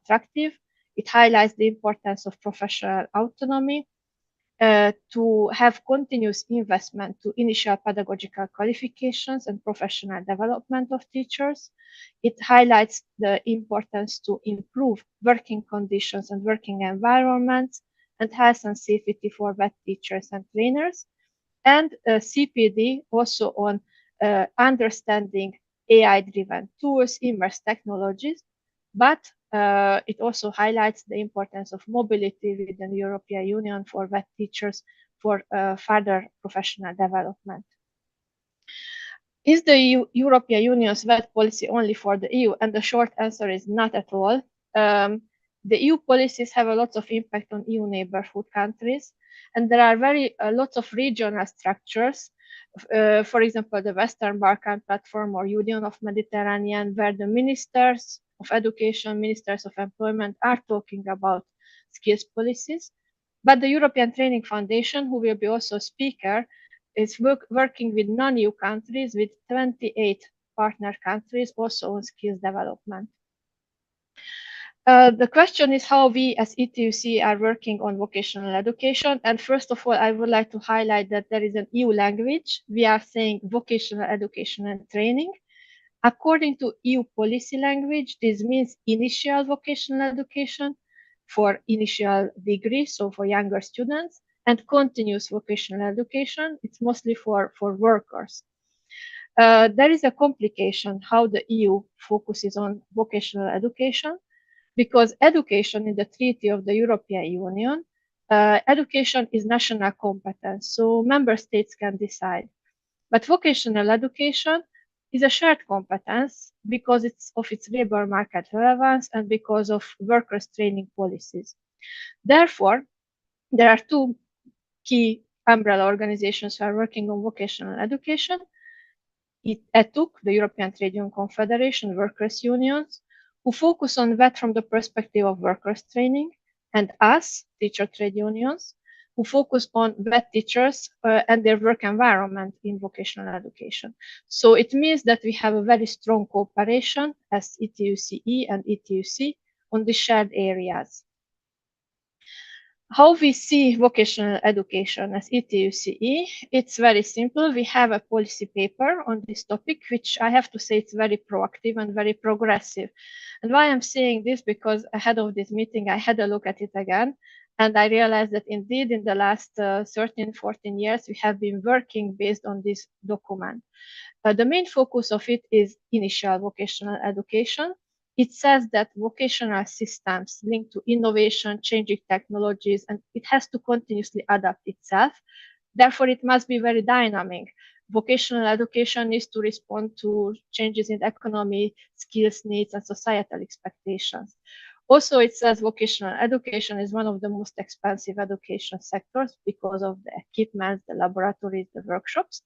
attractive. It highlights the importance of professional autonomy, to have continuous investment to initial pedagogical qualifications and professional development of teachers. It highlights the importance to improve working conditions and working environments and health and safety for vet teachers and trainers. And CPD also on understanding AI-driven tools, immersive technologies, but it also highlights the importance of mobility within the European Union for vet teachers for further professional development. Is the European Union's vet policy only for the EU? And the short answer is not at all. The EU policies have a lot of impact on EU neighborhood countries, and there are lots of regional structures. For example, the Western Balkan Platform or Union of Mediterranean, where the ministers of education, ministers of employment are talking about skills policies. But the European Training Foundation, who will be also a speaker, is working with non-EU countries, with 28 partner countries, also on skills development. The question is how we as ETUCE are working on vocational education. And first of all, I would like to highlight that there is an EU language. We are saying vocational education and training. According to EU policy language, this means initial vocational education for initial degree, so for younger students, and continuous vocational education. It's mostly for workers. There is a complication how the EU focuses on vocational education, because education in the Treaty of the European Union, education is national competence, so member states can decide. But vocational education is a shared competence because of its labor market relevance and because of workers' training policies. Therefore, there are two key umbrella organizations who are working on vocational education. ETUC, the European Trade Union Confederation, workers' unions, who focus on that from the perspective of workers' training, and us, teacher trade unions, who focus on vet teachers and their work environment in vocational education. So it means that we have a very strong cooperation as ETUCE and ETUC on the shared areas. How we see vocational education as ETUCE, it's very simple. We have a policy paper on this topic, which I have to say it's very proactive and very progressive. And why I'm saying this, because ahead of this meeting, I had a look at it again, and I realized that indeed in the last 13, 14 years, we have been working based on this document. The main focus of it is initial vocational education. It says that vocational systems linked to innovation, changing technologies, and it has to continuously adapt itself. Therefore, it must be very dynamic. Vocational education needs to respond to changes in economy, skills needs, and societal expectations. Also, it says vocational education is one of the most expensive education sectors because of the equipment, the laboratories, the workshops.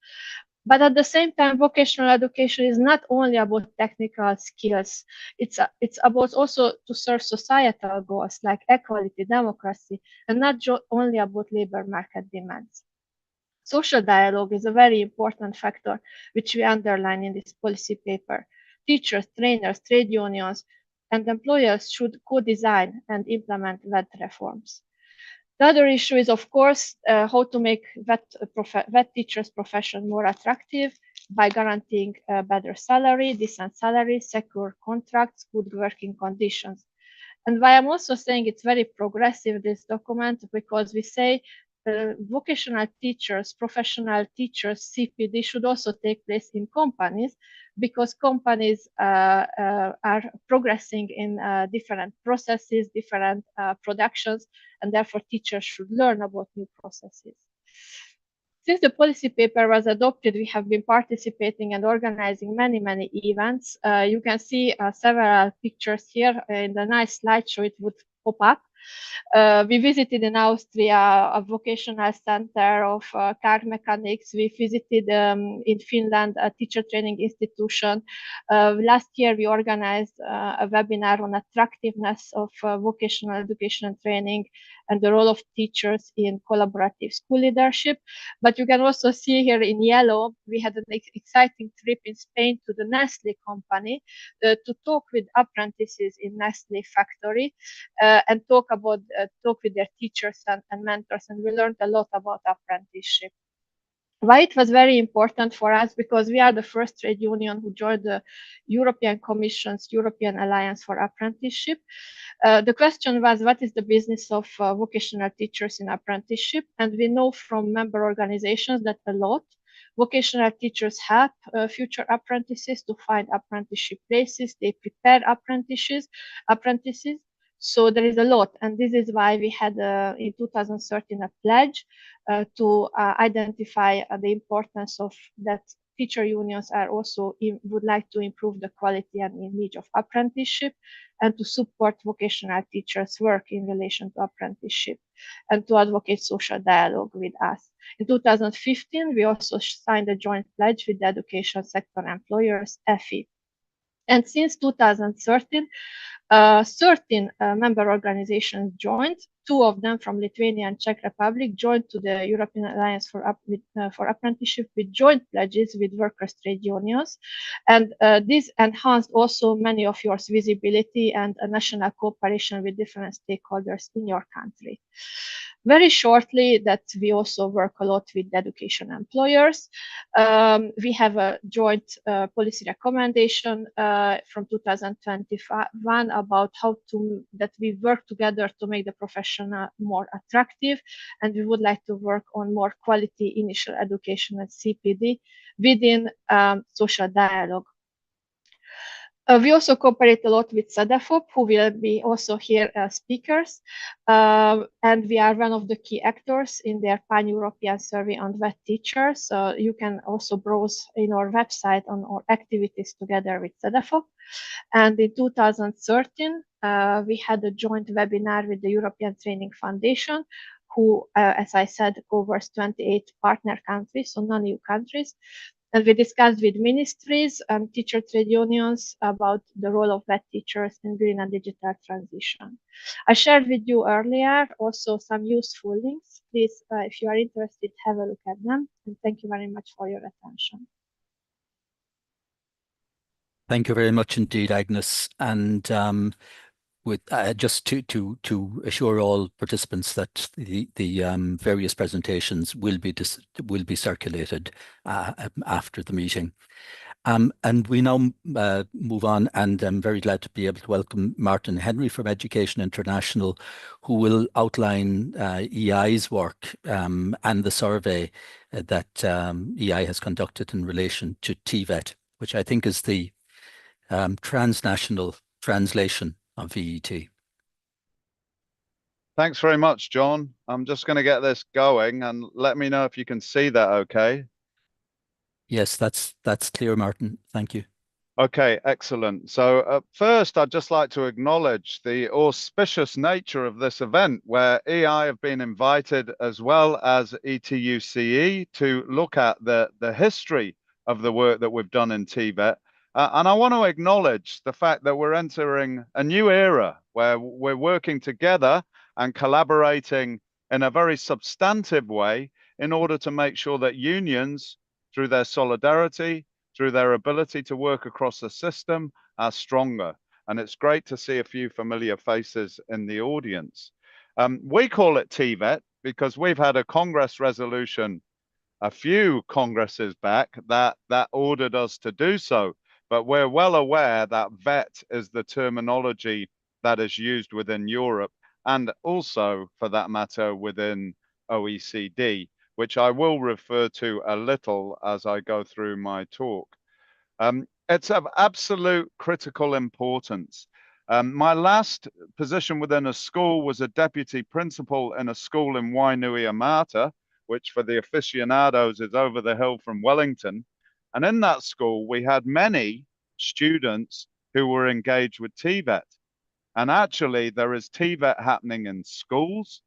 But at the same time, vocational education is not only about technical skills. It's about also to serve societal goals like equality, democracy, and not only about labor market demands. Social dialogue is a very important factor, which we underline in this policy paper. Teachers, trainers, trade unions, and employers should co-design and implement vet reforms. The other issue is, of course, how to make vet teachers' profession more attractive by guaranteeing better salary, decent salary, secure contracts, good working conditions. And why I'm also saying it's very progressive, this document, because we say vocational teachers, professional teachers, CPD should also take place in companies, because companies are progressing in different processes, different productions, and therefore teachers should learn about new processes. Since the policy paper was adopted, we have been participating and organizing many events. You can see several pictures here in the nice slideshow. It would pop up. We visited in Austria a vocational center of car mechanics. We visited in Finland a teacher training institution. Last year, we organized a webinar on attractiveness of vocational education and training and the role of teachers in collaborative school leadership. But you can also see here in yellow, we had an exciting trip in Spain to the Nestle company to talk with apprentices in Nestle factory and talk with their teachers and mentors, and we learned a lot about apprenticeship. Why it was very important for us, because we are the first trade union who joined the European Commission's European Alliance for Apprenticeship. The question was, what is the business of vocational teachers in apprenticeship? And we know from member organizations that a lot. Vocational teachers help future apprentices to find apprenticeship places. They prepare apprentices. So there is a lot, and this is why we had in 2013 a pledge to identify the importance of that. Teacher unions are also would like to improve the quality and image of apprenticeship and to support vocational teachers' work in relation to apprenticeship and to advocate social dialogue with us. In 2015, we also signed a joint pledge with the education sector employers, EFI. And since 2013, 13 member organizations joined. Two of them from Lithuania and Czech Republic joined to the European Alliance for Apprenticeship with joint pledges with workers' trade unions. And this enhanced also many of your visibility and a national cooperation with different stakeholders in your country. Very shortly, that we also work a lot with education employers. We have a joint policy recommendation from 2021 about how that we work together to make the profession more attractive, and we would like to work on more quality initial education at CPD within social dialogue. We also cooperate a lot with SEDEFOP, who will be also here as speakers. And we are one of the key actors in their pan-European survey on VET teachers. You can also browse in our website on our activities together with SEDEFOP. And in 2013, we had a joint webinar with the European Training Foundation, who, as I said, covers 28 partner countries, so non-EU countries. And we discussed with ministries and teacher trade unions about the role of VET teachers in green and digital transition. I shared with you earlier also some useful links. Please, if you are interested, have a look at them. And thank you very much for your attention. Thank you very much indeed, Agnes. And with just to assure all participants that the various presentations will be circulated after the meeting. And we now move on, and I'm very glad to be able to welcome Martin Henry from Education International, who will outline EI's work and the survey that EI has conducted in relation to TVET, which I think is the transnational translation of VET. Thanks very much, John. I'm just going to get this going and let me know if you can see that okay. Yes, that's clear, Martin. Thank you. Okay, excellent. So first, I'd just like to acknowledge the auspicious nature of this event, where EI have been invited as well as ETUCE to look at the history of the work that we've done in TVET. And I want to acknowledge the fact that we're entering a new era where we're working together and collaborating in a very substantive way in order to make sure that unions, through their solidarity, through their ability to work across the system, are stronger. And it's great to see a few familiar faces in the audience. We call it TVET because we've had a Congress resolution a few Congresses back that ordered us to do so. But we're well aware that VET is the terminology that is used within Europe and also, for that matter, within OECD, which I will refer to a little as I go through my talk. It's of absolute critical importance. My last position within a school was a deputy principal in a school in Wainuiomata, which for the aficionados is over the hill from Wellington. And in that school, we had many students who were engaged with TVET. And actually, there is TVET happening in schools,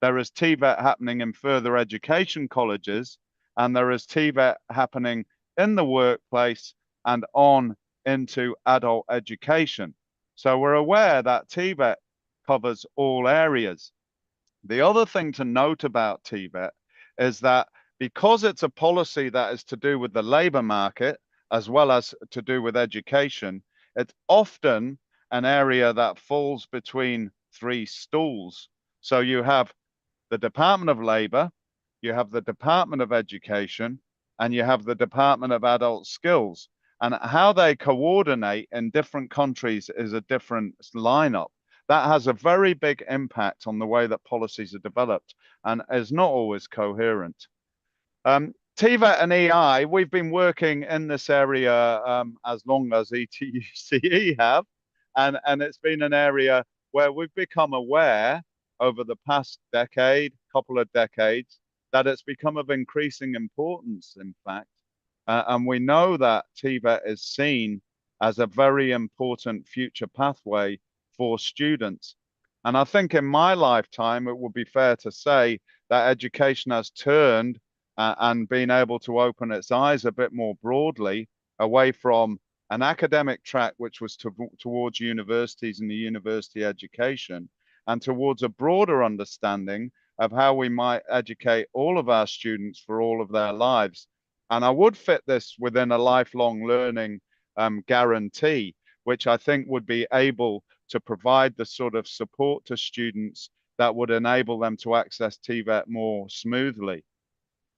there is TVET happening in further education colleges, and there is TVET happening in the workplace and on into adult education. So we're aware that TVET covers all areas. The other thing to note about TVET is that because it's a policy that is to do with the labor market as well as to do with education, it's often an area that falls between three stools. So you have the Department of Labor, you have the Department of Education, and you have the Department of Adult Skills. And how they coordinate in different countries is a different lineup. That has a very big impact on the way that policies are developed and is not always coherent. TVET and EI, we've been working in this area as long as ETUCE have, and it's been an area where we've become aware over the past couple of decades, that it's become of increasing importance, in fact. And we know that TVET is seen as a very important future pathway for students. And I think in my lifetime, it would be fair to say that education has turned and been able to open its eyes a bit more broadly away from an academic track, which was towards universities and the university education, and towards a broader understanding of how we might educate all of our students for all of their lives. And I would fit this within a lifelong learning guarantee, which I think would be able to provide the sort of support to students that would enable them to access TVET more smoothly.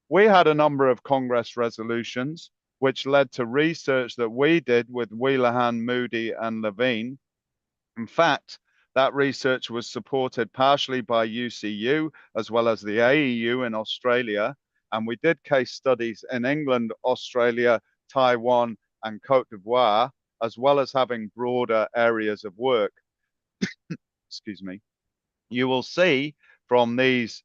We had a number of Congress resolutions, which led to research that we did with Wheelahan, Moody, and Levine. In fact, that research was supported partially by UCU as well as the AEU in Australia. And we did case studies in England, Australia, Taiwan, and Cote d'Ivoire, as well as having broader areas of work. Excuse me. You will see from these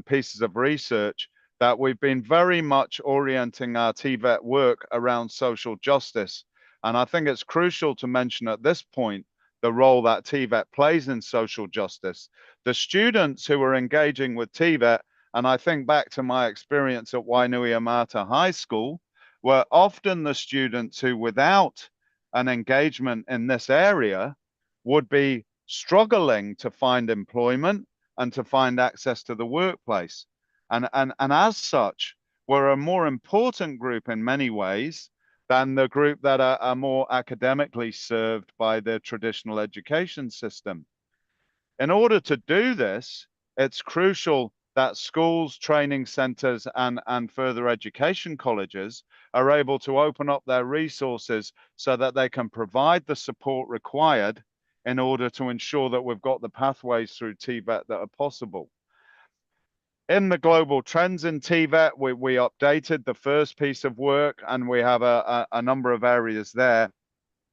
pieces of research that we've been very much orienting our TVET work around social justice. And I think it's crucial to mention at this point the role that TVET plays in social justice. The students who are engaging with TVET, and I think back to my experience at Wainuiomata High School, were often the students who, without an engagement in this area, would be struggling to find employment and to find access to the workplace. And as such, we're a more important group in many ways than the group that are more academically served by the traditional education system. In order to do this, it's crucial that schools, training centers, and further education colleges are able to open up their resources so that they can provide the support required in order to ensure that we've got the pathways through TVET that are possible. In the global trends in TVET, we updated the first piece of work, and we have a number of areas there.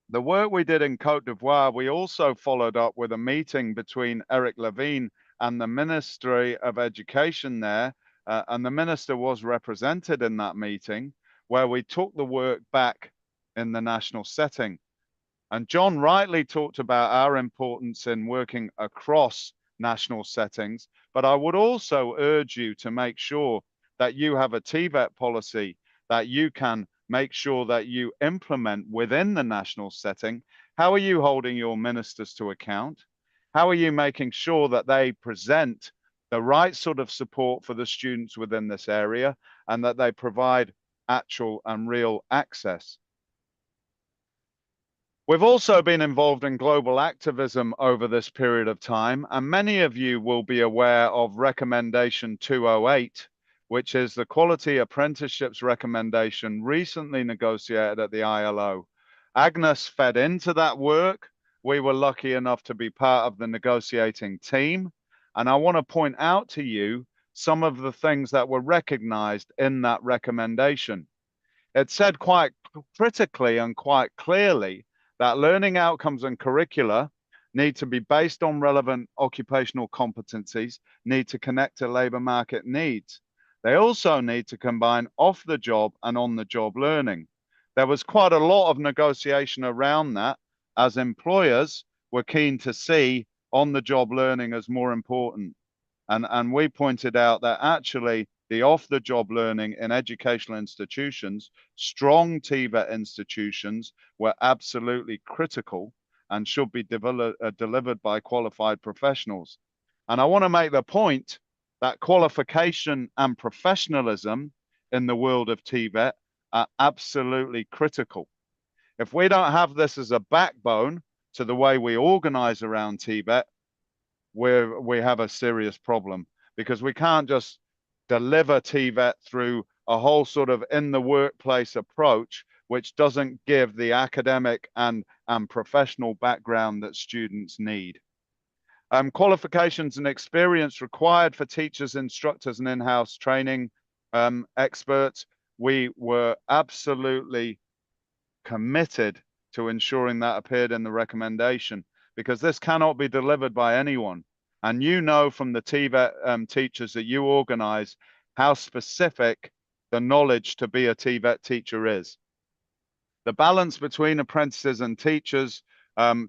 The work we did in Cote d'Ivoire, we also followed up with a meeting between Eric Levine and the Ministry of Education there, and the minister was represented in that meeting, where we took the work back in the national setting. And John rightly talked about our importance in working across national settings, but I would also urge you to make sure that you have a TVET policy that you can make sure that you implement within the national setting. How are you holding your ministers to account? How are you making sure that they present the right sort of support for the students within this area and that they provide actual and real access? We've also been involved in global activism over this period of time, and many of you will be aware of Recommendation 208, which is the Quality Apprenticeships Recommendation recently negotiated at the ILO. Agnes fed into that work. We were lucky enough to be part of the negotiating team, and I want to point out to you some of the things that were recognized in that recommendation. It said quite critically and quite clearly that learning outcomes and curricula need to be based on relevant occupational competencies, need to connect to labor market needs. They also need to combine off-the-job and on-the-job learning. There was quite a lot of negotiation around that as employers were keen to see on-the-job learning as more important. And we pointed out that actually the off-the-job learning in educational institutions, strong TVET institutions, were absolutely critical and should be delivered by qualified professionals. And I want to make the point that qualification and professionalism in the world of TVET are absolutely critical. If we don't have this as a backbone to the way we organize around TVET, we have a serious problem, because we can't just deliver TVET through a whole sort of in the workplace approach, which doesn't give the academic and professional background that students need. Qualifications and experience required for teachers, instructors, and in-house training experts. We were absolutely committed to ensuring that appeared in the recommendation, because this cannot be delivered by anyone. And you know from the TVET teachers that you organize how specific the knowledge to be a TVET teacher is. The balance between apprentices and teachers,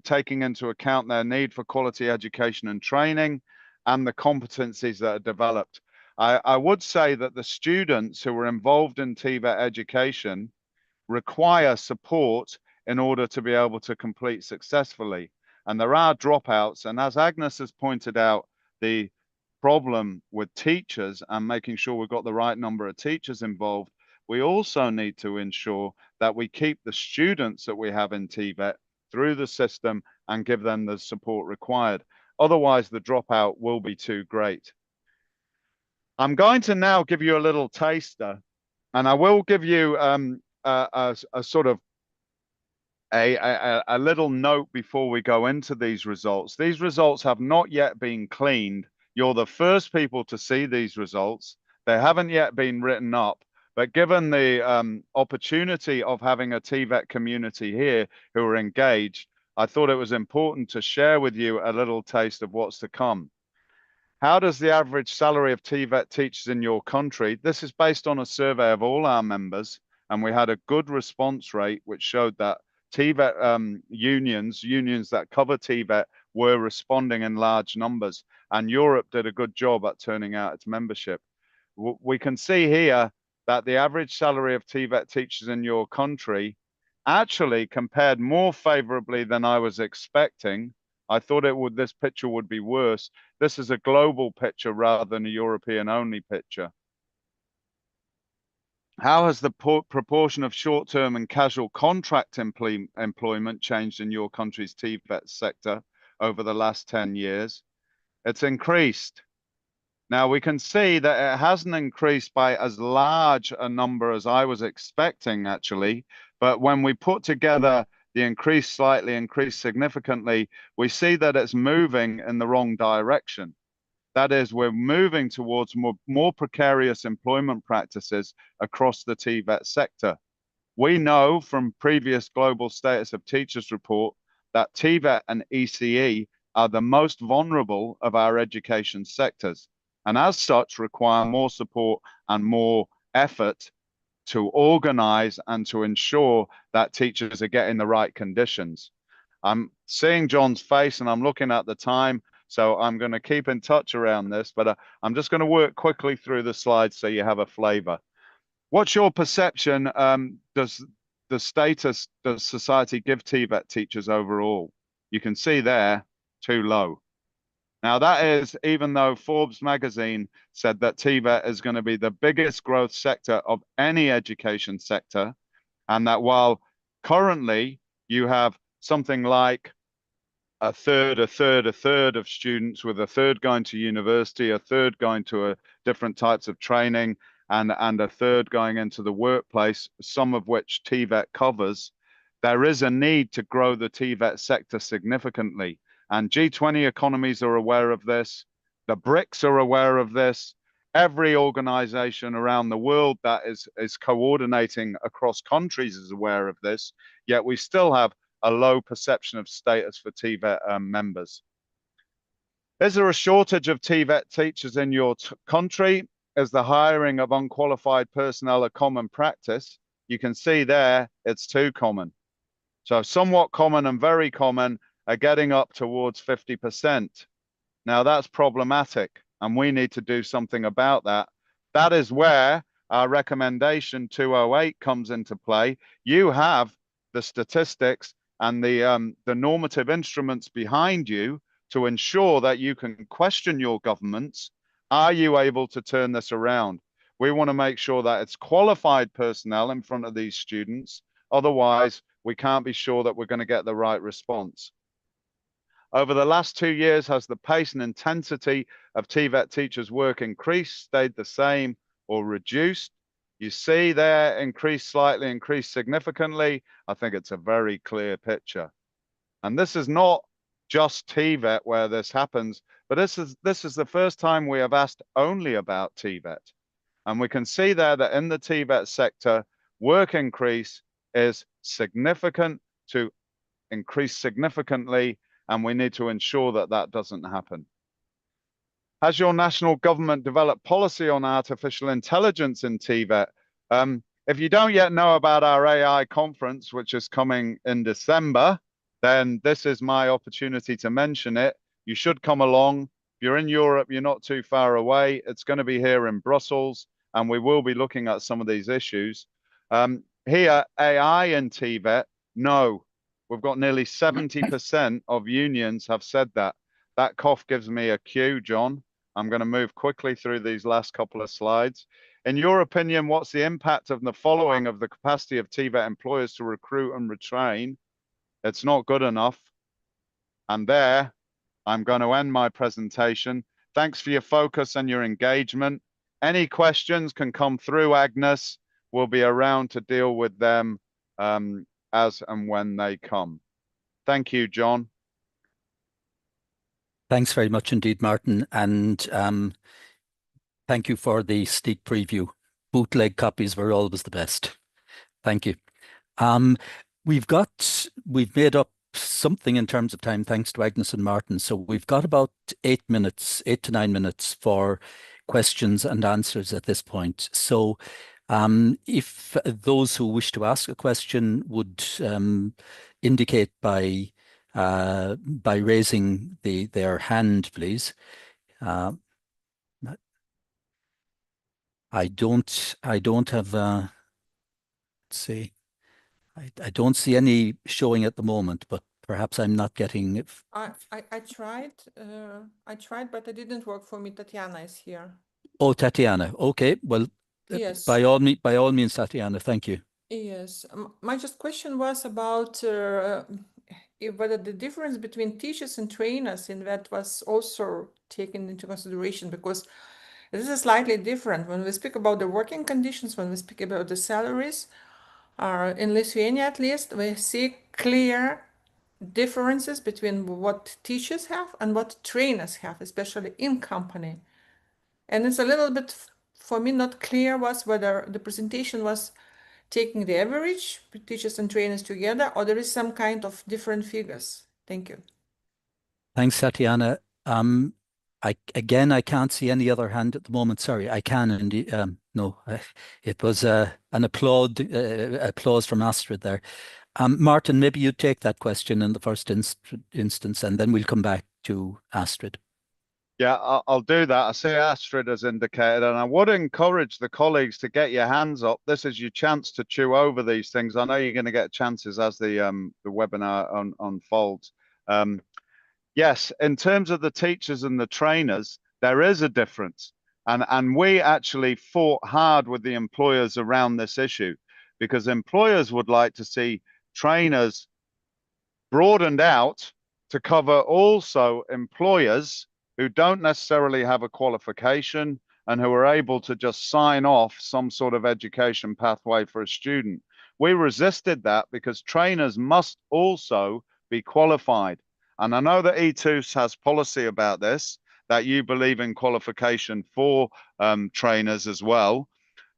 taking into account their need for quality education and training and the competencies that are developed. I would say that the students who are involved in TVET education require support in order to be able to complete successfully. And there are dropouts. And as Agnes has pointed out, the problem with teachers and making sure we've got the right number of teachers involved, we also need to ensure that we keep the students that we have in TVET through the system and give them the support required. Otherwise, the dropout will be too great. I'm going to now give you a little taster, and I will give you a sort of a little note before we go into these results. These results have not yet been cleaned. You're the first people to see these results. They haven't yet been written up, but given the opportunity of having a TVET community here who are engaged, I thought it was important to share with you a little taste of what's to come. How does the average salary of TVET teachers in your country? This is based on a survey of all our members, and we had a good response rate, which showed that TVET unions that cover TVET were responding in large numbers, and Europe did a good job at turning out its membership. We can see here that the average salary of TVET teachers in your country actually compared more favorably than I was expecting. I thought this picture would be worse. This is a global picture rather than a European only picture. How has the proportion of short-term and casual contract employment changed in your country's TVET sector over the last 10 years? It's increased. Now we can see that it hasn't increased by as large a number as I was expecting actually, but when we put together the increase slightly, increase significantly, we see that it's moving in the wrong direction. That is, we're moving towards more precarious employment practices across the TVET sector. We know from previous Global Status of Teachers report that TVET and ECE are the most vulnerable of our education sectors, and as such require more support and more effort to organize and to ensure that teachers are getting the right conditions. I'm seeing John's face and I'm looking at the time, so I'm going to keep in touch around this, but I'm just going to work quickly through the slides so you have a flavor. What's your perception? Does society give TVET teachers overall? You can see there, too low. Now that is, even though Forbes magazine said that TVET is going to be the biggest growth sector of any education sector, and that while currently you have something like a third of students, with a third going to university, a third going to different types of training, and a third going into the workplace, some of which TVET covers, there is a need to grow the TVET sector significantly. And G20 economies are aware of this. The BRICS are aware of this. Every organization around the world that is coordinating across countries is aware of this, yet we still have a low perception of status for TVET members. Is there a shortage of TVET teachers in your country? Is the hiring of unqualified personnel a common practice? You can see there, it's too common. So somewhat common and very common, are getting up towards 50%. Now that's problematic, and we need to do something about that. That is where our recommendation 208 comes into play. You have the statistics and the normative instruments behind you to ensure that you can question your governments. Are you able to turn this around? We want to make sure that it's qualified personnel in front of these students. Otherwise, we can't be sure that we're going to get the right response. Over the last 2 years, has the pace and intensity of TVET teachers' work increased, stayed the same, or reduced? You see there, increased slightly, increased significantly. I think it's a very clear picture. And this is not just TVET where this happens, but this is the first time we have asked only about TVET. And we can see there that in the TVET sector, work increase is significant to increase significantly, and we need to ensure that that doesn't happen. Has your national government developed policy on artificial intelligence in TVET? If you don't yet know about our AI conference, which is coming in December, then this is my opportunity to mention it. You should come along. If you're in Europe, you're not too far away. It's going to be here in Brussels, and we will be looking at some of these issues. Here, AI in TVET, no. We've got nearly 70% of unions have said that. That cough gives me a cue, John. I'm going to move quickly through these last couple of slides. In your opinion, what's the impact of the following of the capacity of TVET employers to recruit and retrain? It's not good enough. And there, I'm going to end my presentation. Thanks for your focus and your engagement. Any questions can come through Agnes. We'll be around to deal with them as and when they come. Thank you, John. Thanks very much indeed, Martin. And thank you for the sneak preview. Bootleg copies were always the best. Thank you. We've made up something in terms of time, thanks to Agnes and Martin. So we've got about 8 to 9 minutes for questions and answers at this point. So if those who wish to ask a question would indicate by raising their hand, please. I don't have. Let's see. I don't see any showing at the moment, but perhaps I'm not getting it. I tried, but it didn't work for me. Tatiana is here. Oh, Tatiana. Okay. Well, yes. By all means, Tatiana. Thank you. Yes. My just question was about whether the difference between teachers and trainers in that was also taken into consideration, because this is slightly different when we speak about the working conditions, when we speak about the salaries. In Lithuania, at least, we see clear differences between what teachers have and what trainers have, especially in company. And it's a little bit, for me, not clear was whether the presentation was taking the average, teachers and trainers together, or there is some kind of different figures. Thank you. Thanks, Tatiana. I can't see any other hand at the moment. Sorry, I can indeed. No, it was an applause from Astrid there. Martin, maybe you take that question in the first instance, and then we'll come back to Astrid. Yeah, I'll do that. I see Astrid has indicated, and I would encourage the colleagues to get your hands up. This is your chance to chew over these things. I know you're going to get chances as the webinar unfolds. Yes, in terms of the teachers and the trainers, there is a difference. And we actually fought hard with the employers around this issue, because employers would like to see trainers broadened out to cover also employers who don't necessarily have a qualification and who are able to just sign off some sort of education pathway for a student. We resisted that because trainers must also be qualified. And I know that ETUCE has policy about this, that you believe in qualification for trainers as well.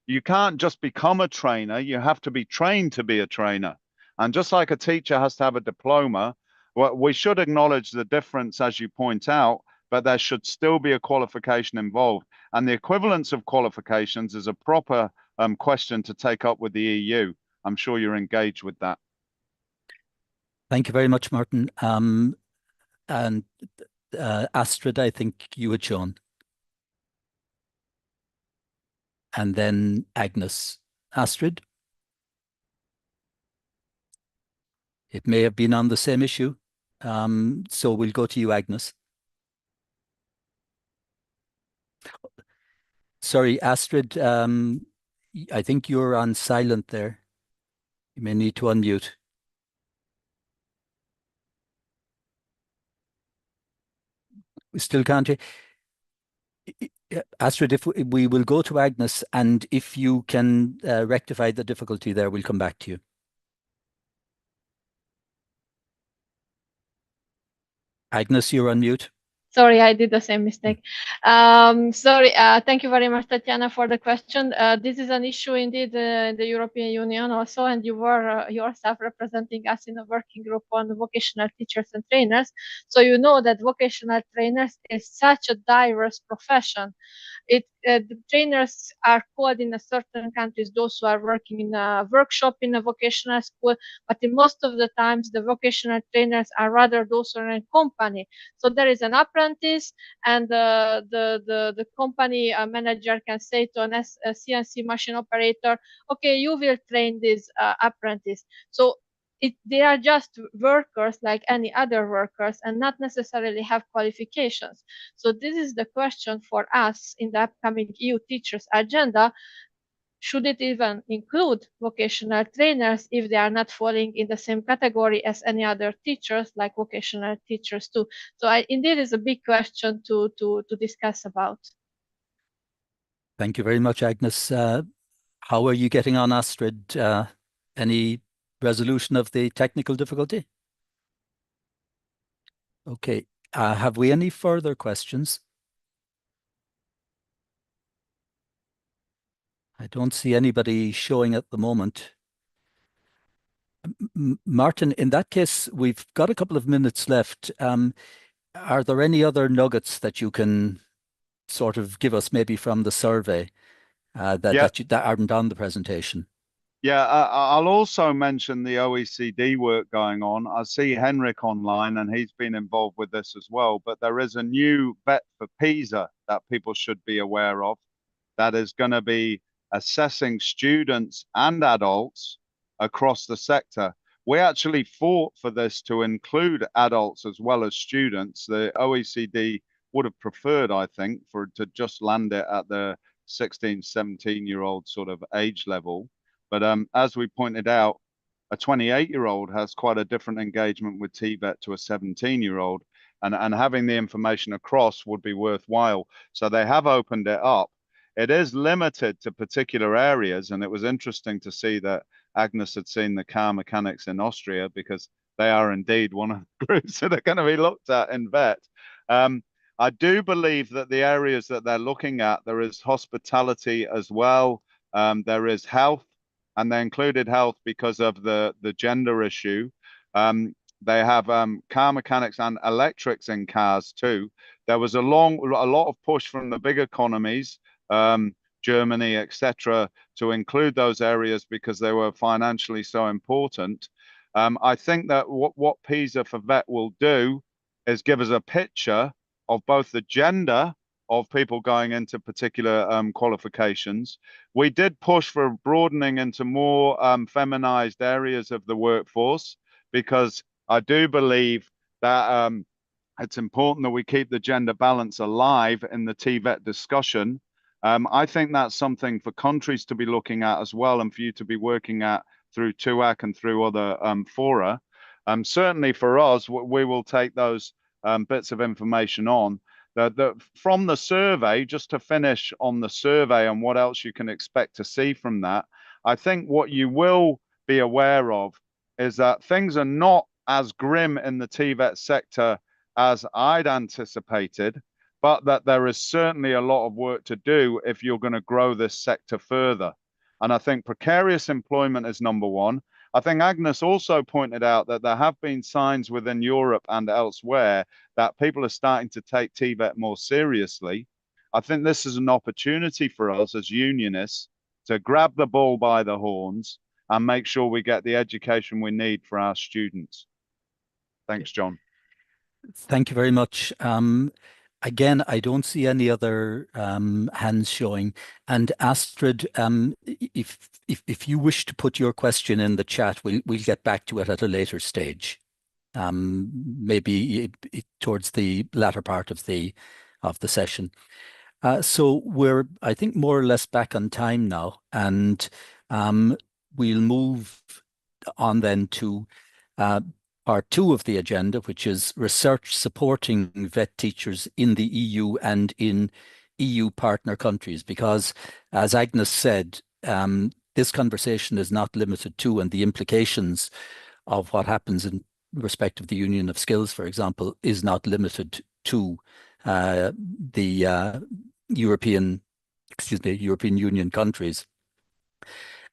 You can't just become a trainer, you have to be trained to be a trainer. And just like a teacher has to have a diploma, well, we should acknowledge the difference, as you point out, but there should still be a qualification involved. And the equivalence of qualifications is a proper question to take up with the EU. I'm sure you're engaged with that. Thank you very much, Martin. And Astrid, I think you had shown. And then Agnes. Astrid? It may have been on the same issue. So we'll go to you, Agnes. Sorry, Astrid, I think you're on silent there. You may need to unmute. We still can't hear. Astrid, if we will go to Agnes, and if you can rectify the difficulty there, we'll come back to you. Agnes, you're on mute. Sorry, I did the same mistake. Sorry, thank you very much, Tatiana, for the question. This is an issue indeed in the European Union also, and you were yourself representing us in a working group on vocational teachers and trainers. So you know that vocational trainers is such a diverse profession. The trainers are called in a certain countries those who are working in a workshop in a vocational school, but in most of the times the vocational trainers are rather those who are in company. So there is an apprentice, and the company manager can say to a CNC machine operator, okay, you will train this apprentice. So they are just workers like any other workers and not necessarily have qualifications. So this is the question for us in the upcoming EU teachers agenda. Should it even include vocational trainers if they are not falling in the same category as any other teachers, like vocational teachers too? So indeed is a big question to discuss about. Thank you very much, Agnes. How are you getting on, Astrid? Any resolution of the technical difficulty? Okay. Have we any further questions? I don't see anybody showing at the moment. Martin, in that case, we've got a couple of minutes left. Are there any other nuggets that you can sort of give us, maybe from the survey, that aren't on the presentation? Yeah, I'll also mention the OECD work going on. I see Henrik online, and he's been involved with this as well. But there is a new bet for PISA that people should be aware of that is going to be assessing students and adults across the sector. We actually fought for this to include adults as well as students. The OECD would have preferred, I think, to just land it at the 16, 17-year-old sort of age level. But as we pointed out, a 28-year-old has quite a different engagement with TVET to a 17-year-old, and having the information across would be worthwhile. So they have opened it up. It is limited to particular areas, and it was interesting to see that Agnes had seen the car mechanics in Austria, because they are indeed one of the groups that are going to be looked at in VET. I do believe that the areas that they're looking at, there is hospitality as well, there is health, and they included health because of the gender issue. They have car mechanics and electrics in cars too. There was a lot of push from the big economies, Germany, etc., to include those areas because they were financially so important. I think that what PISA for VET will do is give us a picture of both the gender of people going into particular qualifications. We did push for broadening into more feminized areas of the workforce, because I do believe that it's important that we keep the gender balance alive in the TVET discussion. I think that's something for countries to be looking at as well, and for you to be working at through TUAC and through other fora. Certainly for us, we will take those bits of information on. From the survey, just to finish on the survey and what else you can expect to see from that, I think what you will be aware of is that things are not as grim in the TVET sector as I'd anticipated, but that there is certainly a lot of work to do if you're going to grow this sector further. And I think precarious employment is number one. I think Agnes also pointed out that there have been signs within Europe and elsewhere that people are starting to take TVET more seriously. I think this is an opportunity for us as unionists to grab the bull by the horns and make sure we get the education we need for our students. Thanks, John. Thank you very much. Again, I don't see any other hands showing. And Astrid, if you wish to put your question in the chat, we'll get back to it at a later stage. Maybe towards the latter part of the session. So we're, I think, more or less back on time now, and we'll move on then to part 2 of the agenda, which is research supporting vet teachers in the EU and in EU partner countries. Because, as Agnes said, this conversation is not limited to, and the implications of what happens in respect of the Union of Skills, for example, is not limited to the European Union countries.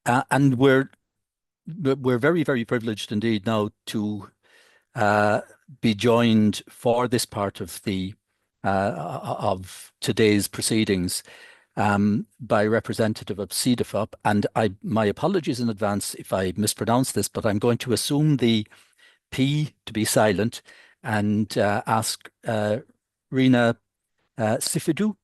And we're very, very privileged indeed now to be joined for this part of the of today's proceedings by representative of CEDEFOP. And my apologies in advance if I mispronounce this, but I'm going to assume the P to be silent and ask Rina Sifidou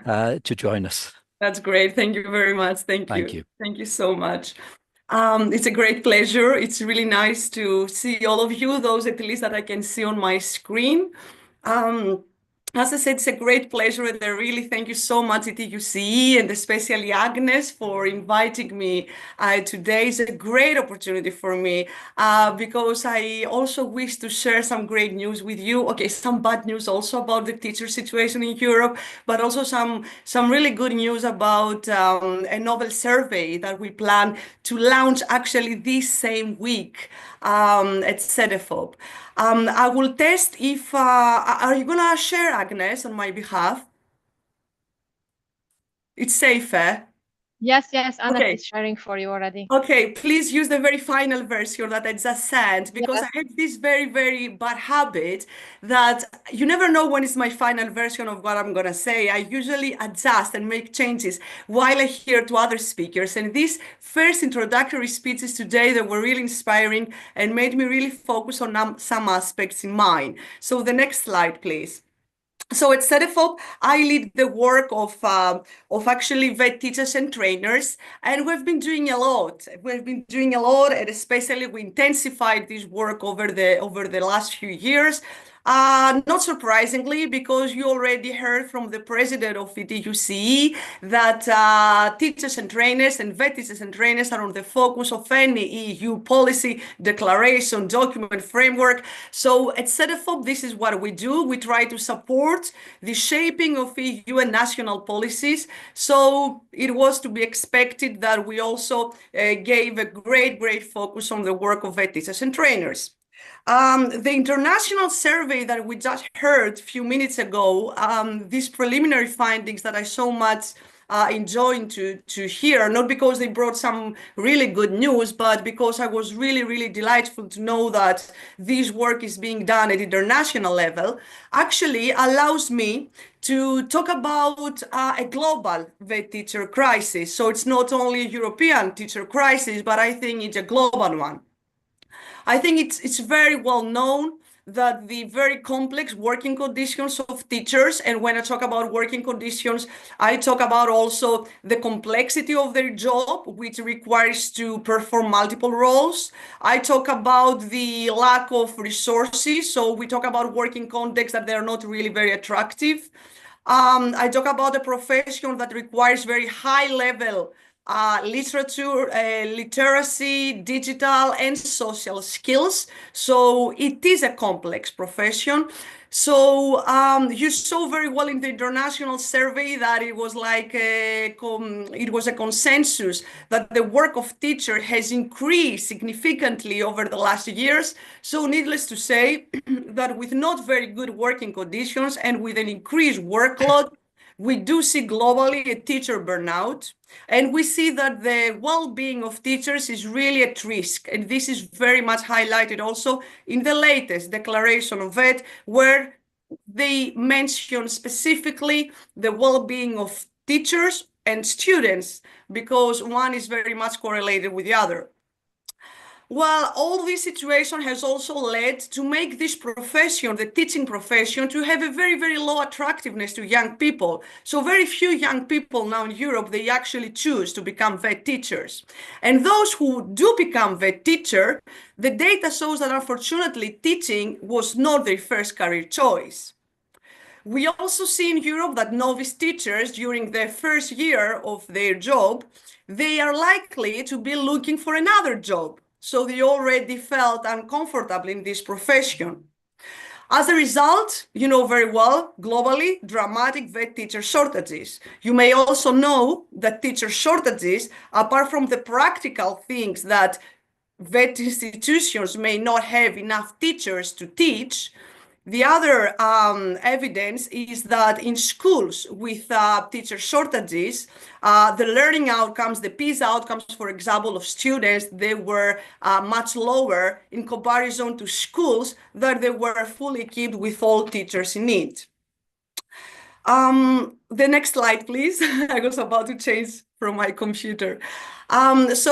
to join us. That's great. Thank you very much. Thank you. Thank you so much. It's a great pleasure. It's really nice to see all of you, those at least that I can see on my screen. As I said, it's a great pleasure, and I really thank you so much, ETUCE, and especially Agnes, for inviting me today. It's a great opportunity for me because I also wish to share some great news with you. Okay, some bad news also about the teacher situation in Europe, but also some really good news about a novel survey that we plan to launch actually this same week at CEDEFOP. I will test if, are you gonna share, Agnes, on my behalf? It's safe, eh? Yes, Anna Okay. is sharing for you already. Okay, please use the very final version that I just sent, because Yes. I have this very, very bad habit that you never know when it's my final version of what I'm gonna say. I usually adjust and make changes while I hear to other speakers. And these first introductory speeches today, that were really inspiring and made me really focus on some aspects in mine. So the next slide, please. So at CEDEFOP, I lead the work of actually vet teachers and trainers, and we've been doing a lot. And especially we intensified this work over the last few years. Not surprisingly, because you already heard from the president of ETUCE that teachers and trainers and vet teachers and trainers are on the focus of any EU policy, declaration, document, framework. So at CEDEFOP, this is what we do. We try to support the shaping of EU and national policies. So it was to be expected that we also gave a great focus on the work of vet teachers and trainers. The international survey that we just heard a few minutes ago, these preliminary findings that I so much enjoying to hear, not because they brought some really good news, but because I was really delightful to know that this work is being done at international level, actually allows me to talk about a global vet teacher crisis. So it's not only a European teacher crisis, but I think it's a global one. I think it's very well known that the very complex working conditions of teachers, and when I talk about working conditions, I talk about also the complexity of their job, which requires to perform multiple roles. I talk about the lack of resources, so we talk about working contexts that they're not really very attractive. I talk about a profession that requires very high level literature, literacy, digital and social skills. So it is a complex profession. So you saw very well in the international survey that it was like it was a consensus that the work of teacher has increased significantly over the last years. So needless to say that with not very good working conditions and with an increased workload, we do see globally a teacher burnout, and we see that the well-being of teachers is really at risk. And this is very much highlighted also in the latest declaration of VET, where they mention specifically the well-being of teachers and students, because one is very much correlated with the other. Well, all this situation has also led to make this profession, the teaching profession, to have a very, very low attractiveness to young people. So very few young people now in Europe, they actually choose to become vet teachers. And those who do become vet teacher, the data shows that unfortunately teaching was not their first career choice. We also see in Europe that novice teachers, during their first year of their job, they are likely to be looking for another job. So they already felt uncomfortable in this profession. As a result, you know very well, globally, dramatic vet teacher shortages. You may also know that teacher shortages, apart from the practical things that vet institutions may not have enough teachers to teach, the other evidence is that in schools with teacher shortages, the learning outcomes, the PISA outcomes, for example, of students, they were much lower in comparison to schools that they were fully equipped with all teachers in need. The next slide, please. I was about to change from my computer. As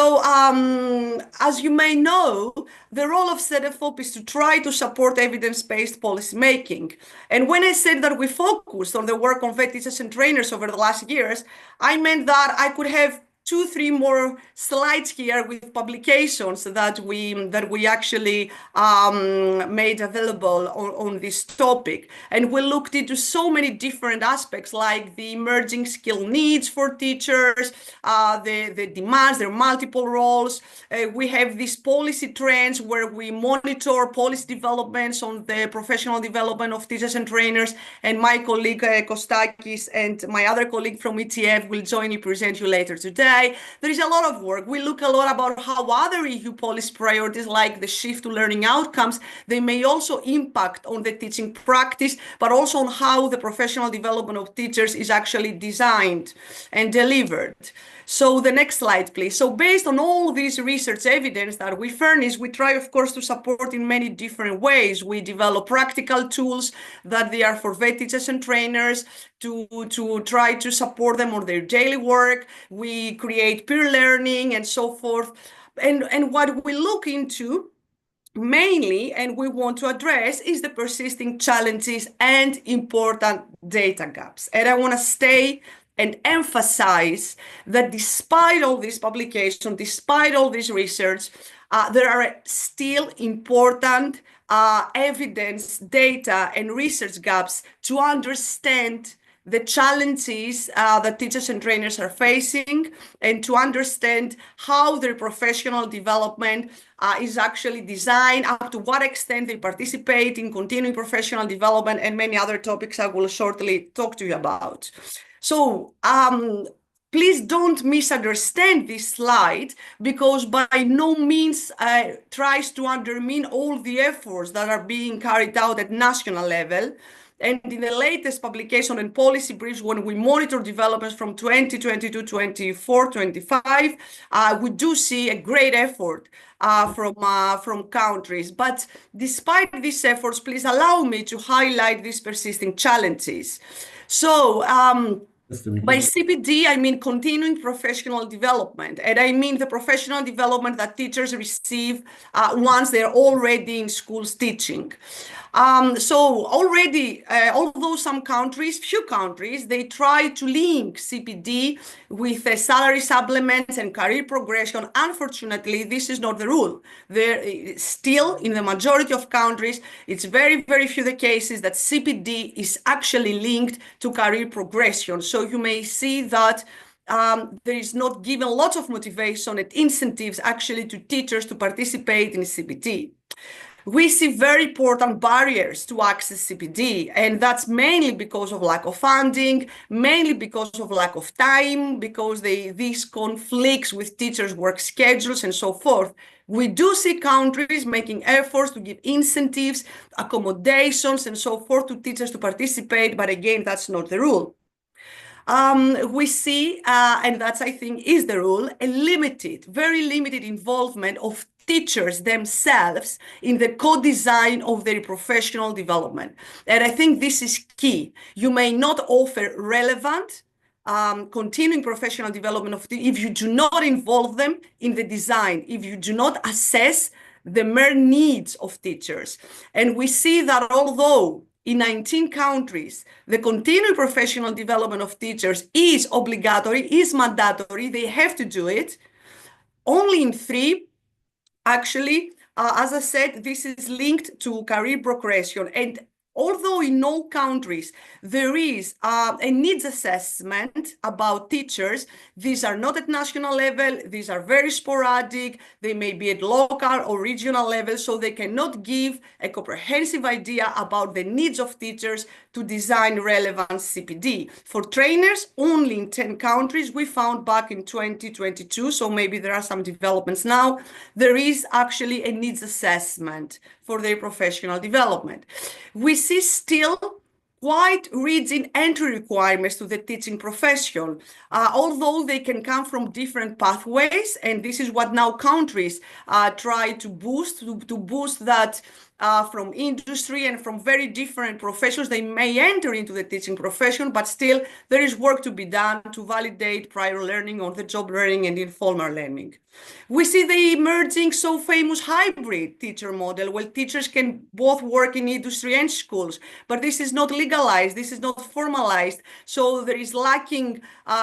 you may know, the role of CEDEFOP is to try to support evidence-based policy making. And when I said that we focused on the work on vet teachers and trainers over the last years, I meant that I could have 2-3 more slides here with publications that we actually made available on this topic. And we looked into so many different aspects, like the emerging skill needs for teachers, the demands, their multiple roles. We have these policy trends where we monitor policy developments on the professional development of teachers and trainers. And my colleague Kostakis and my other colleague from ETF will join me, present you later today. There is a lot of work. We look a lot about how other EU policy priorities, like the shift to learning outcomes, they may also impact on the teaching practice, but also on how the professional development of teachers is actually designed and delivered. So the next slide, please. So based on all this research evidence that we furnish, we try, of course, to support in many different ways. We develop practical tools that they are for vet teachers and trainers to try to support them on their daily work. We create peer learning and so forth. And what we look into mainly, and we want to address, is the persisting challenges and important data gaps. And I want to stay and emphasize that despite all this publication, despite all this research, there are still important evidence, data, and research gaps to understand the challenges that teachers and trainers are facing, and to understand how their professional development is actually designed, up to what extent they participate in continuing professional development, and many other topics I will shortly talk to you about. So please don't misunderstand this slide, because by no means tries to undermine all the efforts that are being carried out at national level. And in the latest publication and policy briefs, when we monitor developments from 2022, 24, 25, we do see a great effort from countries. But despite these efforts, please allow me to highlight these persisting challenges. So, by CPD, I mean continuing professional development, and I mean the professional development that teachers receive once they're already in schools teaching. So already, although some countries, few countries, they try to link CPD with salary supplements and career progression, unfortunately, this is not the rule. There still, in the majority of countries, it's very, very few the cases that CPD is actually linked to career progression. So you may see that there is not given lots of motivation and incentives actually to teachers to participate in CPD. We see very important barriers to access CPD, and that's mainly because of lack of funding, mainly because of lack of time, because these conflicts with teachers' work schedules and so forth. We do see countries making efforts to give incentives, accommodations, and so forth to teachers to participate, but again, that's not the rule. We see, and that's, I think, is the rule, a limited, very limited involvement of teachers themselves in the co-design of their professional development. And I think this is key. You may not offer relevant continuing professional development of if you do not involve them in the design, if you do not assess the mere needs of teachers. And we see that although in 19 countries, the continuing professional development of teachers is obligatory, is mandatory, they have to do it. Only in 3, actually, as I said, this is linked to career progression. And although in all countries there is a needs assessment about teachers, these are not at national level, these are very sporadic, they may be at local or regional level, so they cannot give a comprehensive idea about the needs of teachers to design relevant CPD. For trainers, only in 10 countries, we found back in 2022, so maybe there are some developments now, there is actually a needs assessment for their professional development. We see still quite rigid entry requirements to the teaching profession, although they can come from different pathways, and this is what now countries try to boost that from industry and from very different professions. They may enter into the teaching profession, but still there is work to be done to validate prior learning, on-the-job learning, and informal learning. We see the emerging so famous hybrid teacher model where teachers can both work in industry and schools, but this is not legalized, this is not formalized, so there is lacking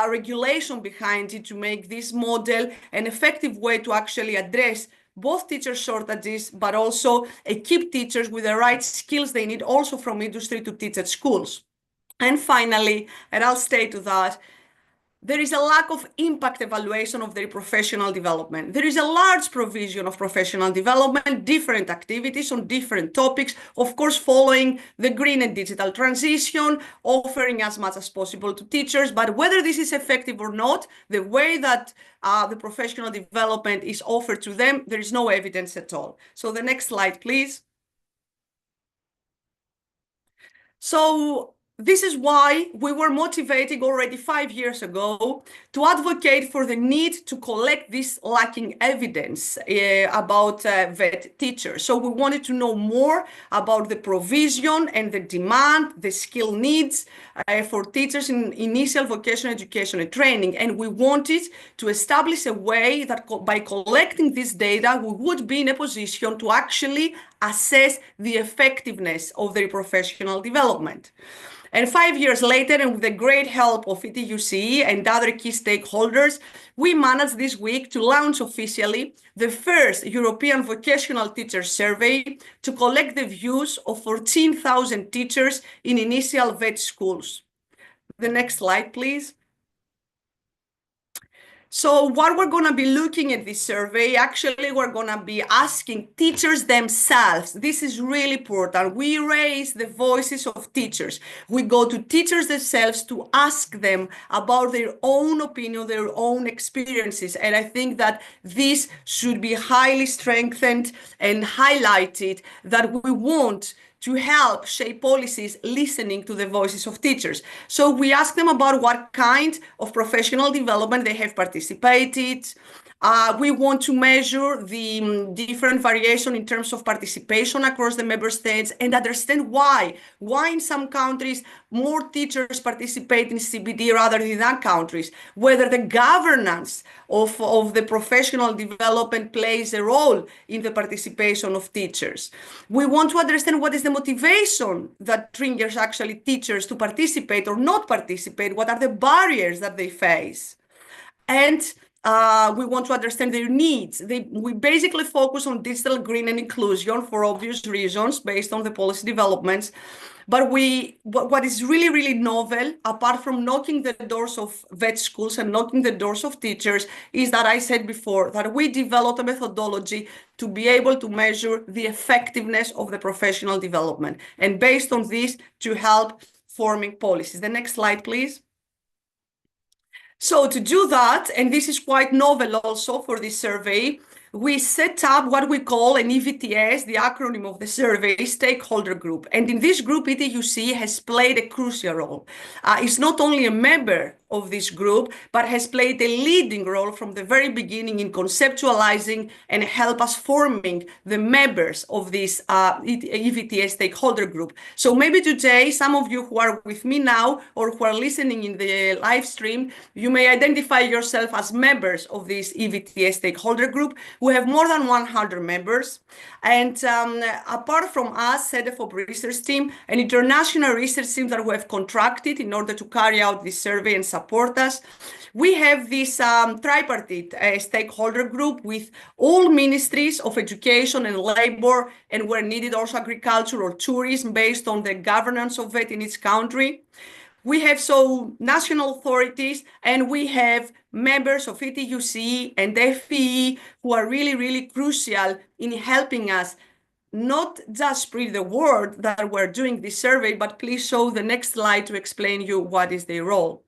regulation behind it to make this model an effective way to actually address both teacher shortages, but also equip teachers with the right skills they need also from industry to teach at schools. And finally, and I'll stay to that, there is a lack of impact evaluation of their professional development. There is a large provision of professional development, different activities on different topics, of course, following the green and digital transition, offering as much as possible to teachers. But whether this is effective or not, the way that the professional development is offered to them, there is no evidence at all. So the next slide, please. So this is why we were motivated already 5 years ago to advocate for the need to collect this lacking evidence about vet teachers. So we wanted to know more about the provision and the demand, the skill needs for teachers in initial vocational education and training. And we wanted to establish a way that by collecting this data, we would be in a position to actually assess the effectiveness of their professional development. And 5 years later, and with the great help of ETUCE and other key stakeholders, we managed this week to launch officially the first European vocational teacher survey to collect the views of 14,000 teachers in initial vet schools. The next slide, please. So what we're going to be looking at this survey, actually, we're going to be asking teachers themselves. This is really important. We raise the voices of teachers. We go to teachers themselves to ask them about their own opinion, their own experiences. And I think that this should be highly strengthened and highlighted, that we want to help shape policies listening to the voices of teachers. So we ask them about what kind of professional development they have participated. We want to measure the different variation in terms of participation across the member states and understand why. Why in some countries more teachers participate in CBD rather than in other countries. Whether the governance of the professional development plays a role in the participation of teachers. We want to understand what is the motivation that triggers actually teachers to participate or not participate. What are the barriers that they face? And we want to understand their needs. We basically focus on digital green and inclusion for obvious reasons based on the policy developments. But what is really, really novel, apart from knocking the doors of vet schools and knocking the doors of teachers, is that I said before that we developed a methodology to be able to measure the effectiveness of the professional development. And based on this, to help forming policies. The next slide, please. So to do that, and this is quite novel also for this survey, we set up what we call an EVTS, the acronym of the survey, stakeholder group. And in this group, ETUCE has played a crucial role. It's not only a member of this group, but has played a leading role from the very beginning in conceptualizing and help us forming the members of this EVTS stakeholder group. So maybe today, some of you who are with me now or who are listening in the live stream, you may identify yourself as members of this EVTS stakeholder group. We have more than 100 members. And apart from us, CEDEFOP research team, an international research team that we have contracted in order to carry out this survey and support us, we have this tripartite stakeholder group with all ministries of education and labor, and where needed also agriculture or tourism based on the governance of it in each country. We have national authorities, and we have members of ETUCE and FEE who are really, really crucial in helping us not just spread the word that we're doing this survey, but please show the next slide to explain you what is their role.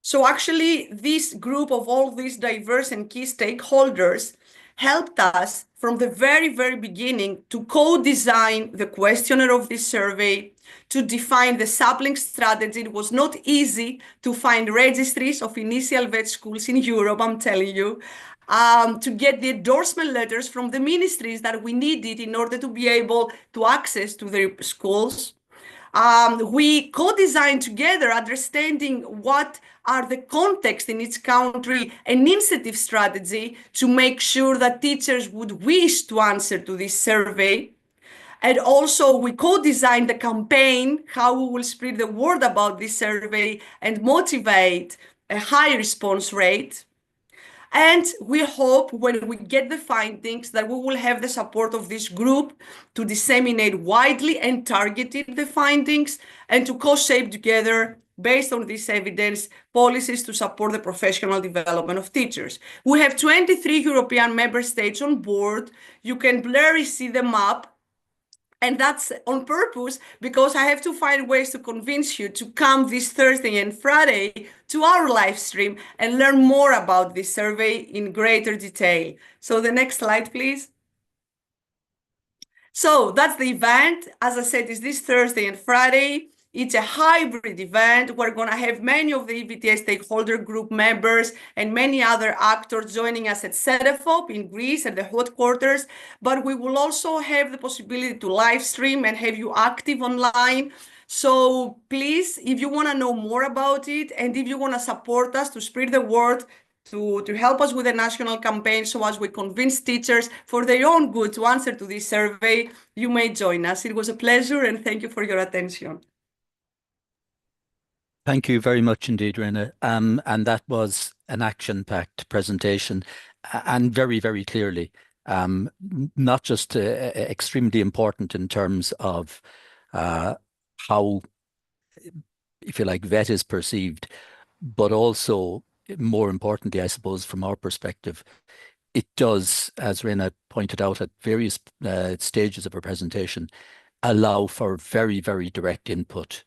So actually, this group of all these diverse and key stakeholders helped us from the very, very beginning to co-design the questionnaire of this survey, to define the sampling strategy. It was not easy to find registries of initial vet schools in Europe, I'm telling you, to get the endorsement letters from the ministries that we needed in order to be able to access to their schools. We co-designed together, understanding what are the context in each country, an initiative strategy to make sure that teachers would wish to answer to this survey. And also we co-designed the campaign, how we will spread the word about this survey and motivate a high response rate. And we hope when we get the findings that we will have the support of this group to disseminate widely and targeted the findings and to co-shape together, based on this evidence, policies to support the professional development of teachers. We have 23 European member states on board. You can blurry see the map. And that's on purpose because I have to find ways to convince you to come this Thursday and Friday to our live stream and learn more about this survey in greater detail. So the next slide, please. So that's the event. As I said, it's this Thursday and Friday. It's a hybrid event. We're going to have many of the EVTS stakeholder group members and many other actors joining us at CEDEFOP in Greece at the headquarters. But we will also have the possibility to live stream and have you active online. So please, if you want to know more about it and if you want to support us to spread the word, to help us with the national campaign so as we convince teachers for their own good to answer to this survey, you may join us. It was a pleasure and thank you for your attention. Thank you very much indeed, Rena. And that was an action-packed presentation and very, very clearly, not just extremely important in terms of how, if you like, VET is perceived, but also more importantly, I suppose, from our perspective, it does, as Rena pointed out at various stages of her presentation, allow for very, very direct input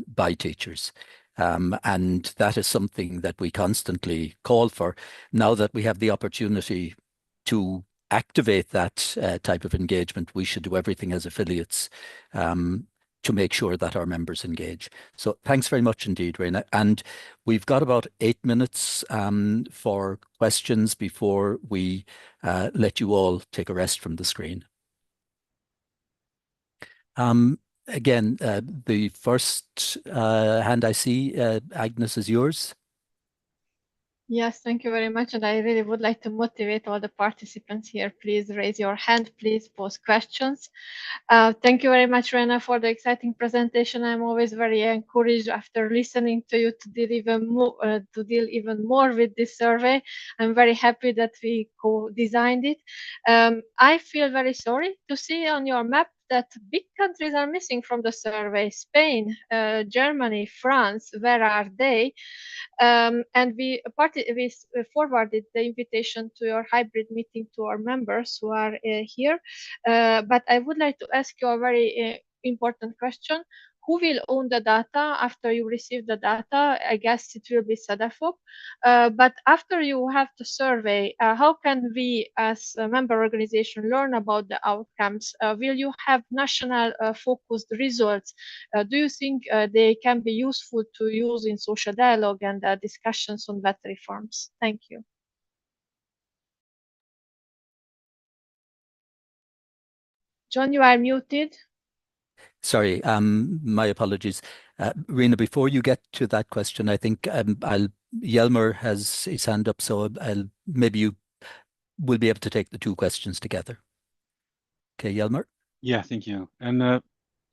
by teachers. And that is something that we constantly call for. Now that we have the opportunity to activate that type of engagement, we should do everything as affiliates to make sure that our members engage. So thanks very much indeed, Rena. And we've got about 8 minutes for questions before we let you all take a rest from the screen. Again, the first hand I see, Agnes, is yours. Yes, thank you very much. And I really would like to motivate all the participants here. Please raise your hand, please post questions. Thank you very much, Rena, for the exciting presentation. I'm always very encouraged after listening to you to deal even more with this survey. I'm very happy that we co-designed it. I feel very sorry to see on your map that big countries are missing from the survey. Spain, Germany, France, where are they? And we forwarded the invitation to your hybrid meeting to our members who are here. But I would like to ask you a very important question. who will own the data after you receive the data? I guess it will be SEDEFOP. But after you have the survey, how can we as a member organization learn about the outcomes? Will you have national focused results? Do you think they can be useful to use in social dialogue and discussions on vet reforms? Thank you. John, you are muted. Sorry, my apologies. Rena, before you get to that question, I think Yelmer has his hand up, so maybe you will be able to take the two questions together. Okay, Yelmer? Yeah, thank you. And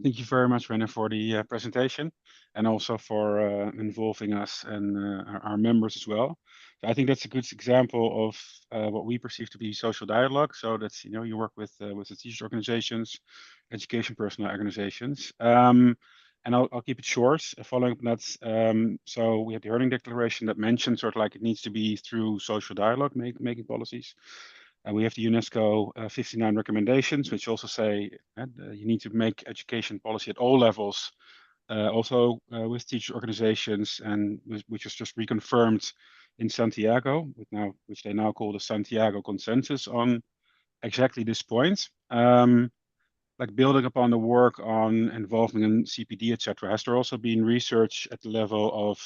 thank you very much, Rena, for the presentation and also for involving us and our members as well. So I think that's a good example of what we perceive to be social dialogue. So that's, you work with the teachers organizations, education personnel organizations. And I'll keep it short. Following up on that, so we have the Herning Declaration that mentions sort of like it needs to be through social dialogue, making policies. And we have the UNESCO 59 recommendations, which also say you need to make education policy at all levels, also with teacher organizations, and which was just reconfirmed in Santiago, which they now call the Santiago Consensus on exactly this point. Like building upon the work on involvement in CPD, etc. Has there also been research at the level of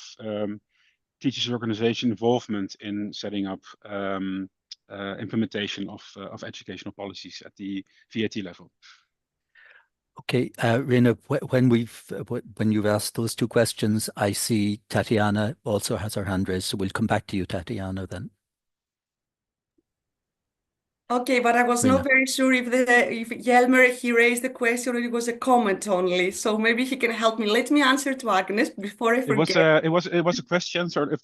teachers organization involvement in setting up implementation of educational policies at the VAT level? Okay, Rena, when you've asked those two questions, I see Tatiana also has her hand raised, so we'll come back to you, Tatiana, then. Okay, but I was not very sure if Yelmer, he raised the question or it was a comment only. So maybe he can help me. Let me answer to Agnes before I forget. It was a question. Sort of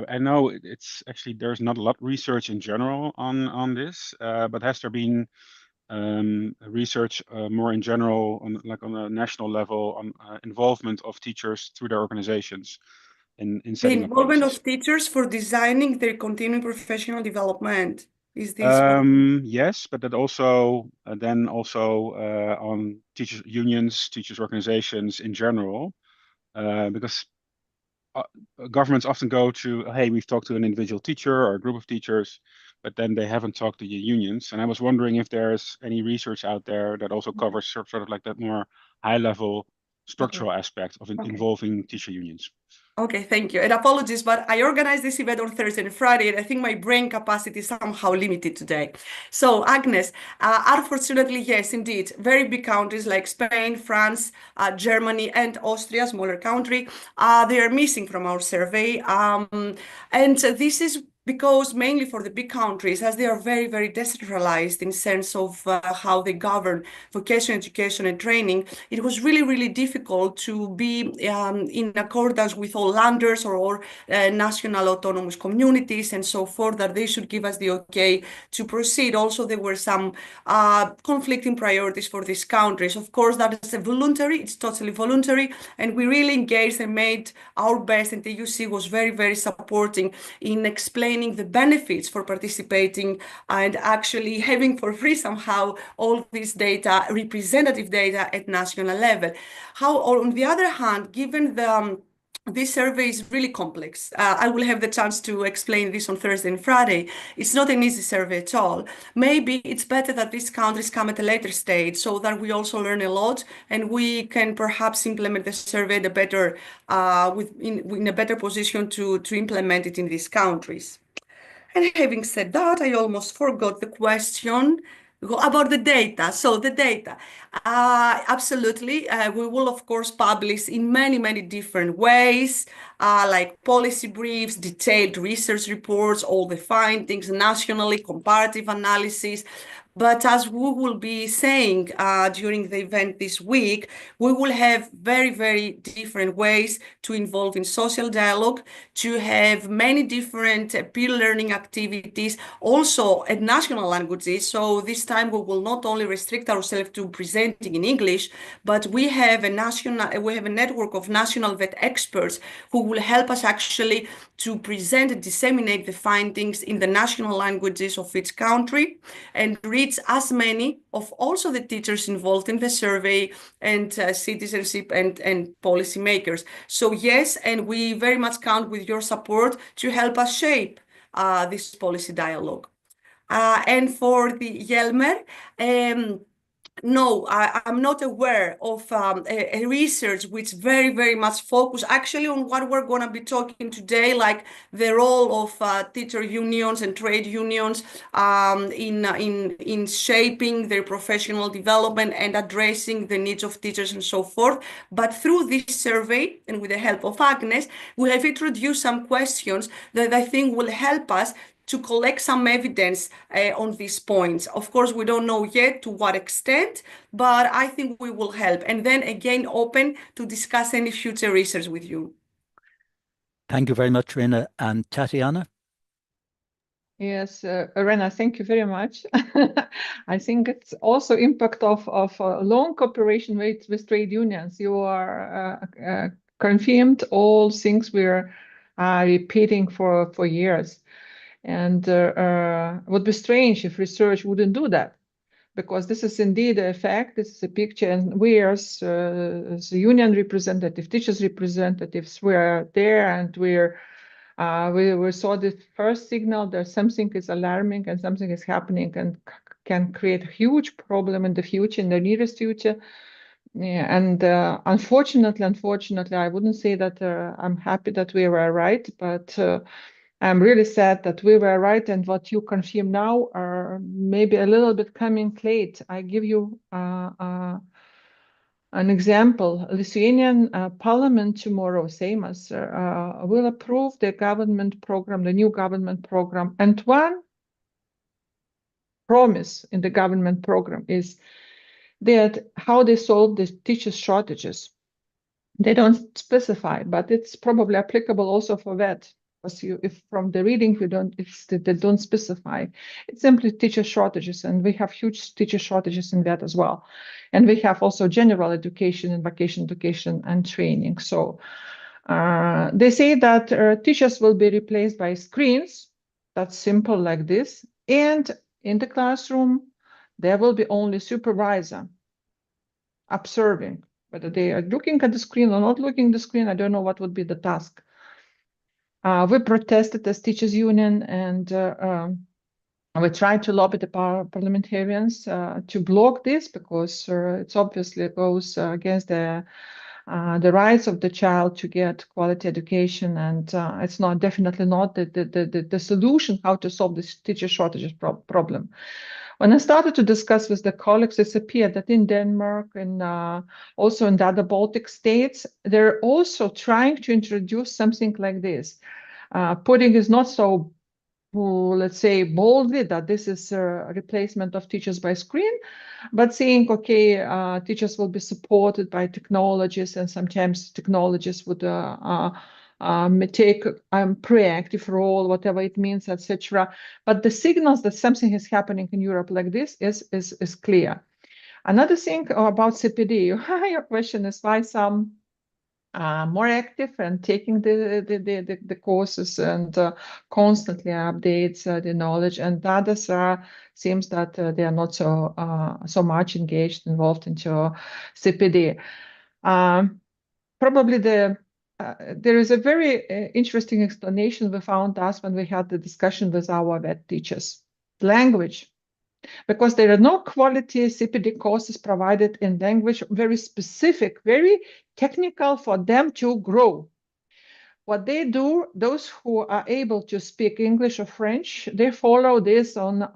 I know it's actually there's not a lot of research in general on this, but has there been research more in general on on a national level on involvement of teachers through their organizations in setting up policies? The involvement of teachers for designing their continuing professional development. Is this yes, but that also on teachers unions, teachers organizations in general, because governments often go to, hey, we've talked to an individual teacher or a group of teachers, but then they haven't talked to the unions. And I was wondering if there's any research out there that also covers sort of like that more high level structural aspect of involving teacher unions. Okay, thank you. And apologies, but I organized this event on Thursday and Friday, and I think my brain capacity is somehow limited today. So, Agnes, unfortunately, yes, indeed, very big countries like Spain, France, Germany, and Austria, smaller country, they are missing from our survey. And this is because mainly for the big countries, as they are very, very decentralized in sense of how they govern vocational education and training, it was really, really difficult to be in accordance with all landers or national autonomous communities and so forth, that they should give us the okay to proceed. Also, there were some conflicting priorities for these countries. Of course, that is voluntary, it's totally voluntary, and we really engaged and made our best, and the ETUCE was very, very supporting in explaining the benefits for participating and actually having for free somehow all this data, representative data at national level. On the other hand, given this survey is really complex. I will have the chance to explain this on Thursday and Friday. It's not an easy survey at all. Maybe it's better that these countries come at a later stage so that we also learn a lot and we can perhaps implement the survey in a better position to implement it in these countries. And having said that, I almost forgot the question about the data. So the data, absolutely, we will of course publish in many, many different ways, like policy briefs, detailed research reports, all the findings nationally, comparative analysis. But as we will be saying during the event this week, we will have very, very different ways to involve in social dialogue, to have many different peer learning activities, also at national languages. So this time we will not only restrict ourselves to presenting in English, but we have a network of national vet experts who will help us actually to present and disseminate the findings in the national languages of each country and reach as many of also the teachers involved in the survey and citizenship and policymakers. So yes, and we very much count with your support to help us shape this policy dialogue. And for the Yelmer, no, I'm not aware of a research which very much focus actually on what we're going to be talking today, like the role of teacher unions and trade unions in shaping their professional development and addressing the needs of teachers and so forth. But through this survey and with the help of Agnes, we have introduced some questions that I think will help us to collect some evidence on these points. Of course, we don't know yet to what extent, but I think we will help. And then again, open to discuss any future research with you. Thank you very much, Rena. And Tatiana? Yes, Rena, thank you very much. I think it's also impact of long cooperation with trade unions. You are confirmed all things we're repeating for years. And would be strange if research wouldn't do that, because this is indeed a fact. This is a picture, and we as the union representative, teachers representatives, we are there, and we saw the first signal that something is alarming and something is happening and can create a huge problem in the future, in the nearest future. Yeah, and unfortunately, I wouldn't say that I'm happy that we were right, but I'm really sad that we were right, and what you confirm now are maybe a little bit coming late. I give you an example. Lithuanian parliament tomorrow, same as will approve the government program, the new government program, and one promise in the government program is that how they solve the teachers' shortages. They don't specify, but it's probably applicable also for that. Because if from the reading they don't specify, it's simply teacher shortages, and we have huge teacher shortages in that as well. And we have also general education and vocational education and training. So they say that teachers will be replaced by screens. That's simple like this. And in the classroom, there will be only supervisor observing. Whether they are looking at the screen or not looking at the screen, I don't know what would be the task. We protested as teachers union, and we tried to lobby the parliamentarians to block this, because it's obviously goes against the rights of the child to get quality education, and it's not definitely not the solution how to solve this teacher shortages problem. When I started to discuss with the colleagues, it appeared that in Denmark and also in the other Baltic states, they're also trying to introduce something like this. Putting is not so, let's say, boldly that this is a replacement of teachers by screen, but saying, okay, teachers will be supported by technologies, and sometimes technologies would take a proactive role, whatever it means, etc. But the signals that something is happening in Europe like this is clear. Another thing about CPD, your question is why some more active and taking the courses and constantly updates the knowledge, and others seems that they are not so much engaged, involved into CPD. Probably there is a very interesting explanation we found us when we had the discussion with our vet teachers. Language. Because there are no quality CPD courses provided in language, very specific, very technical for them to grow. What they do, those who are able to speak English or French, they follow this on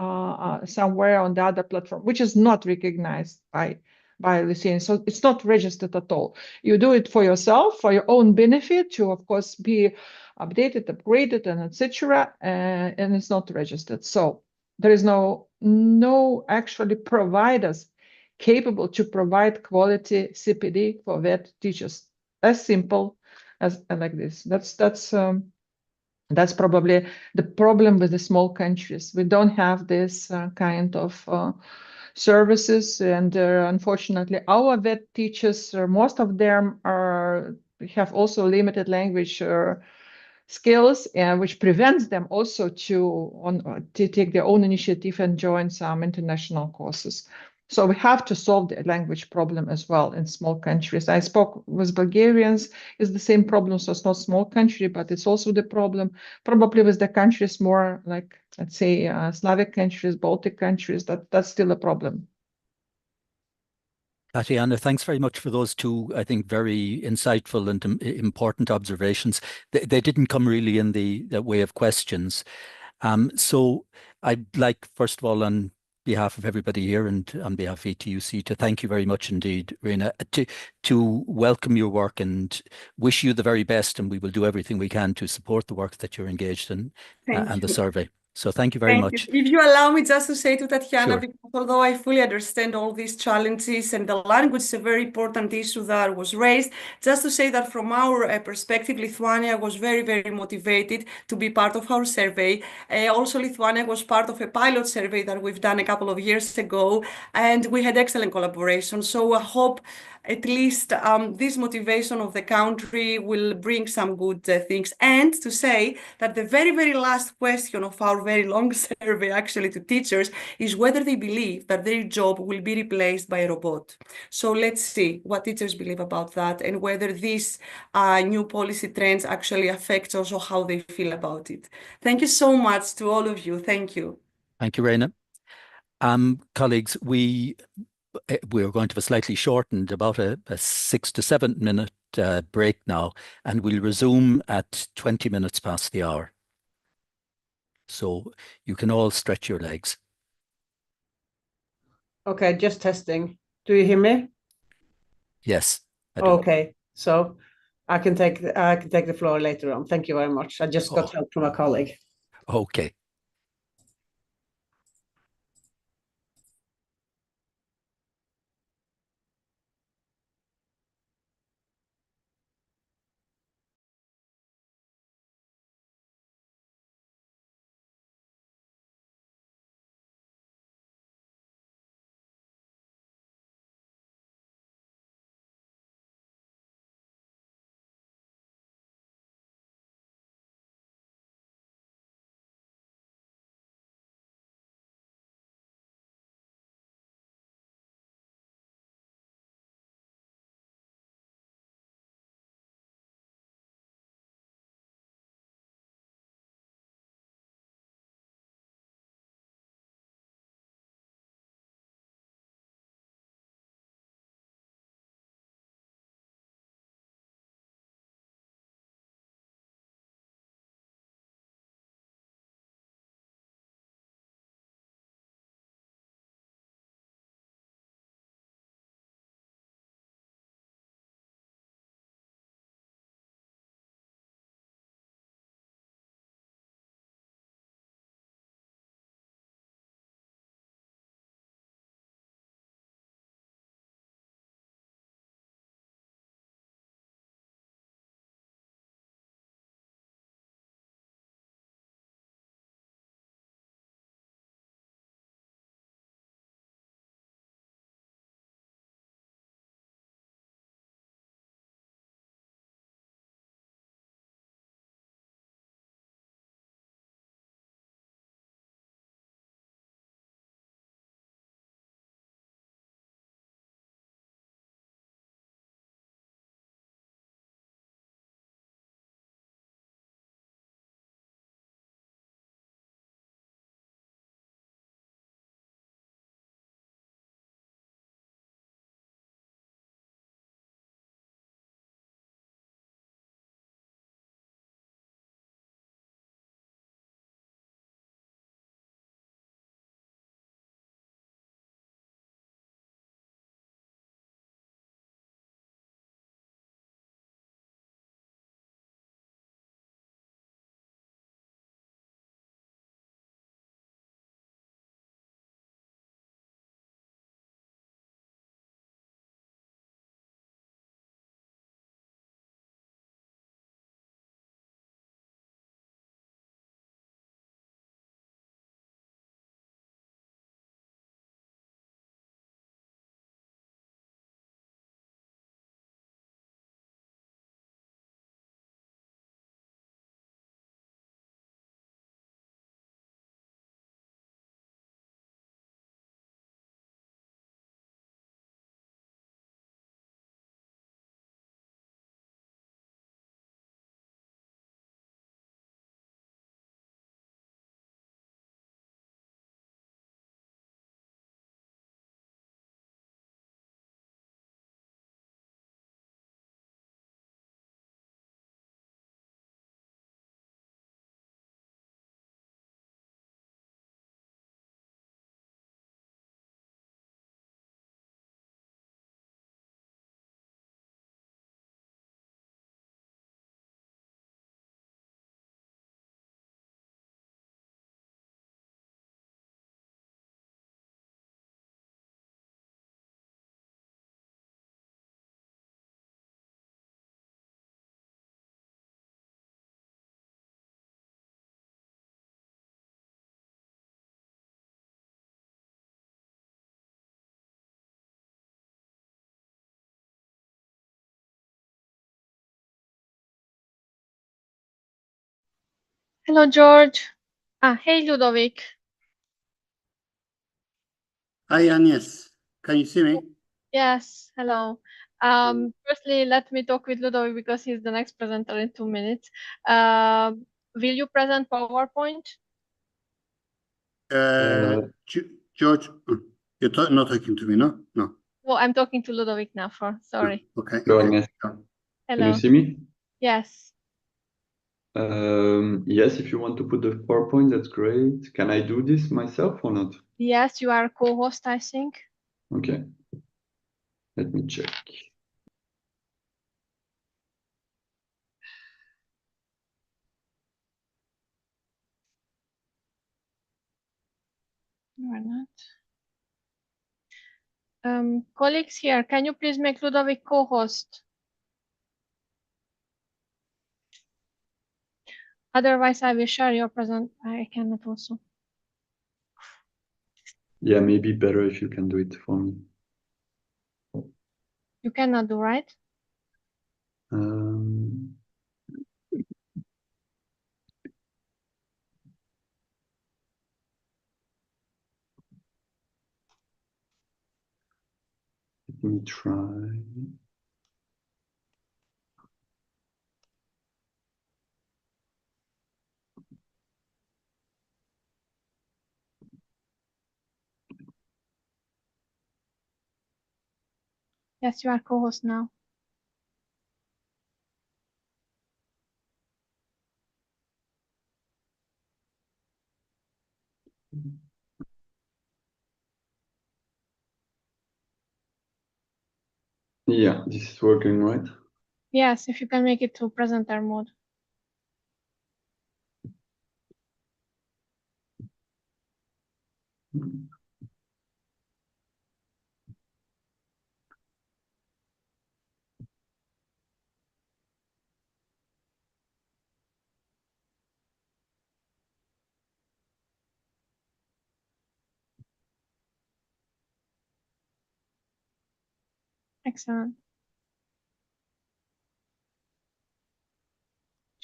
somewhere on the other platform, which is not recognized by Lithuanians. So it's not registered at all. You do it for yourself, for your own benefit, to of course be updated, upgraded, and etc. And it's not registered. So there is no actually providers capable to provide quality CPD for vet teachers. As simple as like this. That's probably the problem with the small countries. We don't have this kind of services, and unfortunately, our vet teachers, most of them have also limited language skills, which prevents them also to take their own initiative and join some international courses. So we have to solve the language problem as well in small countries. I spoke with Bulgarians, it's the same problem, so it's not small country, but it's also the problem probably with the countries more like, let's say, Slavic countries, Baltic countries, that's still a problem. Tatiana, thanks very much for those two, I think, very insightful and important observations. They didn't come really in the way of questions. So I'd like, first of all, on behalf of everybody here and on behalf of ETUC, to thank you very much indeed, Reina, to welcome your work and wish you the very best, and we will do everything we can to support the work that you're engaged in and the survey. So thank you very much. If you allow me just to say to Tatiana, Sure. because although I fully understand all these challenges and the language is a very important issue that was raised, just to say that from our perspective, Lithuania was very, very motivated to be part of our survey. Also, Lithuania was part of a pilot survey that we've done a couple of years ago, and we had excellent collaboration. So I hope at least this motivation of the country will bring some good things. And to say that the very, very last question of our very long survey actually to teachers is whether they believe that their job will be replaced by a robot. So let's see what teachers believe about that and whether these new policy trends actually affect also how they feel about it. Thank you so much to all of you. Thank you. Thank you, Reina. Colleagues, we're going to have a slightly shortened, about a 6 to 7 minute break now, and we'll resume at 20 minutes past the hour. So you can all stretch your legs. Okay, just testing. Do you hear me? Yes, I do. Okay, so I can take the floor later on. Thank you very much. I just got help from a colleague. Okay. Hello, George. Hey, Ludovic. Hi, Agnes. Can you see me? Yes, hello. Firstly, let me talk with Ludovic because he's the next presenter in 2 minutes. Will you present PowerPoint? George, you're not talking to me, no? No. No, I'm talking to Ludovic now. Sorry. Okay. Hello, Okay. Agnes. Hello. Can you see me? Yes. Yes, if you want to put the PowerPoint, that's great. Can I do this myself or not? Yes, you are a co-host, I think. Okay. Let me check. You are not. Colleagues here, can you please make Ludovic co-host? Otherwise, I will share your present. I cannot also. Yeah, maybe better if you can do it for me. You cannot do, right? Let me try. Yes, you are co-host now. Yeah, this is working, right? Yes, if you can make it to presenter mode. Excellent.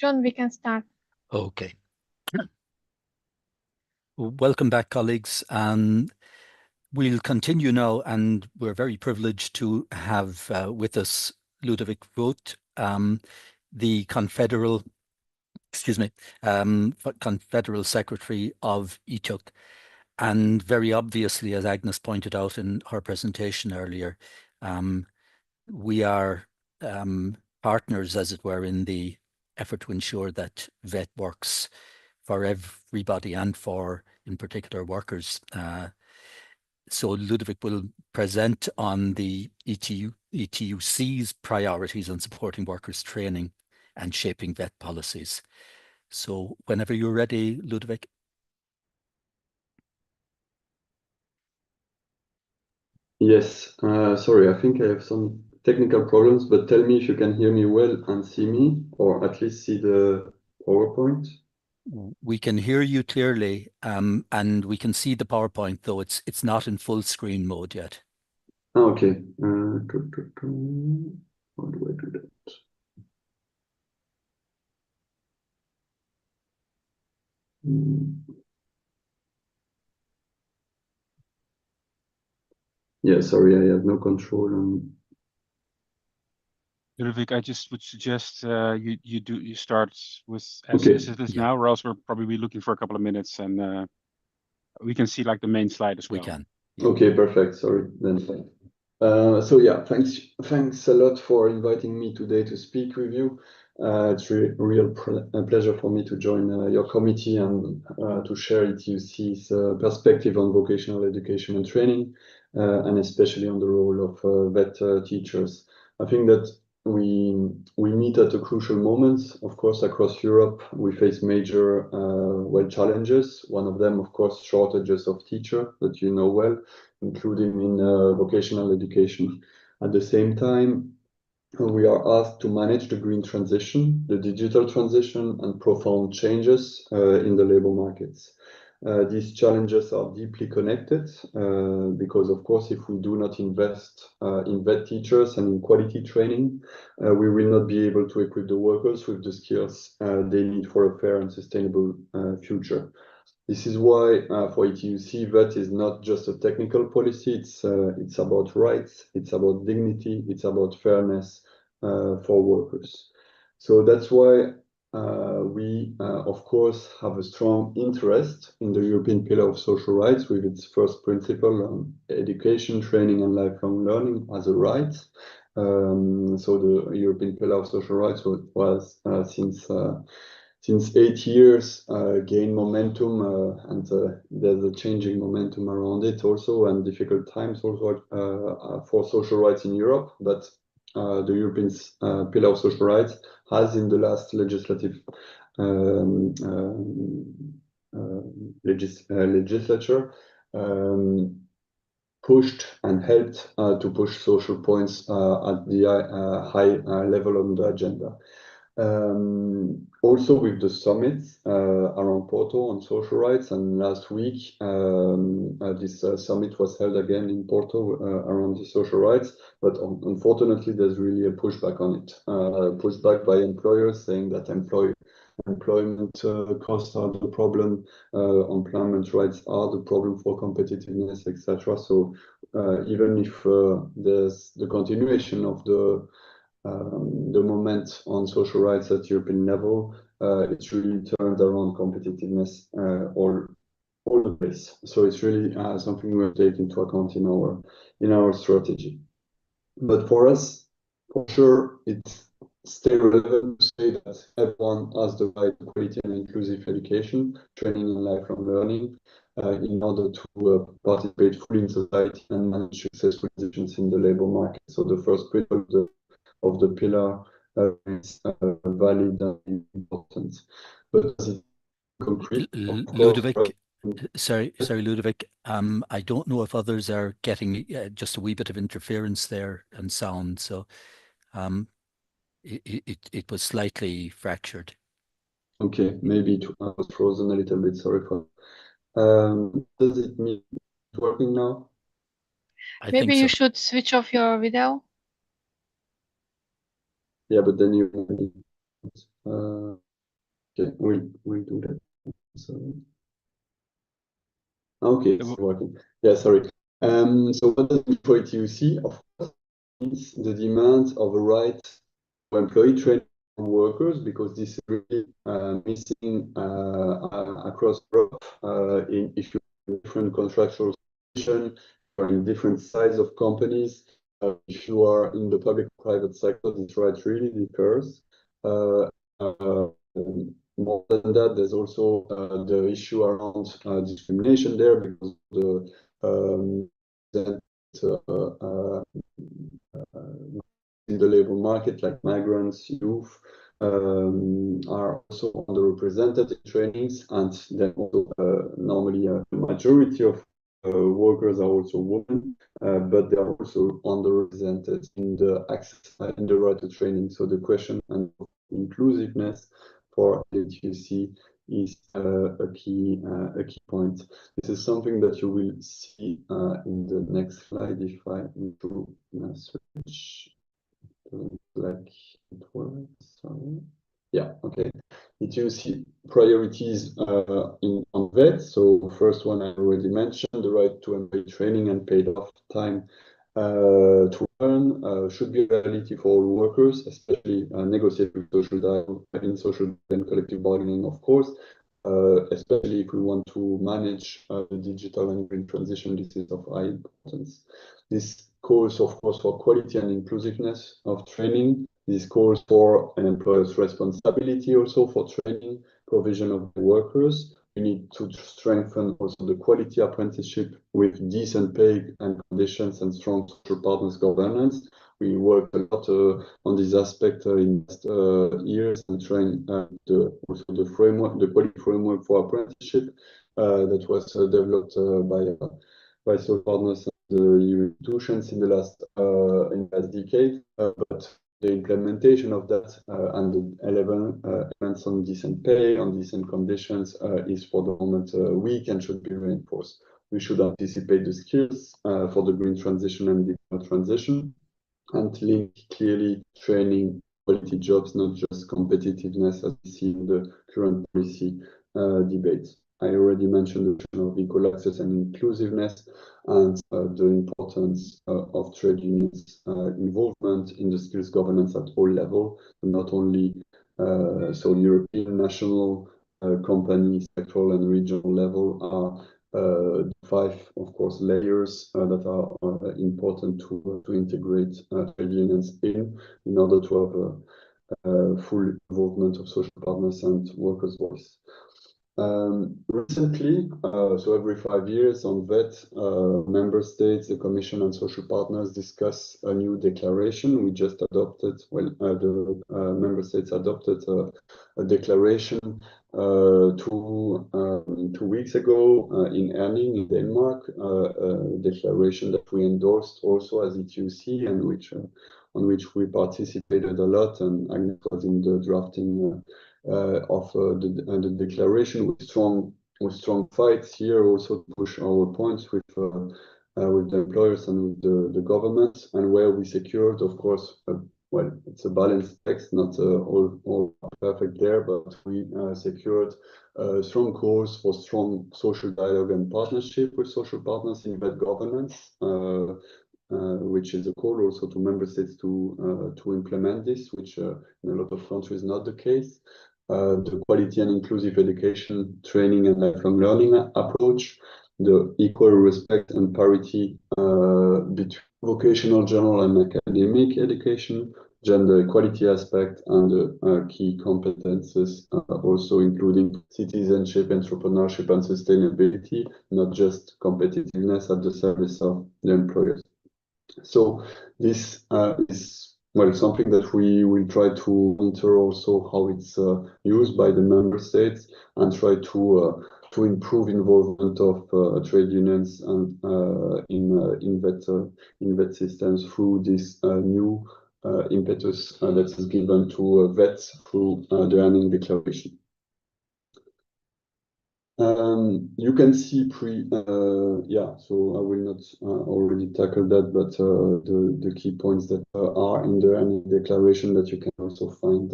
John, we can start. Okay. Welcome back, colleagues. We'll continue now, and we're very privileged to have with us Ludovic Vogt, the Confederal Secretary of ETUCE. And very obviously, as Agnes pointed out in her presentation earlier, we are partners, as it were, in the effort to ensure that VET works for everybody and for, in particular, workers. So Ludovic will present on the ETUC's priorities on supporting workers' training and shaping VET policies. So whenever you're ready, Ludovic. Yes, sorry, I think I have some technical problems, but tell me if you can hear me well and see me, or at least see the PowerPoint. We can hear you clearly, and we can see the PowerPoint, though it's not in full screen mode yet. Okay. How do I do that? Yeah, sorry, I have no control on. Ludovic, I just would suggest you start with as Okay. it is now, or else we're probably looking for a couple of minutes, and we can see like the main slide as well. We can. Yeah. Okay, perfect. Sorry, then fine. So yeah, thanks a lot for inviting me today to speak with you. It's a real pleasure for me to join your committee and to share ETUC's perspective on vocational education and training, and especially on the role of VET teachers. I think that we meet at a crucial moment. Of course, across Europe, we face major challenges. One of them, of course, shortages of teachers that you know well, including in vocational education. At the same time, we are asked to manage the green transition, the digital transition, and profound changes in the labor markets. These challenges are deeply connected because, of course, if we do not invest in vet teachers and in quality training, we will not be able to equip the workers with the skills they need for a fair and sustainable future. This is why for ETUCE, vet is not just a technical policy. It's about rights, it's about dignity, it's about fairness for workers. So that's why we, of course, have a strong interest in the European Pillar of Social Rights with its first principle on education, training, and lifelong learning as a right. So the European Pillar of Social Rights was since 8 years gained momentum, and there's a changing momentum around it also, and difficult times also for social rights in Europe. But the European Pillar of Social Rights has, in the last legislative legislature, pushed and helped to push social points at the high level on the agenda. Also with the summits around Porto on social rights, and last week this summit was held again in Porto around the social rights, but unfortunately there's really a pushback on it, pushback by employers saying that employment costs are the problem, employment rights are the problem for competitiveness, etc. So even if there's the continuation of the moment on social rights at European level, it's really turned around competitiveness all the place. So it's really something we have taken into account in our strategy. But for us, for sure, it's still relevant to say that everyone has the right to quality and inclusive education, training, and lifelong learning in order to participate fully in society and manage successful positions in the labor market. So the first principle of the pillar is valid and important. But as it concrete, Ludovic, sorry, Ludovic. I don't know if others are getting just a wee bit of interference there and sound. So it was slightly fractured. Okay, maybe it was frozen a little bit. Sorry for. Does it mean it's working now? Maybe you should switch off your video. Yeah, but then you. Okay, we'll do that. So. Okay, it's working. Yeah, sorry. So what does it for ETUCE? Of course, it's the demand of a right for employee training workers, because this is really missing across Europe. If you have different contractual situation, or in different size of companies, if you are in the public-private sector, this right really differs. More than that, there's also the issue around discrimination there, because in the labor market, like migrants, youth, are also underrepresented in trainings, and then also normally the majority of workers are also women, but they are also underrepresented in the access in the right to training. So the question of inclusiveness for ETUCE is a key point. This is something that you will see in the next slide if I do switch. Like it works. Sorry. Yeah, okay. ETUCE priorities on VET. So first one I already mentioned, the right to employee training and paid off time to earn should be a reality for all workers, especially negotiating social dialogue in social and collective bargaining, of course, especially if we want to manage the digital and green transition. This is of high importance. This calls, of course, for quality and inclusiveness of training. This calls for an employer's responsibility also for training, provision of the workers. We need to strengthen also the quality apprenticeship with decent pay and conditions and strong social partners governance. We worked a lot on this aspect in years, and train also the framework, the quality framework for apprenticeship that was developed by social partners and the institutions in the last decade. But the implementation of that and the 11 elements on decent pay, on decent conditions is for the moment weak and should be reinforced. We should anticipate the skills for the green transition and digital transition and link clearly training, quality jobs, not just competitiveness as we see in the current policy debates. I already mentioned the question of equal access and inclusiveness and the importance of trade unions involvement in the skills governance at all levels, not only so European, national, company, sectoral and regional level are the 5, of course, layers that are important to integrate trade unions in order to have full involvement of social partners and workers' voice. Recently, so every 5 years on VET, member states, the Commission and social partners discuss a new declaration. We just adopted, well, the member states adopted a declaration 2 weeks ago in Herning in Denmark, a declaration that we endorsed also as ETUCE and on which we participated a lot, and Agnes was in the drafting of the declaration with strong fights here also to push our points with the employers and with the government, and where we secured, of course, well, it's a balanced text, not all perfect there, but we secured strong calls for strong social dialogue and partnership with social partners in bad governance, which is a call also to member states to implement this, which in a lot of countries is not the case. The quality and inclusive education, training and lifelong learning approach, the equal respect and parity between vocational, general and academic education, gender equality aspect, and the key competences also including citizenship, entrepreneurship and sustainability, not just competitiveness at the service of the employers. So this is well something that we will try to monitor also how it's used by the member states and try to improve involvement of trade unions and in VET systems through this new impetus that is given to VET through the Herning Declaration. You can see yeah, so I will not already tackle that, but the key points that are in the Herning Declaration that you can also find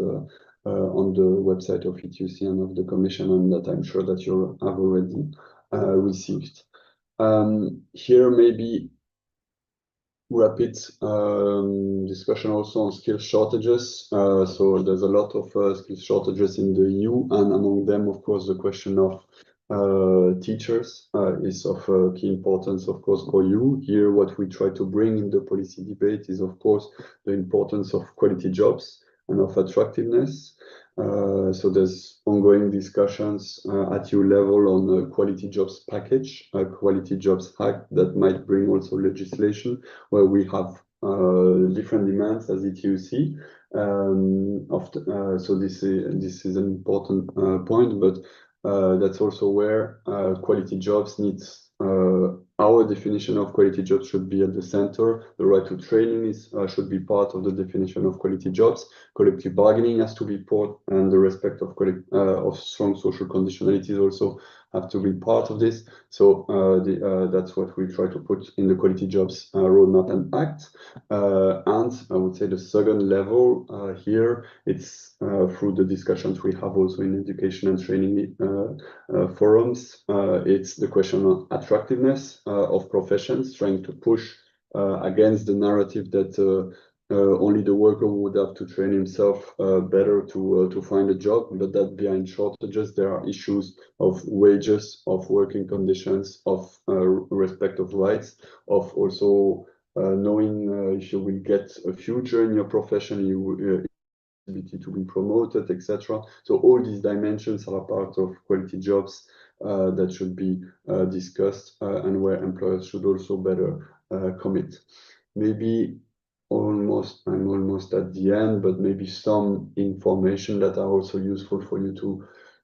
on the website of ETUCE and of the Commission, and that I'm sure that you have already received. Here maybe rapid discussion also on skill shortages. So there's a lot of skill shortages in the EU, and among them, of course, the question of teachers is of key importance, of course, for you. Here, what we try to bring in the policy debate is, of course, the importance of quality jobs and of attractiveness. So there's ongoing discussions at EU level on a quality jobs package, a quality jobs act that might bring also legislation where we have different demands as ETUCE. So this is an important point, but that's also where quality jobs needs our definition of quality jobs should be at the center. The right to training should be part of the definition of quality jobs. Collective bargaining has to be part, and the respect of strong social conditionalities also have to be part of this. So that's what we try to put in the quality jobs roadmap and act. And I would say the second level here, it's through the discussions we have also in education and training forums. It's the question of attractiveness of professions, trying to push against the narrative that only the worker would have to train himself better to find a job, but that behind shortages there are issues of wages, of working conditions, of respect of rights, of also knowing if you will get a future in your profession, ability to be promoted, etc. So all these dimensions are part of quality jobs that should be discussed and where employers should also better commit. Maybe I'm almost at the end, but maybe some information that are also useful for you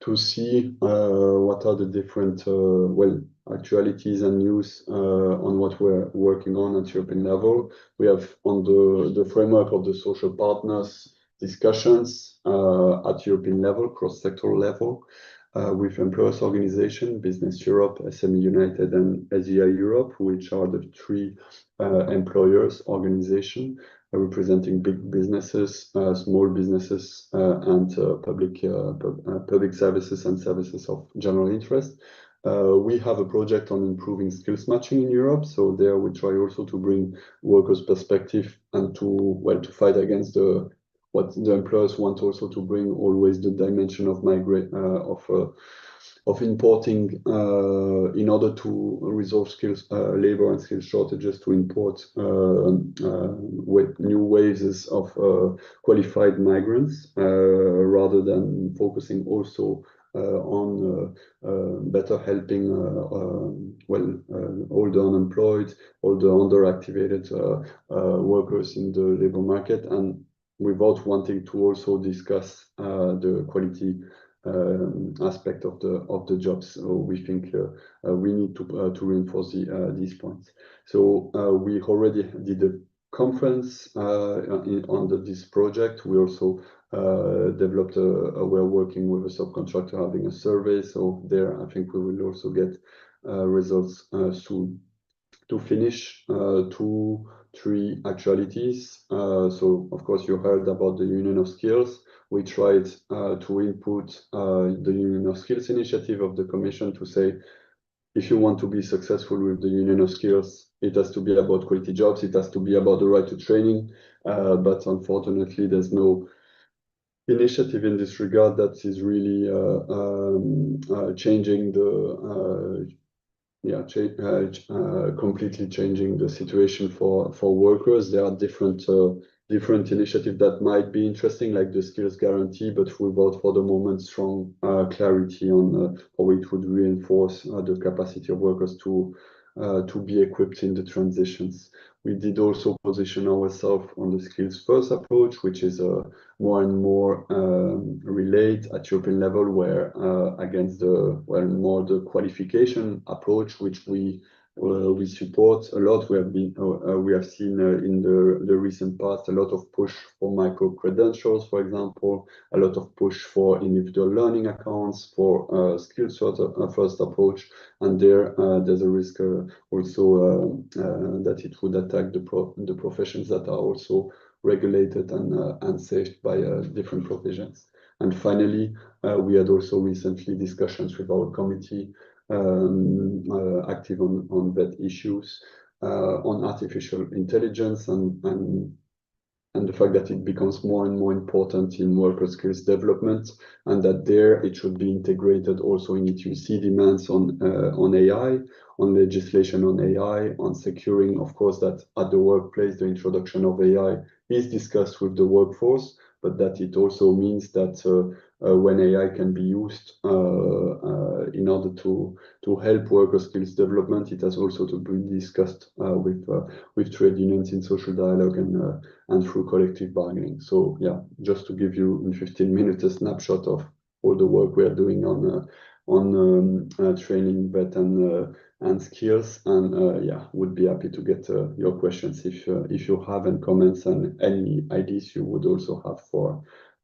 to see what are the different well, actualities and news on what we're working on at European level. We have on the framework of the social partners discussions at European level, cross-sectoral level, with employers organization, Business Europe, SME United, and SEI Europe, which are the three employers organization representing big businesses, small businesses, and public services and services of general interest. We have a project on improving skills matching in Europe. So there we try also to bring workers' perspective and to fight against what the employers want also to bring always the dimension of of importing in order to resolve skills labor and skills shortages, to import with new waves of qualified migrants rather than focusing also on better helping all the unemployed, all the underactivated workers in the labor market, and without wanting to also discuss the quality aspect of the jobs. So we think we need to reinforce these points. So we already did a conference under this project. We also developed we're working with a subcontractor having a survey. So there, I think we will also get results soon. To finish, 2-3 actualities. So of course you heard about the Union of Skills. We tried to input the Union of Skills initiative of the Commission to say, if you want to be successful with the Union of Skills, it has to be about quality jobs. It has to be about the right to training. But unfortunately, there's no initiative in this regard that is really changing the completely changing the situation for workers. There are different initiatives that might be interesting, like the skills guarantee, but without for the moment strong clarity on how it would reinforce the capacity of workers to be equipped in the transitions. We did also position ourselves on the skills first approach, which is more and more relayed at European level, where against more the qualification approach, which we support a lot. We have seen in the recent past a lot of push for micro credentials, for example, a lot of push for individual learning accounts, for skills first approach, and there's a risk also that it would attack the professions that are also regulated and saved by different provisions. And finally, we had also recently discussions with our committee active on that issues on artificial intelligence and the fact that it becomes more and more important in worker skills development, and that there it should be integrated also in ETUCE demands on AI, on legislation on AI, on securing, of course, that at the workplace the introduction of AI is discussed with the workforce, but that it also means that when AI can be used in order to help worker skills development, it has also to be discussed with trade unions in social dialogue and through collective bargaining. So yeah, just to give you in 15 minutes a snapshot of all the work we are doing on training, but and skills, and yeah, would be happy to get your questions if you have any comments and any ideas you would also have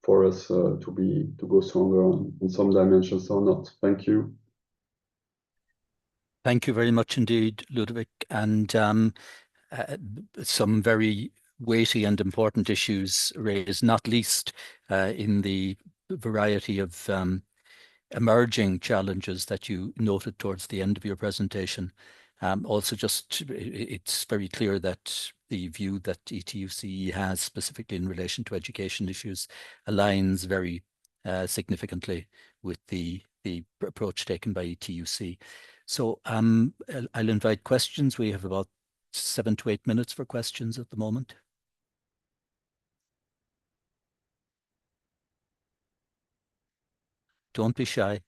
for us to go stronger on some dimensions or not. Thank you. Thank you very much indeed, Ludovic, and some very weighty and important issues raised, not least in the variety of emerging challenges that you noted towards the end of your presentation. Also, it's very clear that the view that ETUCE has specifically in relation to education issues aligns very significantly with the approach taken by ETUCE. So I'll invite questions. We have about 7 to 8 minutes for questions at the moment. Don't be shy.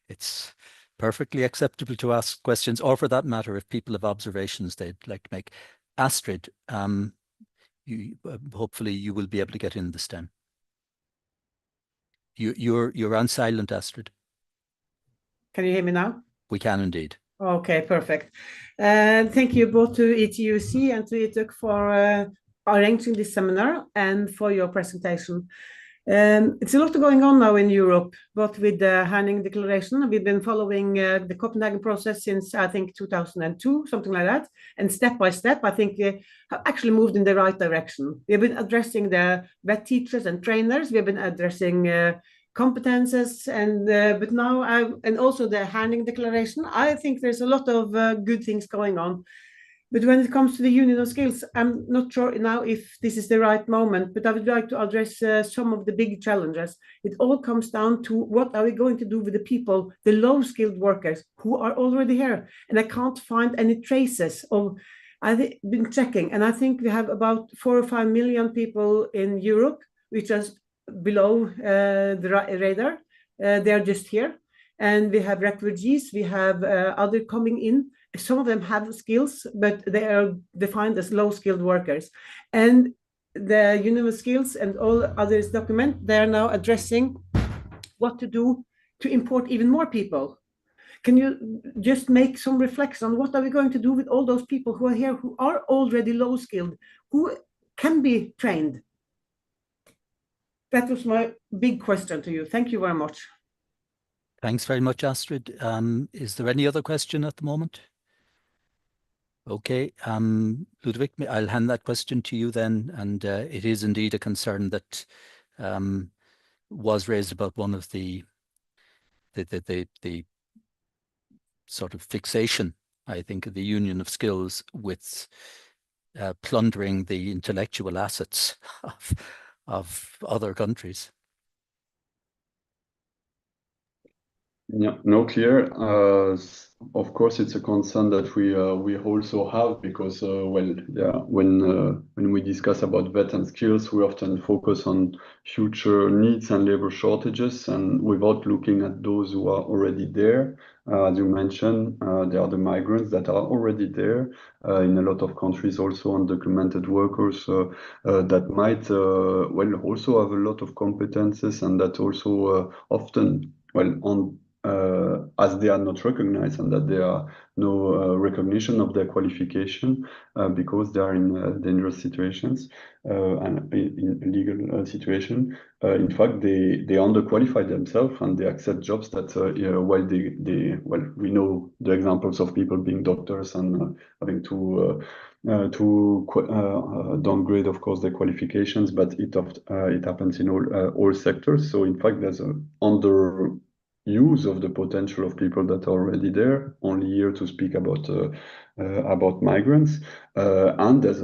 It's perfectly acceptable to ask questions, or for that matter, if people have observations they'd like to make. Astrid, hopefully you will be able to get in this time. You're on silent, Astrid. Can you hear me now? we can indeed. Okay, perfect. Thank you both to ETUC and to ETUC for arranging this seminar and for your presentation. It's a lot going on now in Europe, but with the Herning Declaration, we've been following the Copenhagen process since, I think, 2002, something like that. And step by step, I think we have actually moved in the right direction. We've been addressing the vet teachers and trainers. We've been addressing competences, and but now and also the Herning Declaration. I think there's a lot of good things going on. But when it comes to the Union of Skills, I'm not sure now if this is the right moment, but I would like to address some of the big challenges. It all comes down to what are we going to do with the people, the low-skilled workers who are already here. And I can't find any traces of, I've been checking, and I think we have about 4 or 5 million people in Europe, which is below the radar. They're just here. And we have refugees, we have other coming in. Some of them have skills, but they are defined as low-skilled workers. And the Union of Skills and all others document, they are now addressing what to do to import even more people. Can you just make some reflection on what are we going to do with all those people who are here, who are already low-skilled, who can be trained? That was my big question to you. Thank you very much. Thanks very much, Astrid. Is there any other question at the moment? Okay, Ludwig, I'll hand that question to you then. And it is indeed a concern that was raised about one of the sort of fixation, I think, of the Union of Skills with plundering the intellectual assets of other countries. Yeah, no, clear. Of course, it's a concern that we also have because when we discuss about vet and skills, we often focus on future needs and labor shortages, and without looking at those who are already there. As you mentioned, there are the migrants that are already there in a lot of countries, also undocumented workers that might also have a lot of competences, and that also often as they are not recognized and that there are no recognition of their qualification because they are in dangerous situations and in illegal situation. In fact, they underqualify themselves and they accept jobs that while we know the examples of people being doctors and having to downgrade, of course, their qualifications, but it happens in all sectors. So in fact, there's an underuse of the potential of people that are already there. Only here to speak about migrants, and there's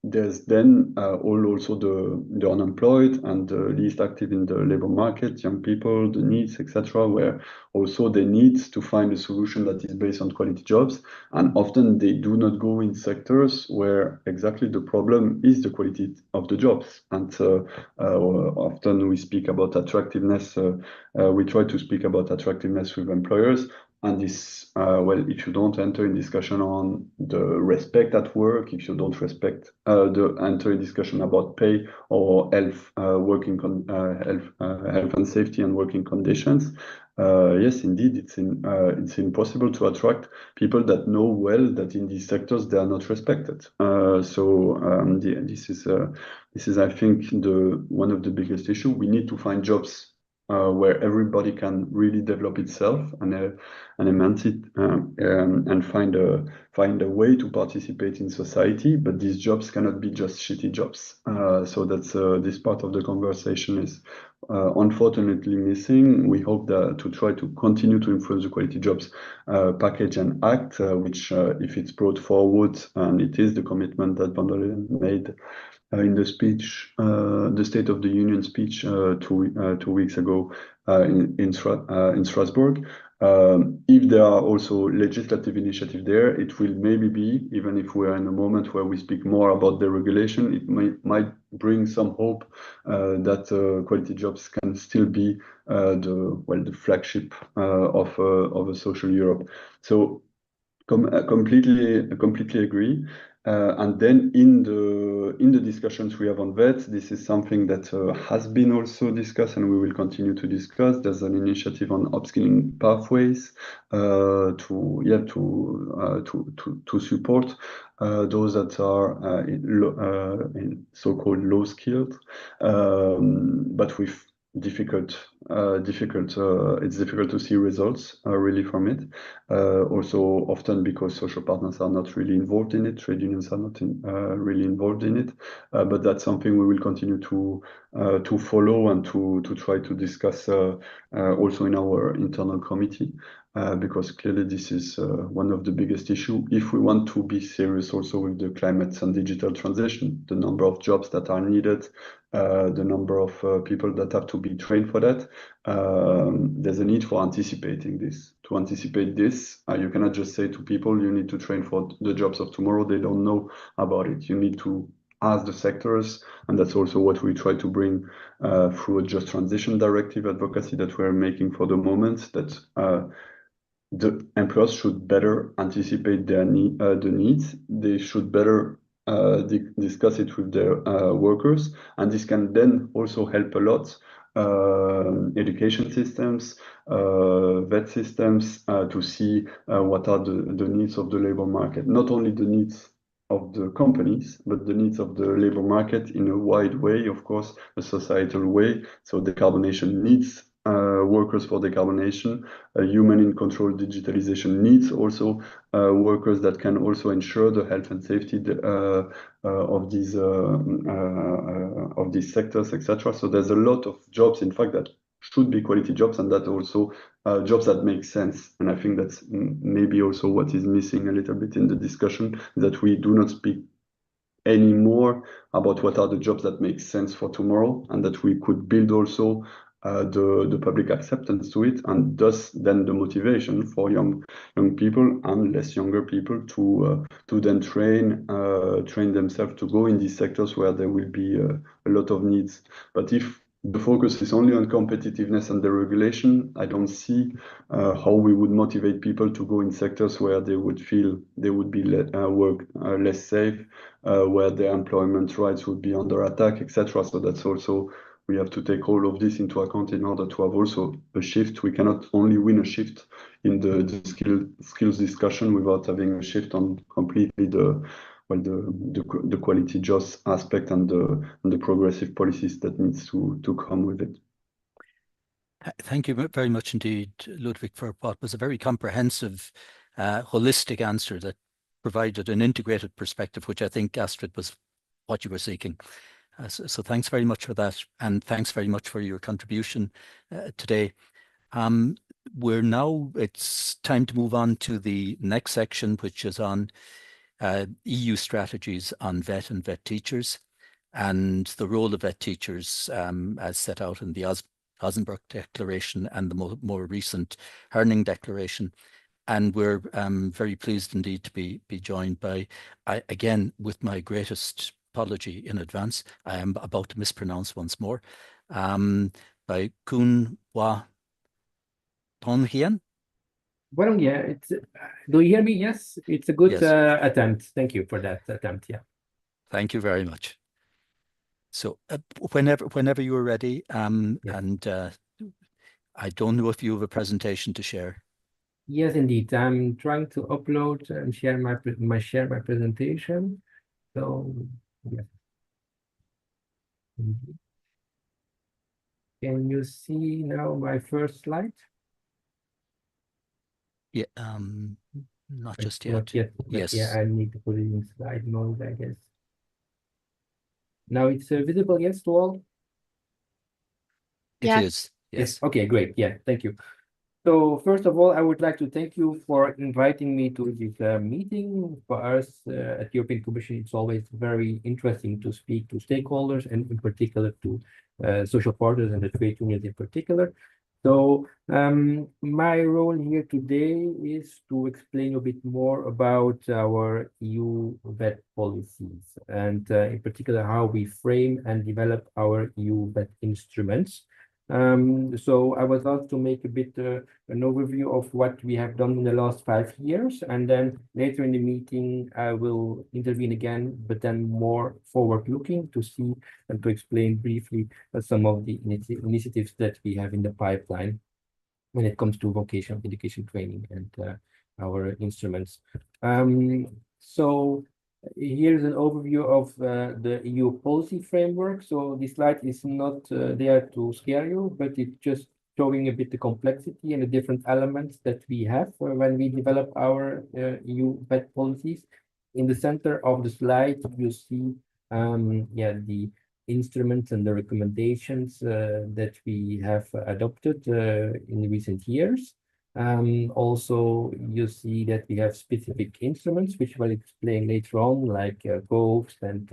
there's then also the unemployed and the least active in the labor market, young people, the needs, etc., where also they need to find a solution that is based on quality jobs. And often they do not go in sectors where exactly the problem is the quality of the jobs. And often we speak about attractiveness. We try to speak about attractiveness with employers. And this, if you don't enter in discussion on the respect at work, if you don't enter in discussion about pay or health, health and safety and working conditions, yes, indeed, it's impossible to attract people that know well that in these sectors they are not respected. This is, I think, one of the biggest issues. We need to find jobs where everybody can really develop itself and emancipate and find a way to participate in society. But these jobs cannot be just shitty jobs. So that's this part of the conversation is unfortunately missing. We hope that to try to continue to influence the quality jobs package and act, which if it's brought forward, and it is the commitment that Van der Leyen made in the speech, the State of the Union speech 2 weeks ago in Strasbourg. If there are also legislative initiatives there, it will maybe be, even if we are in a moment where we speak more about the regulation, it might bring some hope that quality jobs can still be the flagship of a social Europe. So completely agree. And then in the discussions we have on VET, this is something that has been also discussed, and we will continue to discuss. There's an initiative on upskilling pathways to support those that are in so-called low skilled, but with it's difficult to see results really from it. Also often because social partners are not really involved in it, trade unions are not really involved in it, but that's something we will continue to follow and to try to discuss also in our internal committee, because clearly this is one of the biggest issues if we want to be serious also with the climate and digital transition. The number of jobs that are needed, the number of people that have to be trained for that. There's a need for anticipating this. To anticipate this, you cannot just say to people, you need to train for the jobs of tomorrow. They don't know about it. You need to ask the sectors, and that's also what we try to bring through a just transition directive advocacy that we're making for the moment, that the employers should better anticipate their the needs. They should better discuss it with their workers, and this can then also help a lot education systems, vet systems, to see what are the needs of the labor market. Not only the needs of the companies, but the needs of the labor market in a wide way, of course, a societal way. So decarbonation needs workers for decarbonation. Human in control digitalization needs also workers that can also ensure the health and safety of these sectors, etc. So there's a lot of jobs, in fact, that should be quality jobs, and that also jobs that make sense. And I think that's maybe also what is missing a little bit in the discussion, that we do not speak anymore about what are the jobs that make sense for tomorrow, and that we could build also the public acceptance to it, and thus then the motivation for young people and less younger people to then train themselves to go in these sectors where there will be a lot of needs. But if the focus is only on competitiveness and the regulation, I don't see how we would motivate people to go in sectors where they would feel they would be less safe, where their employment rights would be under attack, etc. So that's also, we have to take all of this into account in order to have also a shift. We cannot only win a shift in the skills discussion without having a shift on completely the quality jobs aspect and the progressive policies that needs to come with it. Thank you very much indeed, Ludwig, for what was a very comprehensive, holistic answer that provided an integrated perspective, which I think, Astrid, was what you were seeking. So thanks very much for that, and thanks very much for your contribution today. It's time to move on to the next section, which is on EU strategies on vet and vet teachers, and the role of vet teachers as set out in the Osnabrück Declaration and the more recent Herning Declaration. And we're very pleased indeed to be joined by, again, with my greatest apology in advance, I am about to mispronounce once more, by Kun Wa Tonghien. Well, yeah, do you hear me? Yes, it's a good Yes. attempt. Thank you for that attempt. Yeah. Thank you very much. So whenever you are ready, and I don't know if you have a presentation to share. Yes, indeed. I'm trying to upload and share my presentation. So yes. Can you see now my first slide? Yeah, not just yet. Not yet. Yes. Yeah, I need to put it in slide mode, I guess. Now it's visible, yes, to all? It is. Yes. Okay, great. Yeah, thank you. So first of all, I would like to thank you for inviting me to this meeting. For us at the European Commission, it's always very interesting to speak to stakeholders, and in particular to social partners and the trade unions in particular. So my role here today is to explain a bit more about our EU vet policies, and in particular how we frame and develop our EU vet instruments. So I was asked to make a bit an overview of what we have done in the last 5 years, and then later in the meeting I will intervene again, but then more forward-looking to see and to explain briefly some of the initiatives that we have in the pipeline when it comes to vocational education training and our instruments. So here's an overview of the EU policy framework. So this slide is not there to scare you, but it's just showing a bit the complexity and the different elements that we have when we develop our EU VET policies. In the center of the slide, you see the instruments and the recommendations that we have adopted in the recent years. Also, you see that we have specific instruments, which we'll explain later on, like GOVS and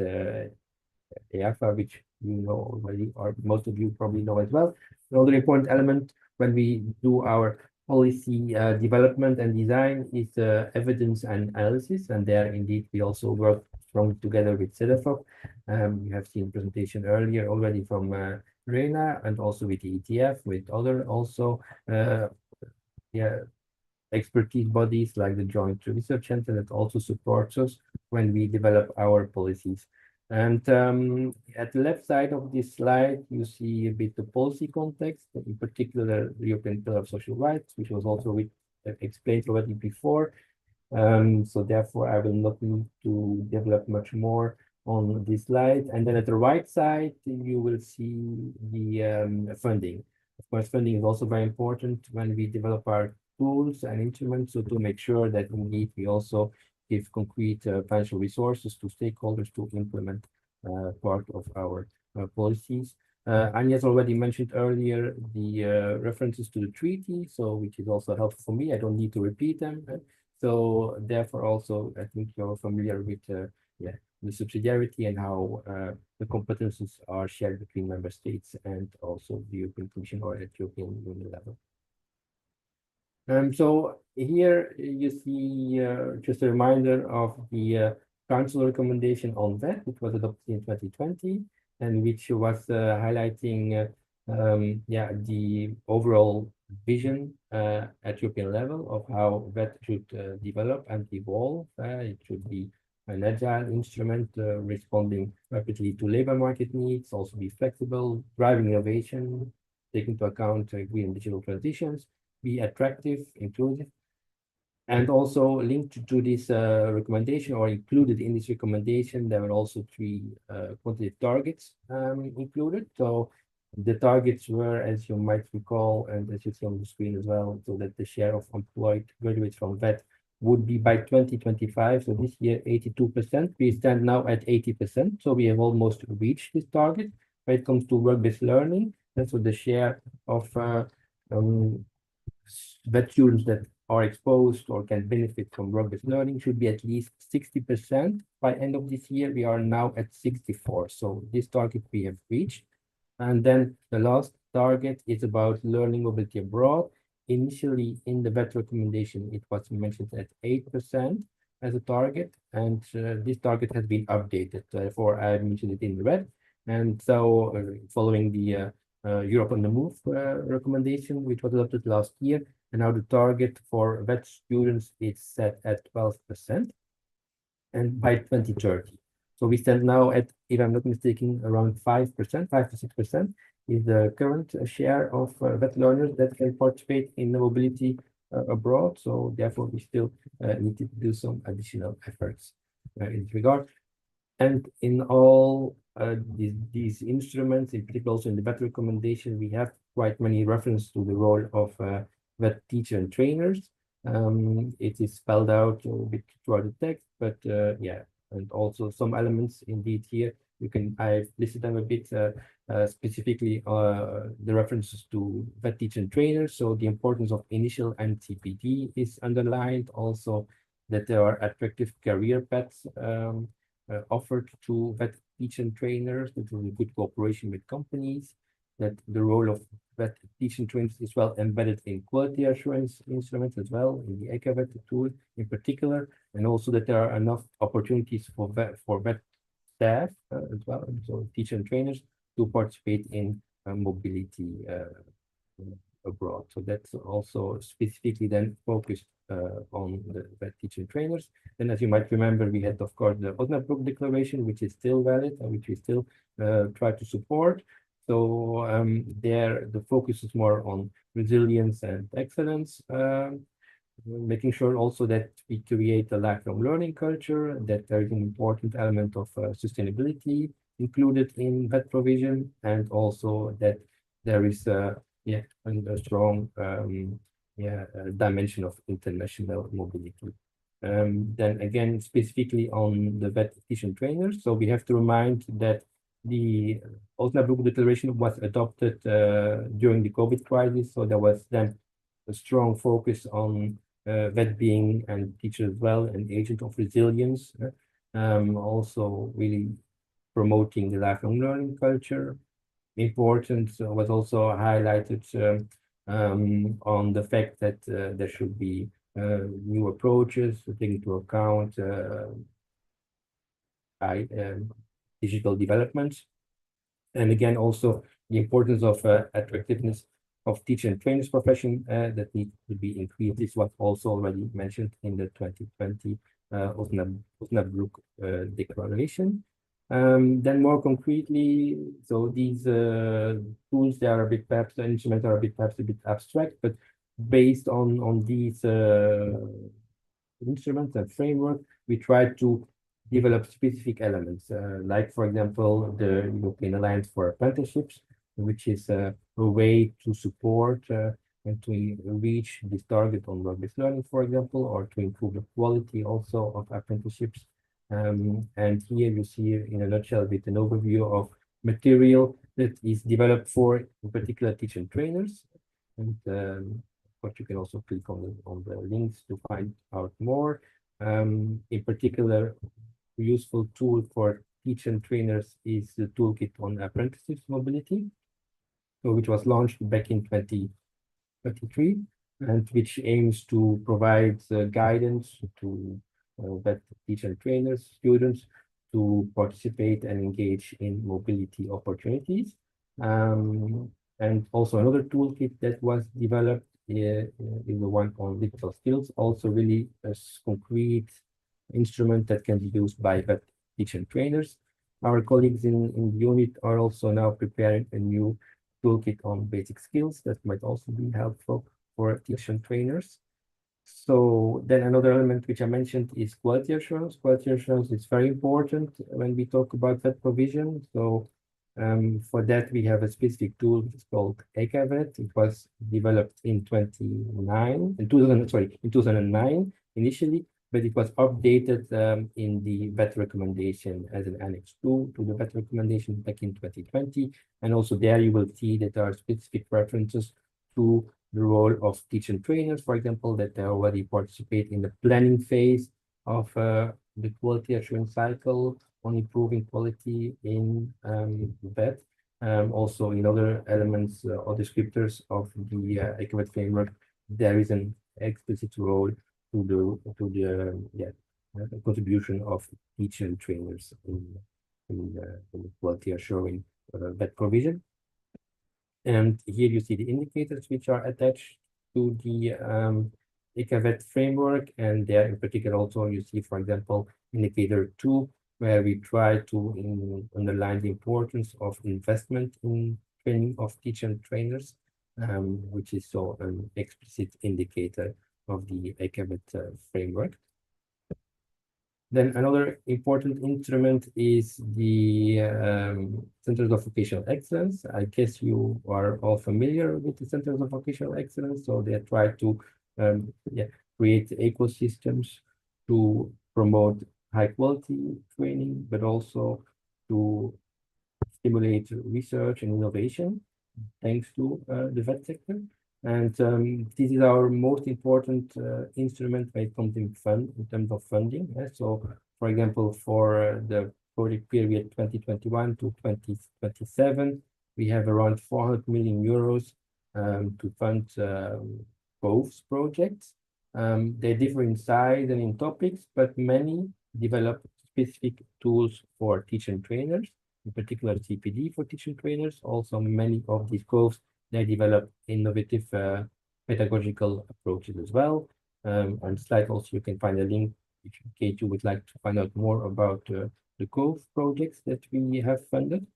EAFA, which you know already, or most of you probably know as well. Another important element when we do our policy development and design is evidence and analysis, and there indeed we also work strongly together with CEDEFOP. You have seen presentation earlier already from Reina, and also with the ETF, with other also expertise bodies like the Joint Research Center that also supports us when we develop our policies. And at the left side of this slide, you see a bit the policy context, in particular the European Pillar of Social Rights, which was also explained already before. So therefore, I will not need to develop much more on this slide. And then at the right side, you will see the funding. Of course, funding is also very important when we develop our tools and instruments, so to make sure that indeed we also give concrete financial resources to stakeholders to implement part of our policies. Agnes already mentioned earlier the references to the treaty, so which is also helpful for me. I don't need to repeat them. So therefore, also I think you're familiar with the subsidiarity and how the competences are shared between member states and also the European Commission or at European Union level. So here you see just a reminder of the Council recommendation on VET, which was adopted in 2020, and which was highlighting the overall vision at European level of how VET should develop and evolve. It should be an agile instrument responding rapidly to labor market needs, also be flexible, driving innovation, take into account green and digital transitions, be attractive, inclusive, and also linked to this recommendation or included in this recommendation, there were also 3 quantitative targets included. So the targets were, as you might recall, and as you see on the screen as well, so that the share of employed graduates from VET would be by 2025. So this year, 82%. We stand now at 80%. So we have almost reached this target when it comes to work-based learning. And so the share of VET students that are exposed or can benefit from work-based learning should be at least 60%. By end of this year, we are now at 64%. So this target we have reached. And then the last target is about learning mobility abroad. Initially, in the VET recommendation, it was mentioned at 8% as a target, and this target has been updated. Therefore, I mentioned it in red. And so, following the Europe on the Move recommendation, which was adopted last year, and now the target for VET students is set at 12%, and by 2030. So we stand now at, if I'm not mistaken, around 5%, 5 to 6% is the current share of VET learners that can participate in the mobility abroad. So therefore, we still need to do some additional efforts in this regard. And in all these instruments, in particular also in the VET recommendation, we have quite many references to the role of VET teacher and trainers. It is spelled out a bit throughout the text, but and also some elements indeed here. I've listed them a bit specifically the references to VET teacher and trainers. So the importance of initial NCPD is underlined. Also that there are attractive career paths offered to VET teacher and trainers, that will be good cooperation with companies, that the role of VET teacher and trainers is well embedded in quality assurance instruments as well, in the ECAVET tool in particular, and also that there are enough opportunities for VET staff as well, so teachers and trainers to participate in mobility abroad. So that's also specifically then focused on the VET teaching trainers. And as you might remember, we had, of course, the Osnabrück Declaration, which is still valid and which we still try to support. So there, the focus is more on resilience and excellence, making sure also that we create a lifelong learning culture, that there is an important element of sustainability included in VET provision, and also that there is a strong dimension of international mobility. Then again, specifically on the VET teaching trainers, so we have to remind that the Osnabrück Declaration was adopted during the COVID crisis, so there was then a strong focus on VET being and teacher as well an agent of resilience, also really promoting the lifelong learning culture. Important was also highlighted on the fact that there should be new approaches to take into account digital developments. And again, also the importance of attractiveness of teacher and trainers profession that needs to be increased. This was also already mentioned in the 2020 Osnabrück Declaration. Then more concretely, so these tools, they are a bit perhaps, the instruments are perhaps a bit abstract, but based on these instruments and framework, we try to develop specific elements, like, for example, the European Alliance for Apprenticeships, which is a way to support and to reach this target on work-based learning, for example, or to improve the quality also of apprenticeships. And here you see in a nutshell with an overview of material that is developed for in particular teacher and trainers. And but you can also click on the links to find out more. In particular, a useful tool for teacher and trainers is the toolkit on apprenticeships mobility, which was launched back in 2023, and which aims to provide guidance to VET teacher and trainers, students, to participate and engage in mobility opportunities. And also another toolkit that was developed is the one on digital skills, also really a concrete instrument that can be used by VET teacher and trainers. Our colleagues in the unit are also now preparing a new toolkit on basic skills that might also be helpful for teacher and trainers. So then another element which I mentioned is quality assurance. Quality assurance is very important when we talk about VET provision. So for that, we have a specific tool. It's called ECAVET. It was developed in 2009 initially, but it was updated in the VET recommendation as an Annex 2 to the VET recommendation back in 2020. And also there you will see that there are specific references to the role of teacher and trainers, for example, that they already participate in the planning phase of the quality assurance cycle on improving quality in VET. Also in other elements or descriptors of the ECAVET framework, there is an explicit role to the contribution of teacher and trainers in the quality assuring VET provision. And here you see the indicators which are attached to the ECAVET framework, and there in particular also you see, for example, indicator 2, where we try to underline the importance of investment in training of teacher and trainers, which is so an explicit indicator of the ECAVET framework. Then another important instrument is the Centers of Vocational Excellence. I guess you are all familiar with the Centers of Vocational Excellence. So they try to create ecosystems to promote high quality training, but also to stimulate research and innovation thanks to the VET sector. And this is our most important instrument when it comes in terms of funding. So, for example, for the project period 2021 to 2027, we have around 400 million euros to fund both projects. They differ in size and in topics, but many develop specific tools for teacher and trainers. in particular CPD for teaching trainers. Also, many of these coves, they develop innovative pedagogical approaches as well. On the slide also you can find a link if in case you would like to find out more about the COVE projects that we have funded.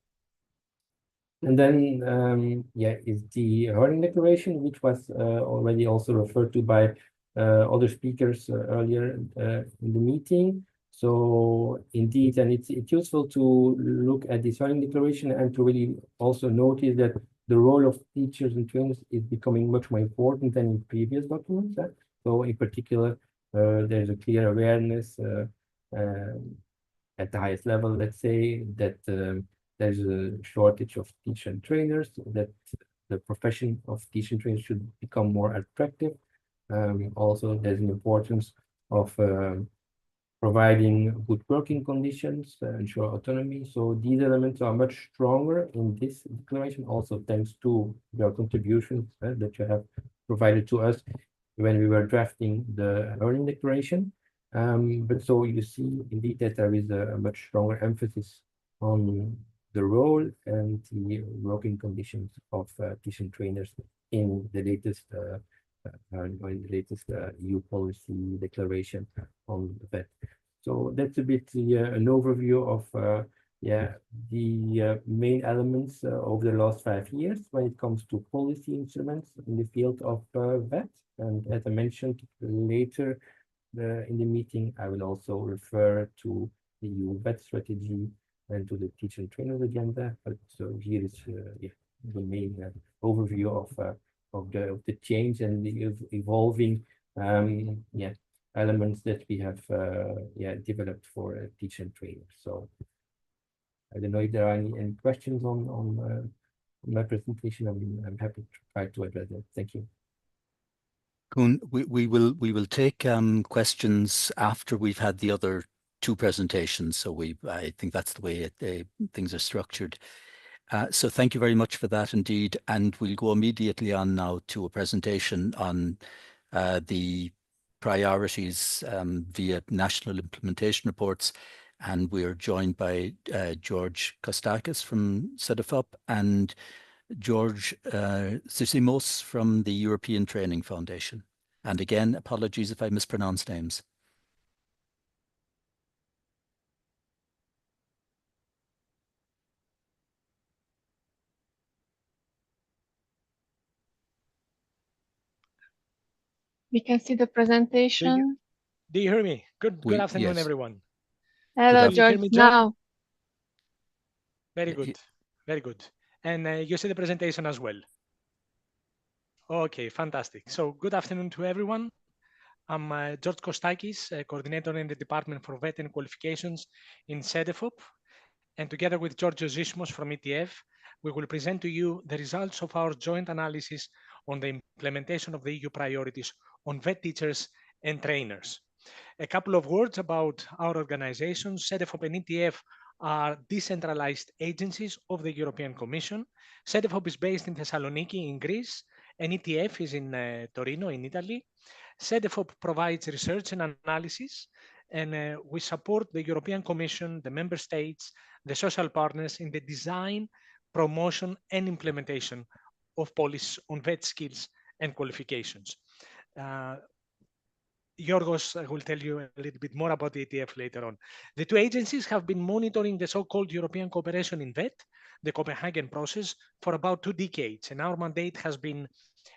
And then, is the Herning Declaration, which was already also referred to by other speakers earlier in the meeting. So indeed, and it's useful to look at this Herning Declaration and to really also notice that the role of teachers and trainers is becoming much more important than in previous documents. So in particular, there's a clear awareness at the highest level, let's say, that there's a shortage of teachers and trainers, that the profession of teachers and trainers should become more attractive. Also, there's an importance of providing good working conditions, ensure autonomy. So these elements are much stronger in this declaration, also thanks to your contributions that you have provided to us when we were drafting the Herning Declaration. But so you see indeed that there is a much stronger emphasis on the role and the working conditions of teaching trainers in the latest EU policy declaration on that. So that's a bit an overview of the main elements over the last 5 years when it comes to policy instruments in the field of VET. And as I mentioned later in the meeting, I will also refer to the EU VET strategy and to the teacher and trainers agenda. But so here is the main overview of the change and the evolving elements that we have developed for teacher and trainers. So I don't know if there are any questions on my presentation. I'm happy to try to address them. Thank you. Koen, we will take questions after we've had the other two presentations. So I think that's the way things are structured. So thank you very much for that indeed. And we'll go immediately on now to a presentation on the priorities via national implementation reports. And we're joined by George Kostakis from CEDEFOP and George Sisimos from the European Training Foundation. And again, apologies if I mispronounce names. We can see the presentation. Do you hear me? Good afternoon, yes. everyone. Hello, George. Now. Very good. Very good. And you see the presentation as well. Okay, fantastic. So good afternoon to everyone. I'm George Kostakis, coordinator in the Department for VET and Qualifications in CEDEFOP. And together with George Sisimos from ETF, we will present to you the results of our joint analysis on the implementation of the EU priorities on VET teachers and trainers. A couple of words about our organizations. CEDEFOP and ETF are decentralized agencies of the European Commission. CEDEFOP is based in Thessaloniki in Greece, and ETF is in Torino in Italy. CEDEFOP provides research and analysis, and we support the European Commission, the member states, the social partners in the design, promotion, and implementation of policies on VET skills and qualifications. Yorgos will tell you a little bit more about the ETF later on. The two agencies have been monitoring the so-called European cooperation in VET, the Copenhagen process, for about 2 decades, and our mandate has been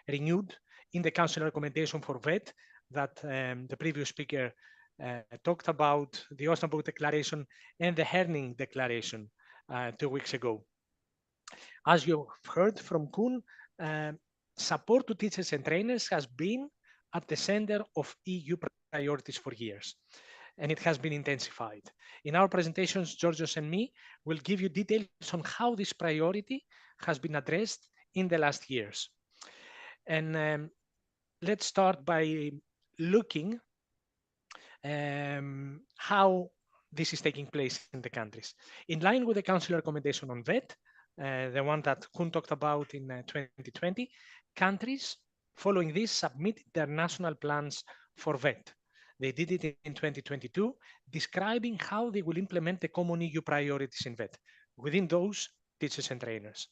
renewed in the Council recommendation for VET that the previous speaker talked about, the Osnabrück Declaration and the Herning Declaration 2 weeks ago. As you heard from Koen, support to teachers and trainers has been at the center of EU priorities for years, and it has been intensified. In our presentations, Georgios and me will give you details on how this priority has been addressed in the last years. And let's start by looking how this is taking place in the countries. In line with the Council recommendation on VET, the one that Koen talked about in 2020, countries following this submitted their national plans for VET. They did it in 2022, describing how they will implement the common EU priorities in VET. within those, teachers and trainers.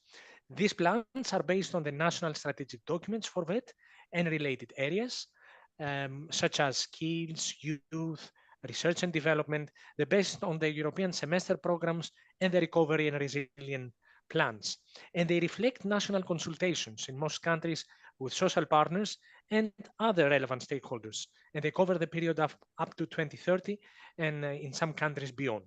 These plans are based on the national strategic documents for VET and related areas, such as skills, youth, research and development. They're based on the European semester programs and the recovery and resilience plans. And they reflect national consultations in most countries with social partners and other relevant stakeholders. And they cover the period of up to 2030 and in some countries beyond.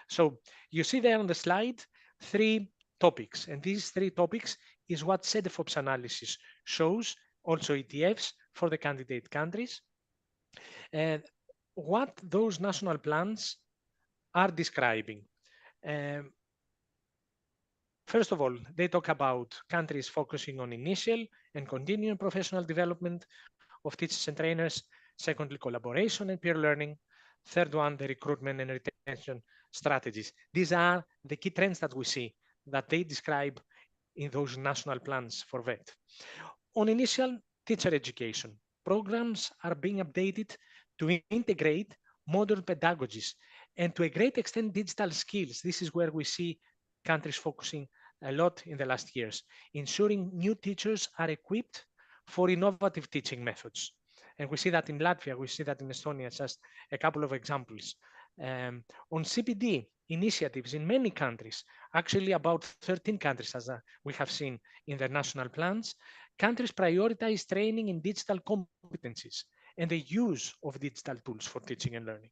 So you see there on the slide 3 topics, and these 3 topics is what CEDEFOP's analysis shows, also ETFs for the candidate countries, and what those national plans are describing. First of all, they talk about countries focusing on initial and continuing professional development of teachers and trainers. Secondly, collaboration and peer learning. Third one, the recruitment and retention strategies. These are the key trends that we see that they describe in those national plans for VET. On initial teacher education, programs are being updated to integrate modern pedagogies and to a great extent digital skills. This is where we see countries focusing a lot in the last years, ensuring new teachers are equipped for innovative teaching methods. And we see that in Latvia, we see that in Estonia, just a couple of examples. On CPD initiatives in many countries, actually about 13 countries, as we have seen in their national plans, countries prioritize training in digital competencies and the use of digital tools for teaching and learning,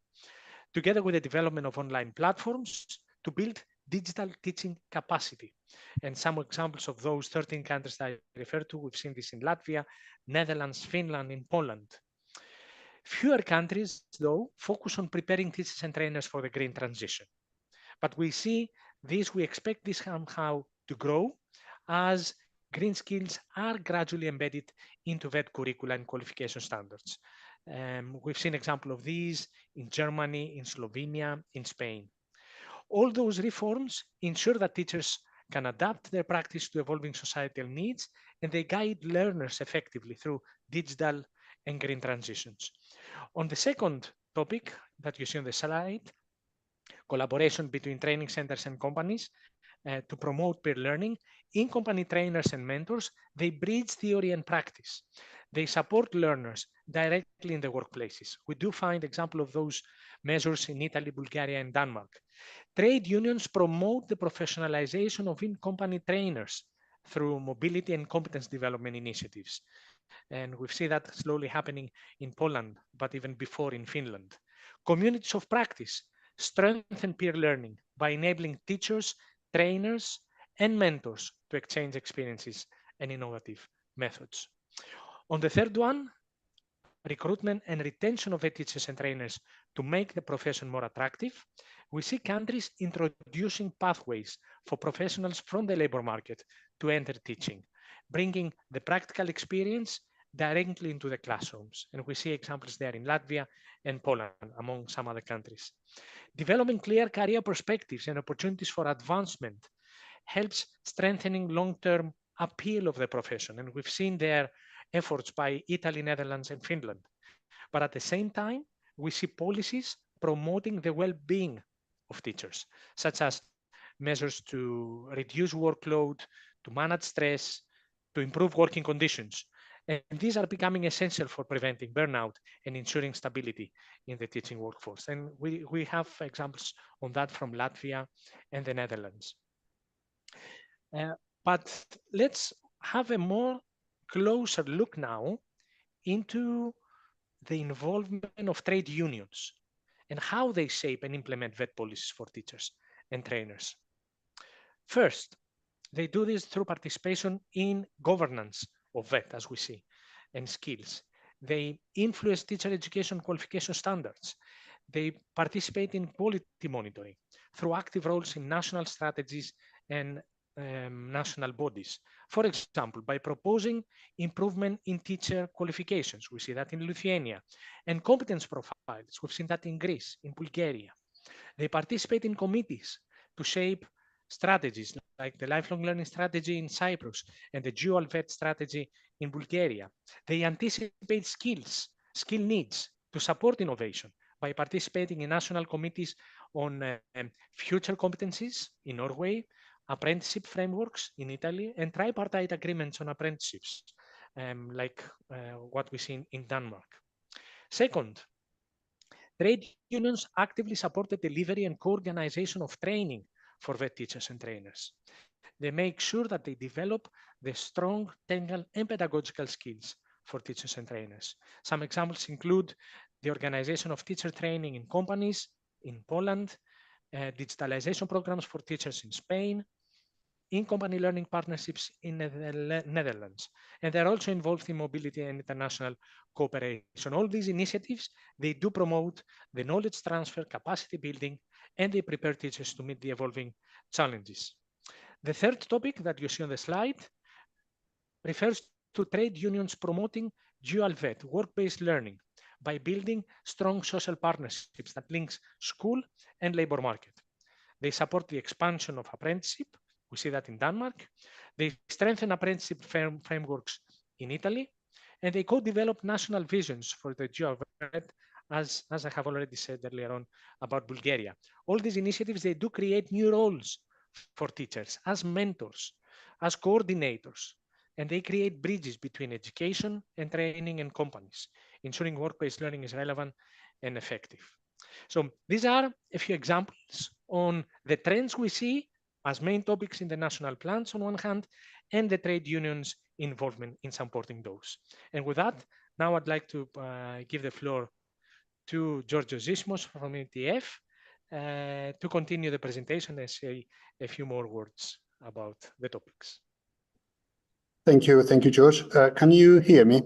together with the development of online platforms to build digital teaching capacity. And some examples of those 13 countries that I referred to, we've seen this in Latvia, Netherlands, Finland, in Poland. Fewer countries, though, focus on preparing teachers and trainers for the green transition. But we see this, we expect this somehow to grow as green skills are gradually embedded into VET curricula and qualification standards. We've seen example of these in Germany, in Slovenia, in Spain. All those reforms ensure that teachers can adapt their practice to evolving societal needs, and they guide learners effectively through digital and green transitions. On the second topic that you see on the slide, collaboration between training centers and companies to promote peer learning, in-company trainers and mentors, they bridge theory and practice. They support learners directly in the workplaces. We do find example of those measures in Italy, Bulgaria, and Denmark. Trade unions promote the professionalization of in-company trainers through mobility and competence development initiatives. And we've seen that slowly happening in Poland, but even before in Finland. Communities of practice strengthen peer learning by enabling teachers, trainers, and mentors to exchange experiences and innovative methods. On the third one, recruitment and retention of teachers and trainers to make the profession more attractive, we see countries introducing pathways for professionals from the labor market to enter teaching, bringing the practical experience directly into the classrooms. And we see examples there in Latvia and Poland, among some other countries. Developing clear career perspectives and opportunities for advancement helps strengthening long-term appeal of the profession. And we've seen there efforts by Italy, Netherlands, and Finland. But at the same time, we see policies promoting the well-being of teachers, such as measures to reduce workload, to manage stress, to improve working conditions. And these are becoming essential for preventing burnout and ensuring stability in the teaching workforce. And we have examples on that from Latvia and the Netherlands. But let's have a more closer look now into the involvement of trade unions and how they shape and implement VET policies for teachers and trainers. First, they do this through participation in governance of VET, as we see, and skills. They influence teacher education qualification standards. They participate in quality monitoring through active roles in national strategies and national bodies. For example, by proposing improvement in teacher qualifications, we see that in Lithuania, and competence profiles, we've seen that in Greece, in Bulgaria. They participate in committees to shape strategies like the lifelong learning strategy in Cyprus and the dual VET strategy in Bulgaria. They anticipate skill needs to support innovation by participating in national committees on future competencies in Norway, apprenticeship frameworks in Italy, and tripartite agreements on apprenticeships, like what we see in Denmark. Second, trade unions actively support the delivery and co-organization of training for vet teachers and trainers. They make sure that they develop the strong technical and pedagogical skills for teachers and trainers. Some examples include the organization of teacher training in companies in Poland, digitalization programs for teachers in Spain, in-company learning partnerships in the Netherlands. And they're also involved in mobility and international cooperation. All these initiatives, they do promote the knowledge transfer, capacity building, and they prepare teachers to meet the evolving challenges. The third topic that you see on the slide refers to trade unions promoting dual vet, work-based learning, by building strong social partnerships that links school and labor market. They support the expansion of apprenticeship. We see that in Denmark. They strengthen apprenticeship frameworks in Italy, and they co-develop national visions for the dual vet, as I have already said earlier on about Bulgaria. All these initiatives, they do create new roles for teachers as mentors, as coordinators, and they create bridges between education and training and companies, ensuring work-based learning is relevant and effective. So these are a few examples on the trends we see as main topics in the national plans on one hand, and the trade unions' involvement in supporting those. And with that, now I'd like to give the floor to Georgios Zismos from ETF to continue the presentation and say a few more words about the topics. Thank you, George. Can you hear me?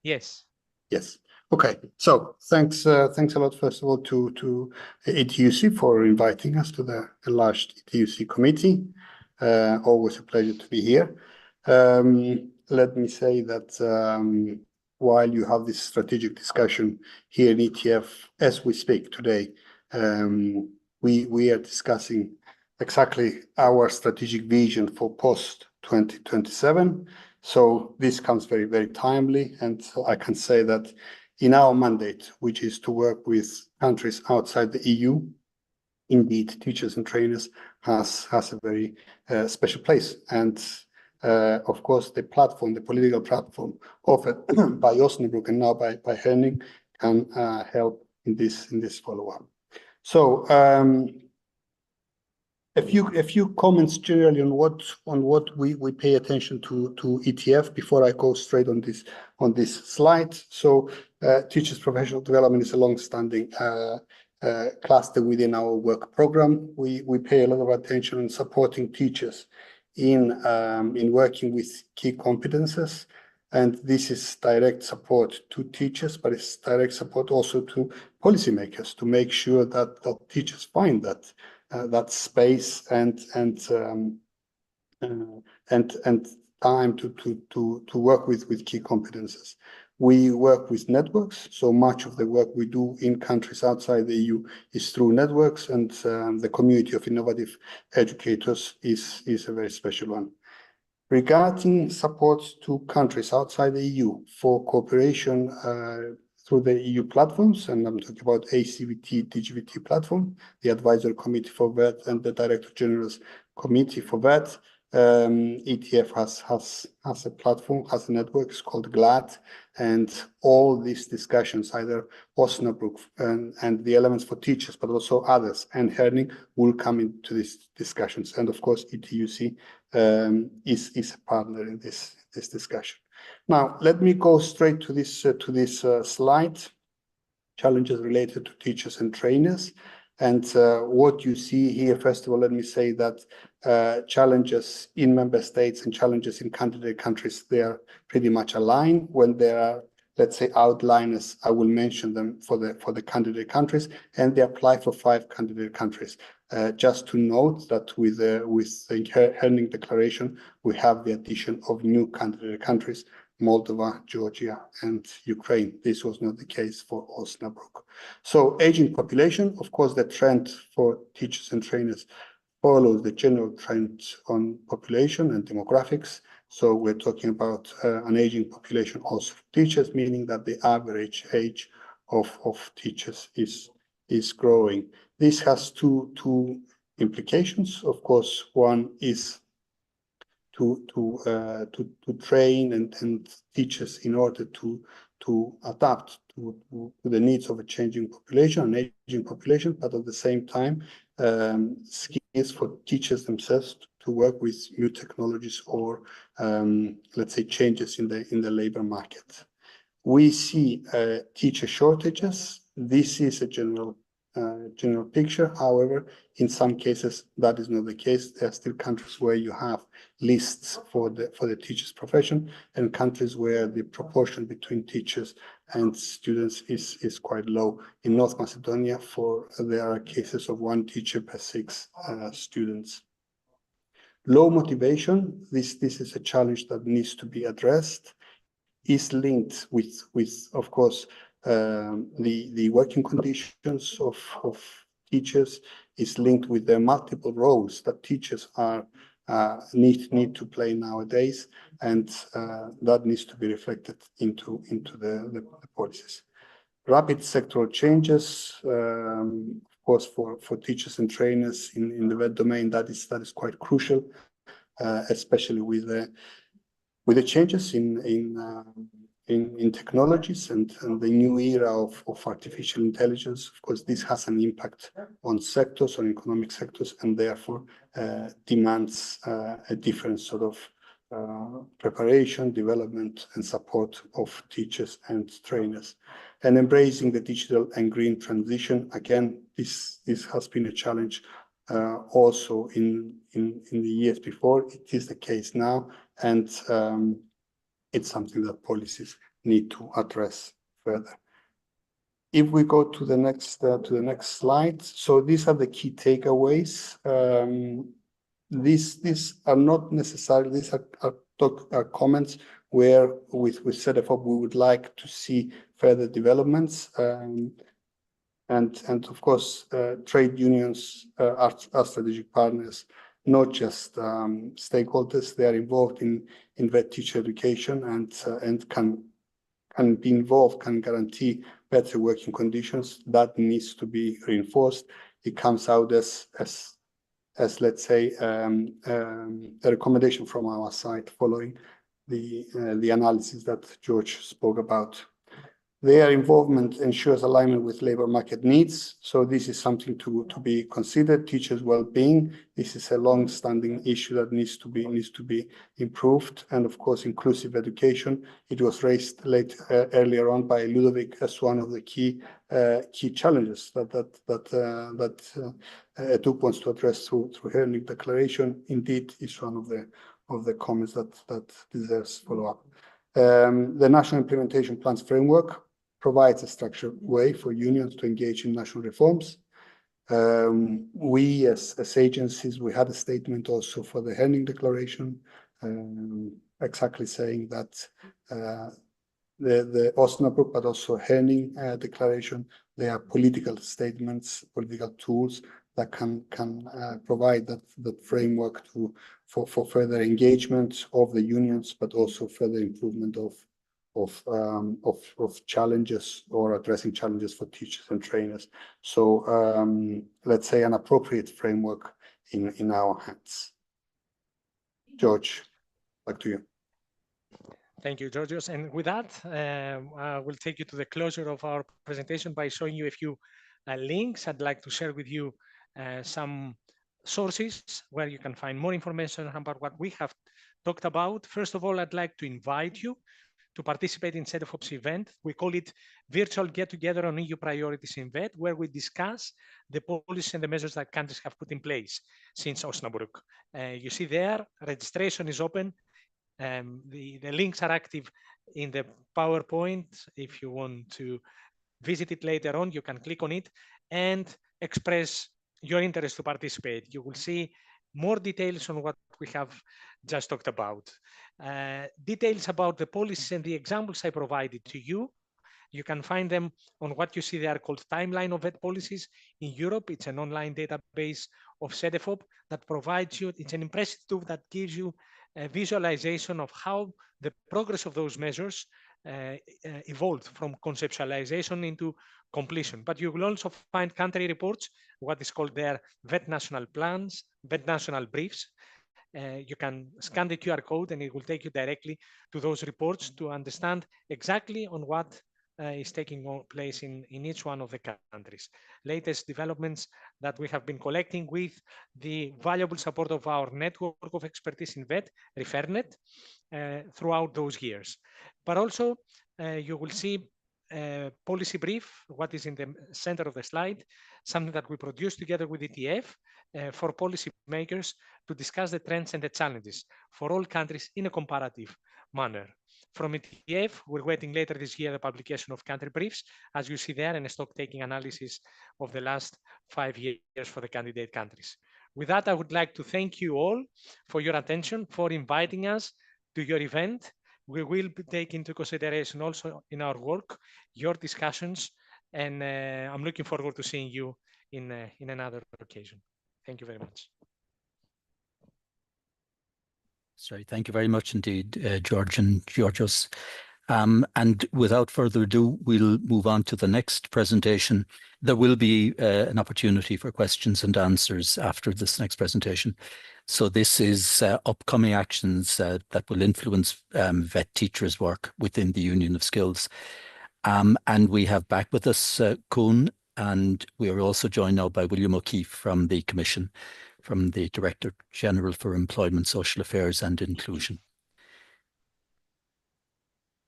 Yes. Yes. Okay. So thanks a lot, first of all, to ETUCE for inviting us to the enlarged ETUCE committee. Always a pleasure to be here. Let me say that while you have this strategic discussion here in ETF as we speak today, we are discussing exactly our strategic vision for post 2027. So this comes very, very timely, and I can say that in our mandate, which is to work with countries outside the EU, indeed, teachers and trainers has a very special place. And of course, the platform, the political platform offered by Osnabrück and now by Herning can help in this follow-up. So a few comments generally on what we pay attention to ETF before I go straight on this slide. So teachers' professional development is a long-standing cluster within our work program. We pay a lot of attention on supporting teachers in working with key competences, and this is direct support to teachers, but it's direct support also to policymakers to make sure that teachers find that space and time to work with key competences. We work with networks, so much of the work we do in countries outside the EU is through networks, and the community of innovative educators is a very special one. Regarding support to countries outside the EU for cooperation through the EU platforms, and I'm talking about ACVT, DGVT platform, the Advisory Committee for VET, and the Director General's Committee for VET. ETF has a platform, has a network, it's called GLAD, and all these discussions, either Osnabrück and the elements for teachers, but also others, and Herning will come into these discussions. And of course, ETUCE is a partner in this discussion. Now, let me go straight to this slide, challenges related to teachers and trainers. And what you see here, first of all, let me say that challenges in member states and challenges in candidate countries, they are pretty much aligned. When there are, let's say, outliners, I will mention them for the candidate countries, and they apply for 5 candidate countries. Just to note that with the Herning Declaration, we have the addition of new candidate countries, Moldova, Georgia, and Ukraine. This was not the case for Osnabrück. So aging population, of course, the trend for teachers and trainers follows the general trend on population and demographics. So we're talking about an aging population also for teachers, meaning that the average age of teachers is growing. This has two implications. Of course, one is to train and teachers in order to adapt to the needs of a changing population, an aging population, but at the same time, skills for teachers themselves to work with new technologies or let's say changes in the labor market. We see teacher shortages. This is a general picture. However, in some cases that is not the case. There are still countries where you have lists for the teachers profession, and countries where the proportion between teachers and students is quite low. In North Macedonia, there are cases of 1 teacher per 6 students. Low motivation. This is a challenge that needs to be addressed. Is linked with of course the working conditions of teachers, is linked with the multiple roles that teachers are need to play nowadays, and that needs to be reflected into the policies. Rapid sectoral changes, of course, for teachers and trainers in the VET domain, that is quite crucial, especially with the changes in technologies and the new era of artificial intelligence. Of course, this has an impact on sectors, on economic sectors, and therefore demands a different sort of preparation, development, and support of teachers and trainers. And embracing the digital and green transition, again, this has been a challenge also in the years before. It is the case now, and it's something that policies need to address further. If we go to the next slide, so these are the key takeaways. These are not necessarily, these are comments where with CEDEFOP we would like to see further developments. And of course, trade unions are strategic partners, not just stakeholders. They are involved in VET teacher education and can be involved, can guarantee better working conditions. That needs to be reinforced. It comes out as let's say a recommendation from our side following the analysis that George spoke about. Their involvement ensures alignment with labor market needs. So this is something to be considered. Teachers' well-being. This is a long-standing issue that needs to be improved. And of course, inclusive education. It was raised earlier on by Ludovic as one of the key challenges that ETUC wants to address through Herning Declaration. Indeed, is one of the comments that deserves follow-up. The National Implementation Plans Framework provides a structured way for unions to engage in national reforms. We, as agencies, we had a statement also for the Herning Declaration, exactly saying that the Osnabrück, but also Herning Declaration, they are political statements, political tools that can provide that framework for further engagement of the unions, but also further improvement of challenges or addressing challenges for teachers and trainers. So let's say an appropriate framework in our hands. George, back to you. Thank you, Georgios. And with that, I will take you to the closure of our presentation by showing you a few links. I'd like to share with you some sources where you can find more information about what we have talked about. First of all, I'd like to invite you to participate in CEDEFOP's event. We call it Virtual Get Together on EU Priorities in VET, where we discuss the policies and the measures that countries have put in place since Osnabrück. You see there, registration is open. The links are active in the PowerPoint. If you want to visit it later on, you can click on it and express your interest to participate. You will see more details on what we have just talked about. Details about the policies and the examples I provided to you. You can find them on what you see there called Timeline of VET Policies in Europe. It's an online database of CEDEFOP that provides you, it's an impressive tool that gives you a visualization of how the progress of those measures evolved from conceptualization into completion. But you will also find country reports, what is called their VET national plans, VET national briefs. You can scan the QR code and it will take you directly to those reports to understand exactly on what is taking place in each one of the countries. Latest developments that we have been collecting with the valuable support of our network of expertise in VET, ReferNet, throughout those years. But also you will see a policy brief, what is in the center of the slide, something that we produced together with ETF for policy makers to discuss the trends and the challenges for all countries in a comparative manner. From ETF, we're waiting later this year the publication of country briefs, as you see there, and a stock taking analysis of the last 5 years for the candidate countries. With that, I would like to thank you all for your attention, for inviting us to your event. We will take into consideration also in our work your discussions, and I'm looking forward to seeing you in another occasion. Thank you very much. Sorry, thank you very much indeed, George and Georgios. And without further ado, we'll move on to the next presentation. There will be an opportunity for questions and answers after this next presentation. So this is upcoming actions that will influence VET teachers' work within the Union of Skills. And we have back with us Koen, and we are also joined now by William O'Keefe from the Commission, from the Director General for Employment, Social Affairs and Inclusion.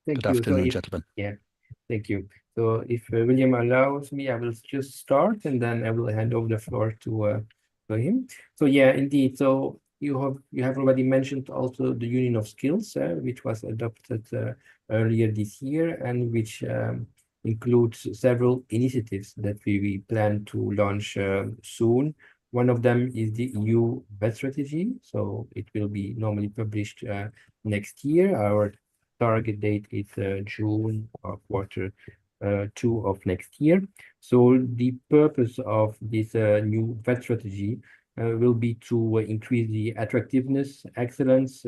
Thank Good you. afternoon, gentlemen. Yeah, thank you. So if William allows me, I will just start and then I will hand over the floor to him. So yeah, indeed. So you have already mentioned also the Union of Skills, which was adopted earlier this year, and which includes several initiatives that we plan to launch soon. One of them is the EU VET strategy. So it will be normally published next year. Our target date is June or Q2 of next year. So the purpose of this new VET strategy will be to increase the attractiveness, excellence,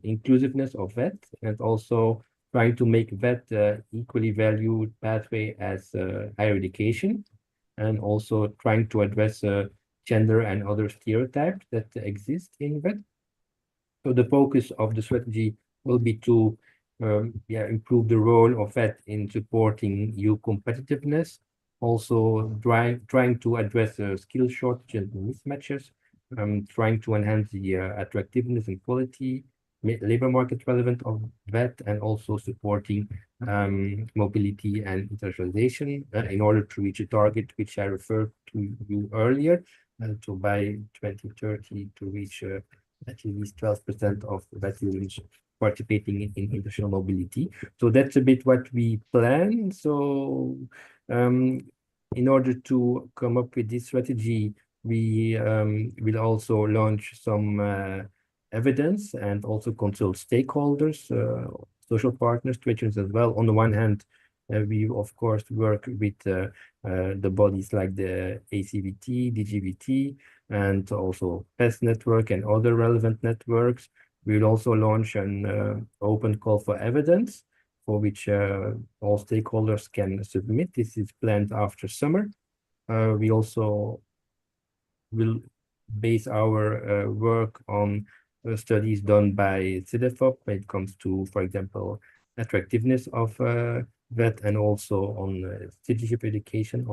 inclusiveness of VET, and also trying to make VET equally valued pathway as higher education, and also trying to address gender and other stereotypes that exist in VET. So the focus of the strategy will be to improve the role of VET in supporting EU competitiveness, also trying to address skill shortages and mismatches, trying to enhance the attractiveness and quality, labor market relevant of VET, and also supporting mobility and internationalization in order to reach a target which I referred to you earlier, to by 2030 to reach at least 12% of VET students participating in international mobility. So that's a bit what we plan. So in order to come up with this strategy, we will also launch some evidence and also consult stakeholders, social partners, teachers as well. On the one hand, we of course work with the bodies like the ACVT, DGVT, and also PES network and other relevant networks. We will also launch an open call for evidence, for which all stakeholders can submit. This is planned after summer. We also will base our work on studies done by CEDEFOP when it comes to, for example, attractiveness of VET, and also on citizenship education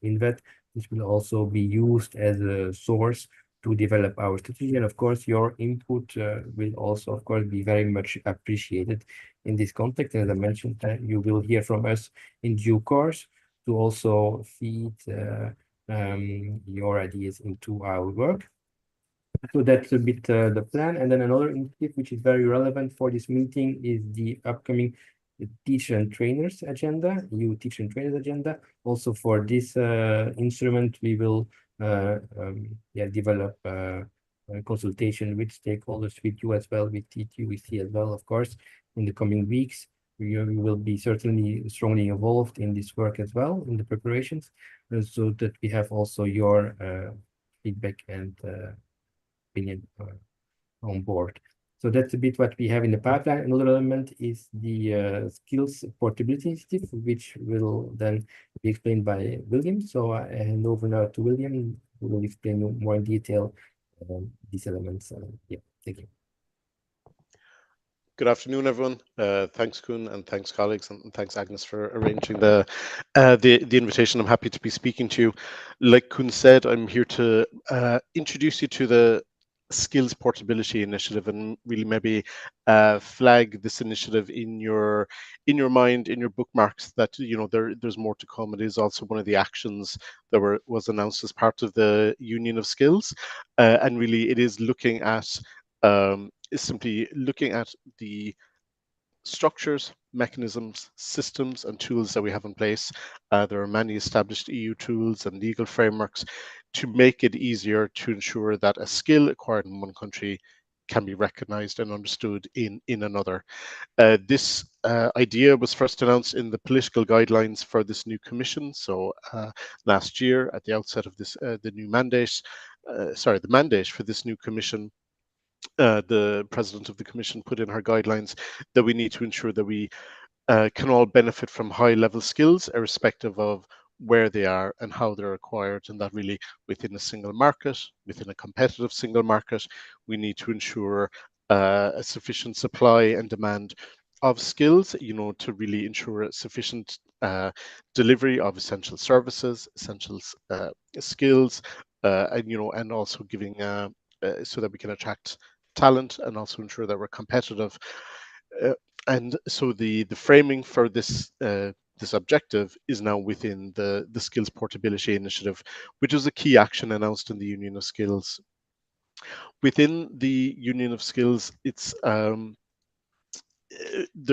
in VET. This will also be used as a source to develop our strategy. And of course, your input will also, of course, be very much appreciated in this context. As I mentioned, you will hear from us in due course to also feed your ideas into our work. So that's a bit the plan. And then another initiative which is very relevant for this meeting is the upcoming teacher and trainers agenda, EU teacher and trainers agenda. Also for this instrument, we will develop a consultation with stakeholders, with you as well, with ETUCE as well, of course, in the coming weeks. We will be certainly strongly involved in this work as well, in the preparations, so that we have also your feedback and opinion on board. So that's a bit what we have in the pipeline. Another element is the skills portability initiative, which will then be explained by William. So I hand over now to William, who will explain more in detail these elements. Yeah, thank you. Good afternoon, everyone. Thanks, Koen, and thanks, colleagues, and thanks, Agnes, for arranging the invitation. I'm happy to be speaking to you. Like Koen said, I'm here to introduce you to the Skills Portability Initiative and really maybe flag this initiative in your mind, in your bookmarks, that there's more to come. It is also one of the actions that was announced as part of the Union of Skills, and really it is looking at is simply looking at the structures, mechanisms, systems, and tools that we have in place. There are many established EU tools and legal frameworks to make it easier to ensure that a skill acquired in one country can be recognized and understood in another. This idea was first announced in the political guidelines for this new commission. So last year, at the outset of this, the mandate for this new commission, the president of the commission put in her guidelines that we need to ensure that we can all benefit from high level skills irrespective of where they are and how they're acquired, and that really within a single market, within a competitive single market, we need to ensure a sufficient supply and demand of skills, to really ensure a sufficient delivery of essential services, essential skills, and also giving so that we can attract talent and also ensure that we're competitive. And so the framing for this this objective is now within the Skills Portability Initiative, which is a key action announced in the Union of Skills. Within the Union of Skills, it's there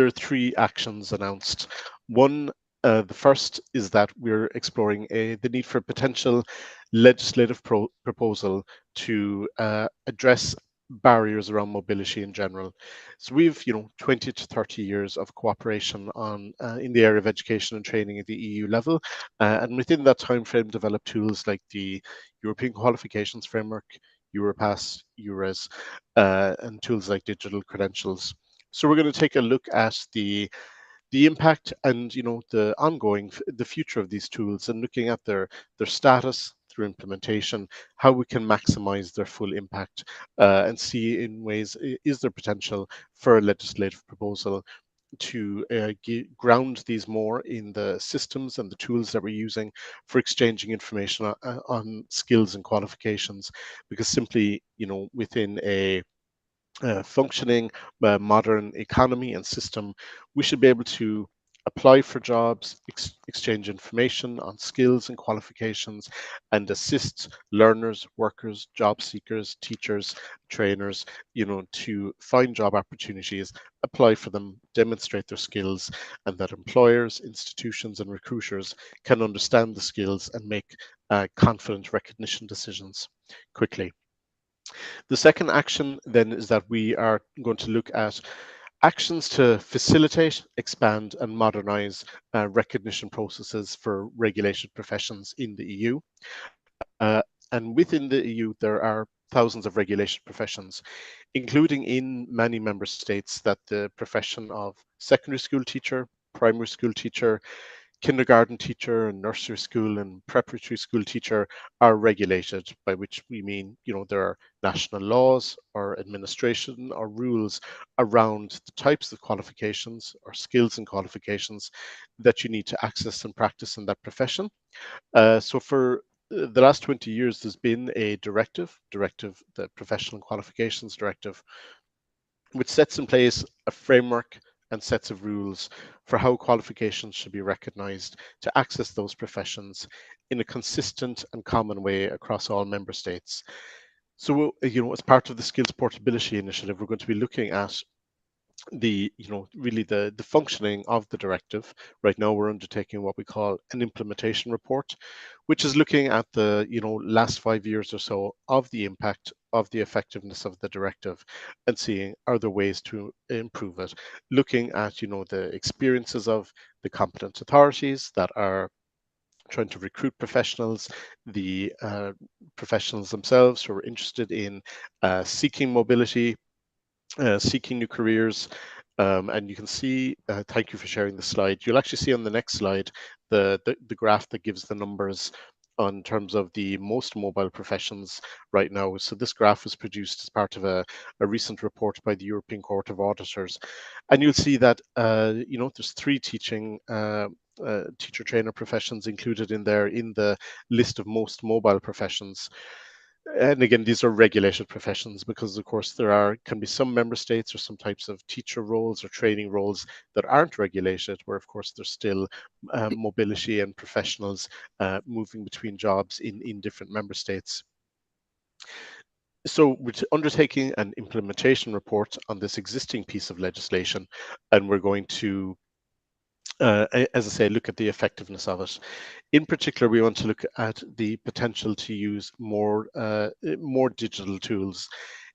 are 3 actions announced. One, the first is that we're exploring the need for a potential legislative proposal to address barriers around mobility in general. So we've 20 to 30 years of cooperation on in the area of education and training at the EU level, and within that time frame developed tools like the European Qualifications Framework, Europass, EURES, and tools like digital credentials. So we're going to take a look at the impact and the future of these tools, and looking at their status through implementation, how we can maximize their full impact, and see in ways is there potential for a legislative proposal to ground these more in the systems and the tools that we're using for exchanging information on skills and qualifications, because simply within a functioning modern economy and system, we should be able to apply for jobs, exchange information on skills and qualifications, and assist learners, workers, job seekers, teachers, trainers, to find job opportunities, apply for them, demonstrate their skills, and that employers, institutions, and recruiters can understand the skills and make confident recognition decisions quickly. The second action then is that we are going to look at actions to facilitate, expand, and modernize recognition processes for regulated professions in the EU. And within the EU, there are thousands of regulated professions, including in many member states that the profession of secondary school teacher, primary school teacher, kindergarten teacher, and nursery school and preparatory school teacher are regulated, by which we mean, there are national laws or administration or rules around the types of qualifications or skills and qualifications that you need to access and practice in that profession. So for the last 20 years, there's been a directive, the Professional Qualifications Directive, which sets in place a framework and sets of rules for how qualifications should be recognized to access those professions in a consistent and common way across all member states. So, as part of the Skills Portability Initiative, we're going to be looking at really the functioning of the directive. Right now we're undertaking what we call an implementation report, which is looking at the last 5 years or so of the impact of the effectiveness of the directive and seeing are there ways to improve it, looking at the experiences of the competent authorities that are trying to recruit professionals, the professionals themselves who are interested in seeking mobility, seeking new careers. And you can see, thank you for sharing the slide. You'll actually see on the next slide the graph that gives the numbers on terms of the most mobile professions right now. So this graph was produced as part of a recent report by the European Court of Auditors. And you'll see that, there's 3 teacher trainer professions included in there in the list of most mobile professions. And again, these are regulated professions because, of course, can be some member states or some types of teacher roles or training roles that aren't regulated, where, of course, there's still mobility and professionals moving between jobs in different member states. So we're undertaking an implementation report on this existing piece of legislation, and we're going to, as I say, look at the effectiveness of it. In particular, we want to look at the potential to use more digital tools.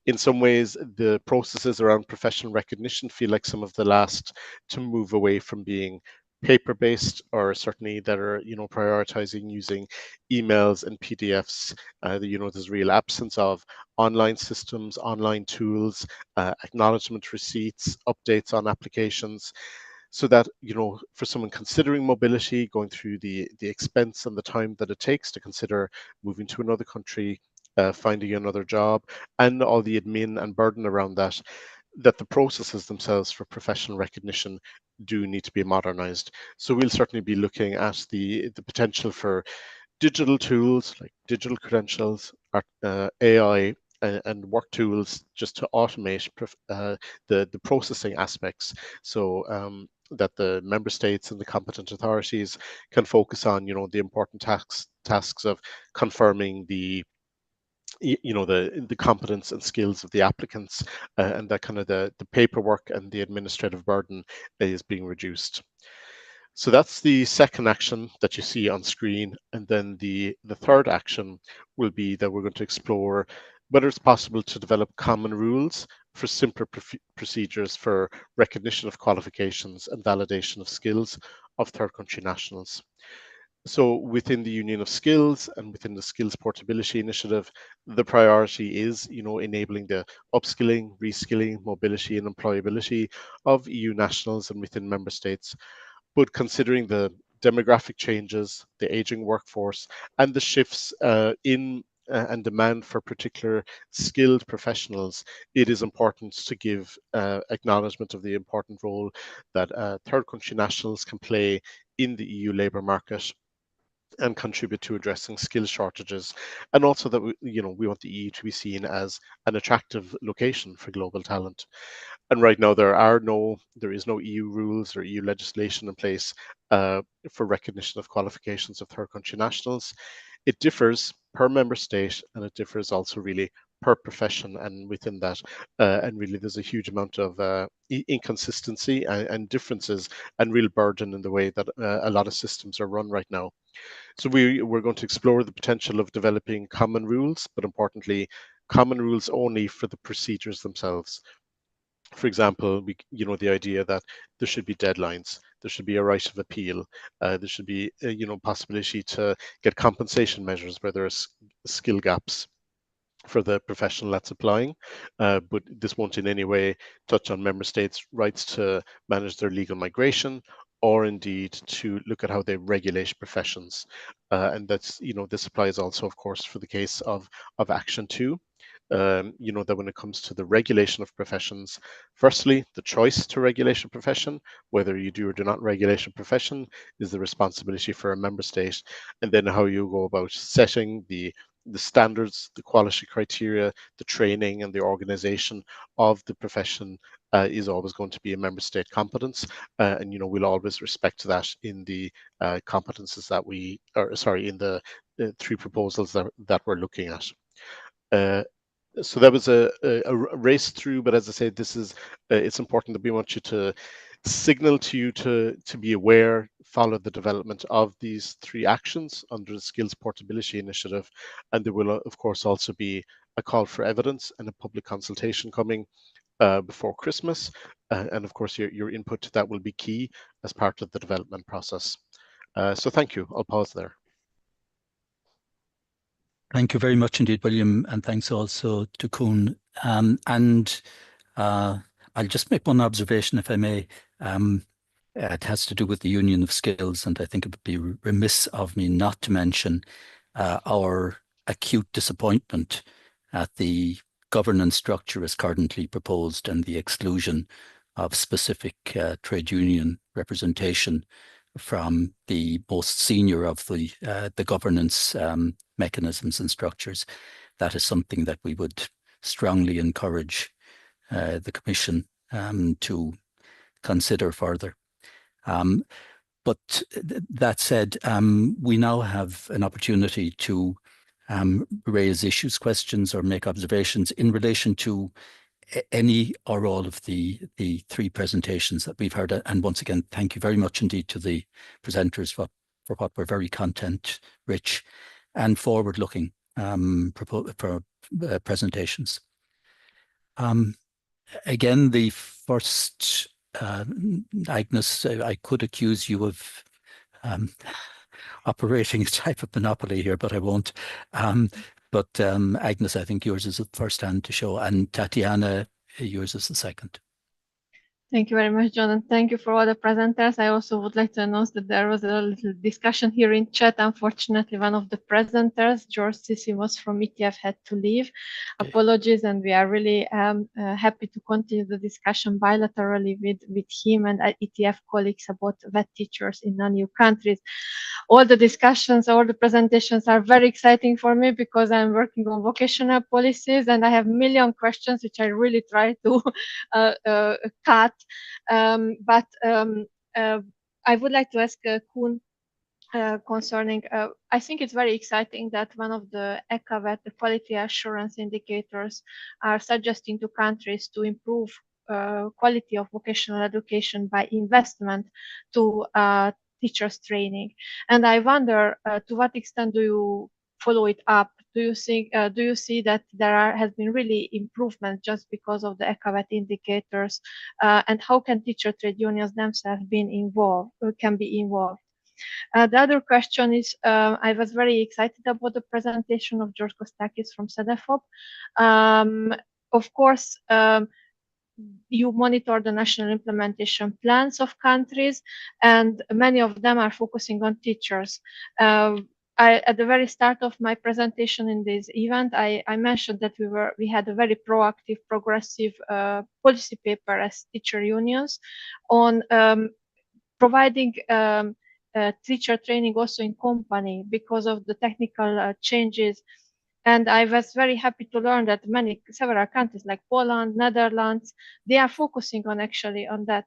In some ways, the processes around professional recognition feel like some of the last to move away from being paper-based, or certainly that are prioritizing using emails and PDFs. There's real absence of online systems, online tools, acknowledgement receipts, updates on applications. So that, for someone considering mobility, going through the expense and the time that it takes to consider moving to another country, finding another job, and all the admin and burden around that, that the processes themselves for professional recognition do need to be modernized. So we'll certainly be looking at the potential for digital tools like digital credentials, AI, and work tools just to automate the processing aspects. So that the member states and the competent authorities can focus on, the important tasks of confirming the competence and skills of the applicants, and that kind of the paperwork and the administrative burden is being reduced. So that's the second action that you see on screen. And then the third action will be that we're going to explore whether it's possible to develop common rules for simpler procedures for recognition of qualifications and validation of skills of third country nationals. So within the Union of Skills and within the Skills Portability Initiative, the priority is, enabling the upskilling, reskilling, mobility and employability of EU nationals and within member states. But considering the demographic changes, the aging workforce, and the shifts in and demand for particular skilled professionals, it is important to give acknowledgement of the important role that third country nationals can play in the EU labour market and contribute to addressing skills shortages, and also that we want the EU to be seen as an attractive location for global talent. And right now there is no EU rules or EU legislation in place for recognition of qualifications of third country nationals. It differs per member state, and it differs also really per profession, and within that, and really there's a huge amount of inconsistency and differences and real burden in the way that a lot of systems are run right now. So we're going to explore the potential of developing common rules, but importantly, common rules only for the procedures themselves. For example, the idea that there should be deadlines, there should be a right of appeal, there should be possibility to get compensation measures where there are skill gaps for the professional that's applying, but this won't in any way touch on member states' rights to manage their legal migration, or indeed to look at how they regulate professions. And that's, this applies also, of course, for the case of Action 2. That when it comes to the regulation of professions, firstly, the choice to regulate a profession, whether you do or do not regulate a profession, is the responsibility for a member state. And then how you go about setting the standards, the quality criteria, the training and the organization of the profession is always going to be a member state competence. And, we'll always respect that in the competences that in the 3 proposals that we're looking at. So that was a race through, but as I said, this is it's important that we want you to signal to you to be aware, follow the development of these 3 actions under the Skills Portability Initiative, and there will of course also be a call for evidence and a public consultation coming before Christmas, and of course your input to that will be key as part of the development process. So thank you. I'll pause there. Thank you very much indeed, William, and thanks also to Koen. And I'll just make one observation, if I may. It has to do with the Union of Skills, and I think it would be remiss of me not to mention our acute disappointment at the governance structure as currently proposed and the exclusion of specific trade union representation from the most senior of the governance mechanisms and structures. That is something that we would strongly encourage the Commission to consider further. But that said, we now have an opportunity to raise issues, questions, or make observations in relation to any or all of the three presentations that we've heard. And once again, thank you very much indeed to the presenters for what were very content-rich and forward-looking presentations. Again, the first, Agnes, I could accuse you of operating a type of monopoly here, but I won't. But Agnes, I think yours is the first hand to show, and Tatiana, yours is the second. Thank you very much, John, and thank you for all the presenters. I also would like to announce that there was a little discussion here in chat. Unfortunately, one of the presenters, George Sissimos from ETF, had to leave. Okay. Apologies, and we are really happy to continue the discussion bilaterally with him and ETF colleagues about VET teachers in non-EU countries. All the discussions, all the presentations are very exciting for me because I'm working on vocational policies and I have a million questions which I really try to cut. But I would like to ask Koen concerning, I think it's very exciting that one of the ECAVET, the quality assurance indicators, are suggesting to countries to improve quality of vocational education by investment to teachers training. And I wonder to what extent do you follow it up? Do you think, do you see that there has been really improvement just because of the ECAVET indicators? And how can teacher trade unions themselves can be involved? The other question is, I was very excited about the presentation of George Kostakis from CEDEFOP. Of course, you monitor the national implementation plans of countries, and many of them are focusing on teachers. At the very start of my presentation in this event, I mentioned that we had a very proactive, progressive policy paper as teacher unions on providing teacher training also in company because of the technical changes. And I was very happy to learn that several countries like Poland, Netherlands, they are focusing on actually on that.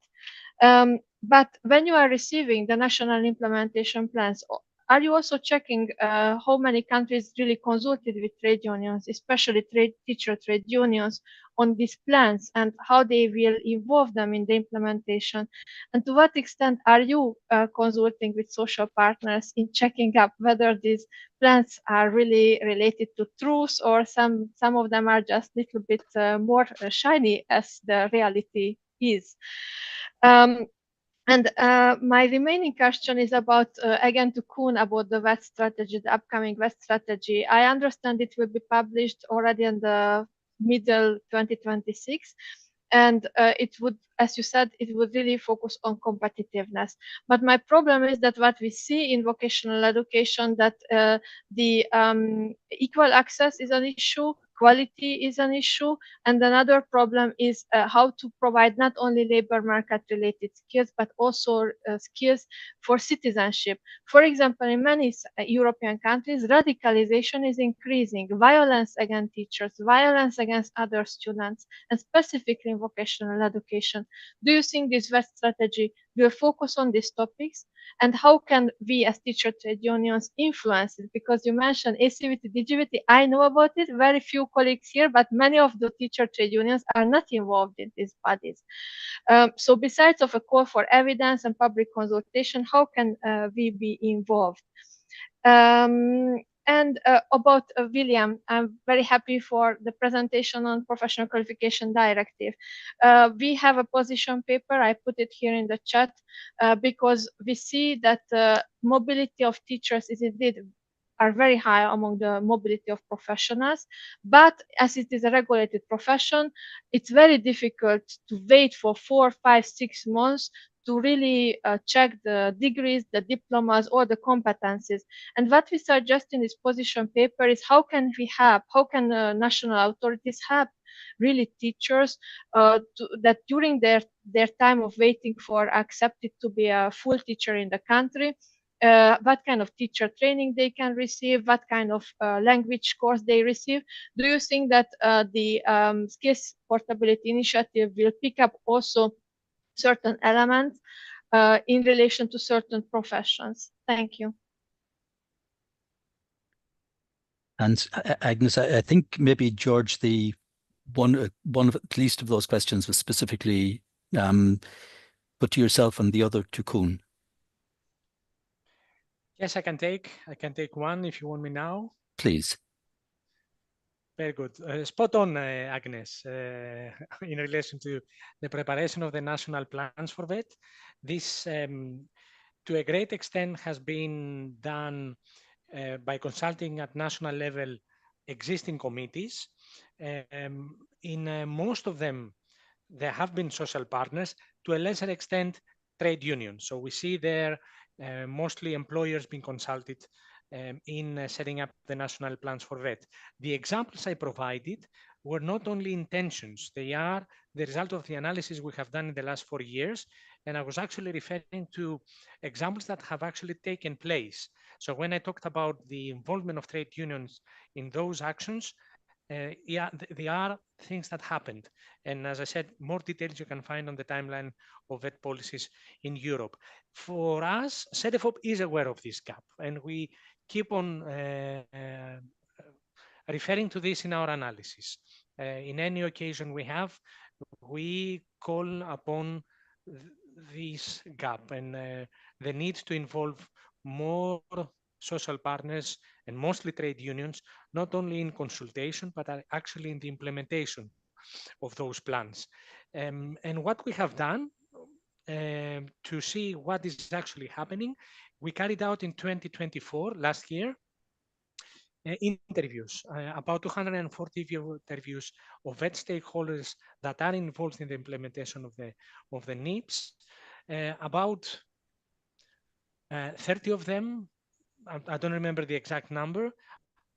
But when you are receiving the national implementation plans, are you also checking how many countries really consulted with trade unions, especially teacher trade unions, on these plans and how they will involve them in the implementation? And to what extent are you consulting with social partners in checking up whether these plans are really related to truth, or some of them are just a little bit more shiny as the reality is? And my remaining question is about, again, to Koen, about the VET strategy, the upcoming VET strategy. I understand it will be published already in the middle 2026. And it would, as you said, it would really focus on competitiveness. But my problem is that what we see in vocational education, that the equal access is an issue, quality is an issue, and another problem is how to provide not only labor market related skills, but also skills for citizenship. For example, in many European countries, radicalization is increasing, violence against teachers, violence against other students, and specifically in vocational education. Do you think this VET strategy will focus on these topics? And how can we as teacher trade unions influence it? Because you mentioned ACVT, DGVT, I know about it, very few colleagues here, but many of the teacher trade unions are not involved in these bodies. So besides of a call for evidence and public consultation, how can we be involved? And about William, I'm very happy for the presentation on Professional Qualification Directive. We have a position paper, I put it here in the chat, because we see that mobility of teachers is indeed are very high among the mobility of professionals. But as it is a regulated profession, it's very difficult to wait for 4, 5, 6 months to really check the degrees, the diplomas, or the competencies. And what we suggest in this position paper is how can national authorities help really teachers that during their time of waiting for accepted to be a full teacher in the country, what kind of teacher training they can receive, what kind of language course they receive. Do you think that the skills portability initiative will pick up also certain elements in relation to certain professions? Thank you. And Agnes, I think maybe George, the one of at least of those questions was specifically put to yourself, and the other to Koen. Yes, I can take one if you want me now. Please. Very good. Spot on, Agnes. In relation to the preparation of the national plans for VET, this to a great extent has been done by consulting at national level existing committees. In most of them, there have been social partners, to a lesser extent, trade unions. So we see there mostly employers being consulted in setting up the national plans for VET. The examples I provided were not only intentions, they are the result of the analysis we have done in the last 4 years. And I was actually referring to examples that have actually taken place. So when I talked about the involvement of trade unions in those actions, yeah, they are things that happened. And as I said, more details you can find on the timeline of VET policies in Europe. For us, CEDEFOP is aware of this gap, and we keep on referring to this in our analysis. In any occasion we call upon this gap and the need to involve more social partners and mostly trade unions, not only in consultation, but actually in the implementation of those plans. And what we have done to see what is actually happening, we carried out in 2024, last year, interviews, about 240 interviews of VET stakeholders that are involved in the implementation of the NIPS. About 30 of them, I don't remember the exact number,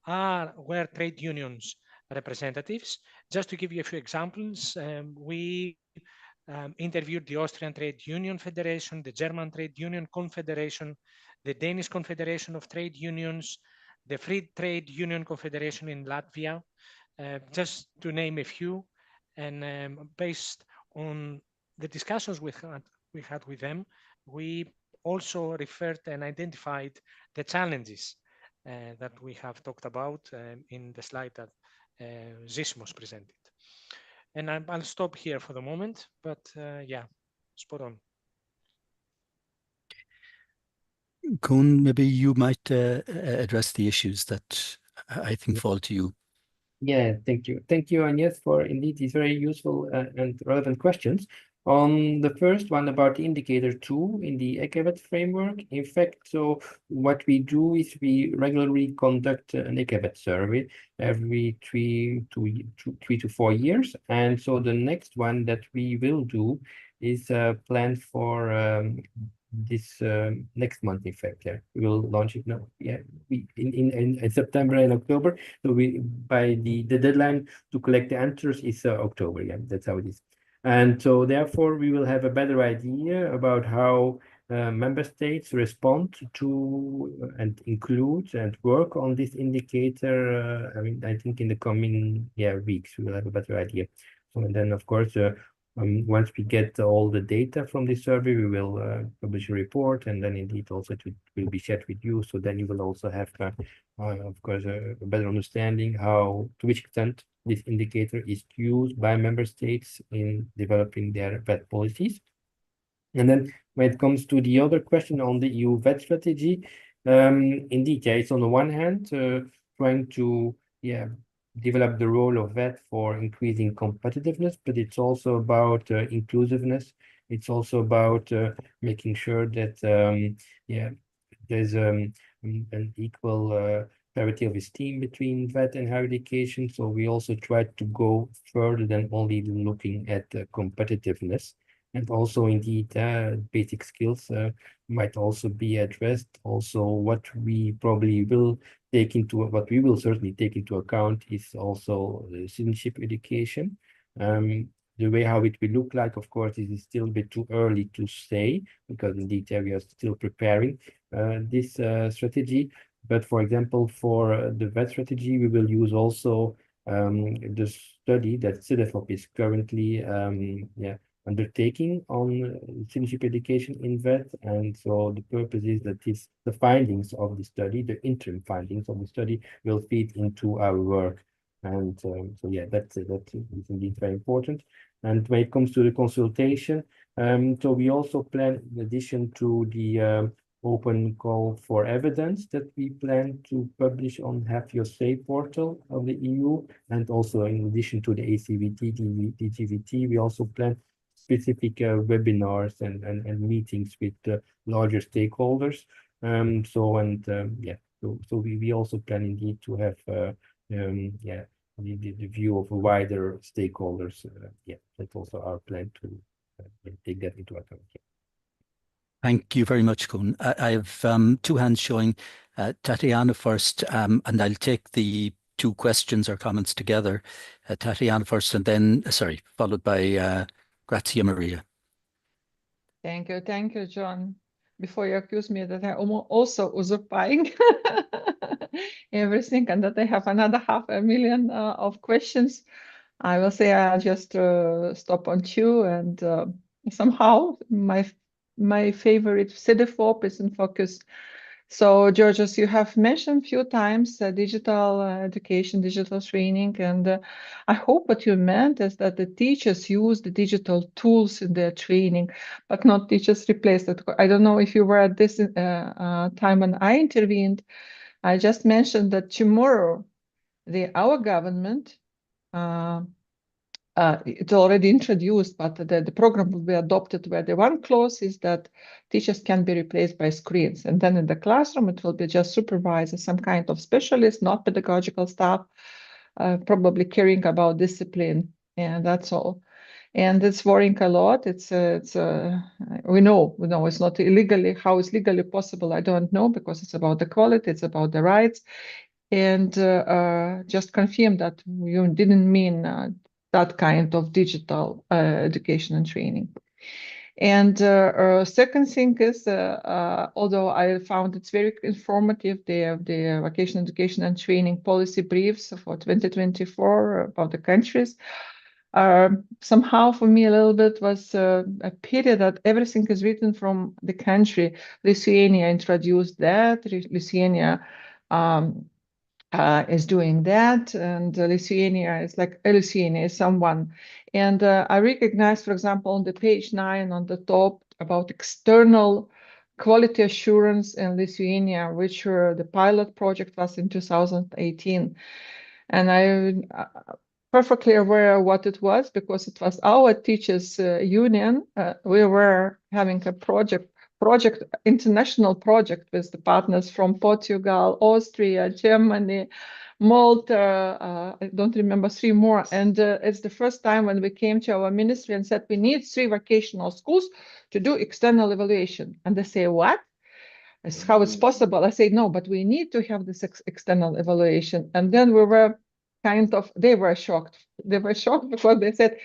were trade unions representatives. Just to give you a few examples, we interviewed the Austrian Trade Union Federation, the German Trade Union Confederation, the Danish Confederation of Trade Unions, the Free Trade Union Confederation in Latvia, just to name a few. And based on the discussions we had with them, we also referred and identified the challenges that we have talked about in the slide that Zismos presented. And I'll stop here for the moment, but yeah, spot on. Koen, maybe you might address the issues that I think fall to you. Yeah, thank you. Thank you, Agnes, for indeed these very useful and relevant questions. On the first one about the indicator 2 in the ECAVET framework, in fact, so what we do is we regularly conduct an ECAVET survey every 3 to 4 years. And so the next one that we will do is planned for this next month. In fact, yeah, we will launch it now. Yeah, in September and October. So by the deadline to collect the answers is October. Yeah, that's how it is. And so therefore we will have a better idea about how member states respond to and include and work on this indicator. I mean, I think in the coming weeks we will have a better idea. So, and then of course, once we get all the data from this survey, we will publish a report, and then indeed also it will be shared with you. So then you will also have, of course, a better understanding to which extent this indicator is used by member states in developing their VET policies. And then when it comes to the other question on the EU VET strategy, indeed, yeah, it's on the one hand trying to develop the role of VET for increasing competitiveness, but it's also about inclusiveness. It's also about making sure that there's an equal parity of esteem between VET and higher education. So we also tried to go further than only looking at competitiveness. And also, indeed, basic skills might also be addressed. Also, what we will certainly take into account is also citizenship education. The way how it will look like, of course, is still a bit too early to say, because indeed we are still preparing this strategy. But for example, for the VET strategy, we will use also the study that CEDEFOP is currently undertaking on citizenship education in VET. And so the purpose is that the findings of the study, the interim findings of the study, will feed into our work. And so yeah, that is indeed very important. And when it comes to the consultation, so we also plan, in addition to the open call for evidence that we plan to publish on Have Your Say portal of the EU, and also in addition to the ACVT, DGVT, we also plan specific webinars and meetings with larger stakeholders. So we also plan indeed to have the view of wider stakeholders. That's also our plan to take that into account. Thank you very much, Koen. I have two hands showing. Tatiana first, and I'll take the two questions or comments together. Tatiana first, and then, followed by Grazia Maria. Thank you, John. Before you accuse me that I'm also usurping everything and that I have another 500,000 of questions, I will say I'll just stop on two, and somehow my favorite CEDEFOP is in focus. So, Georgios, you have mentioned a few times digital education, digital training, and I hope what you meant is that the teachers use the digital tools in their training, but not teachers replace it. I don't know if you were at this time when I intervened. I just mentioned that tomorrow, our government, it's already introduced, but the program will be adopted where the one clause is that teachers can be replaced by screens. And then in the classroom, it will be just supervisors, some kind of specialist, not pedagogical staff, probably caring about discipline. And that's all. And it's worrying a lot. We know it's not illegally. How it's legally possible, I don't know, because it's about the quality, it's about the rights. And just confirm that you didn't mean that kind of digital education and training. And second thing is, although I found it's very informative, the vocational education and training policy briefs for 2024 about the countries. Somehow for me a little bit was a pity that everything is written from the country. Lithuania introduced that. Lithuania is doing that, and Lithuania is someone. And I recognize, for example, on the page 9 on the top about external quality assurance in Lithuania, which the pilot project was in 2018. And I perfectly aware of what it was, because it was our teachers union. We were having a international project with the partners from Portugal, Austria, Germany, Malta, I don't remember, 3 more. And it's the first time when we came to our ministry and said, we need 3 vocational schools to do external evaluation. And they say, what? It's how it's possible. I say, no, but we need to have this external evaluation. And then we were they were shocked. They were shocked because they said,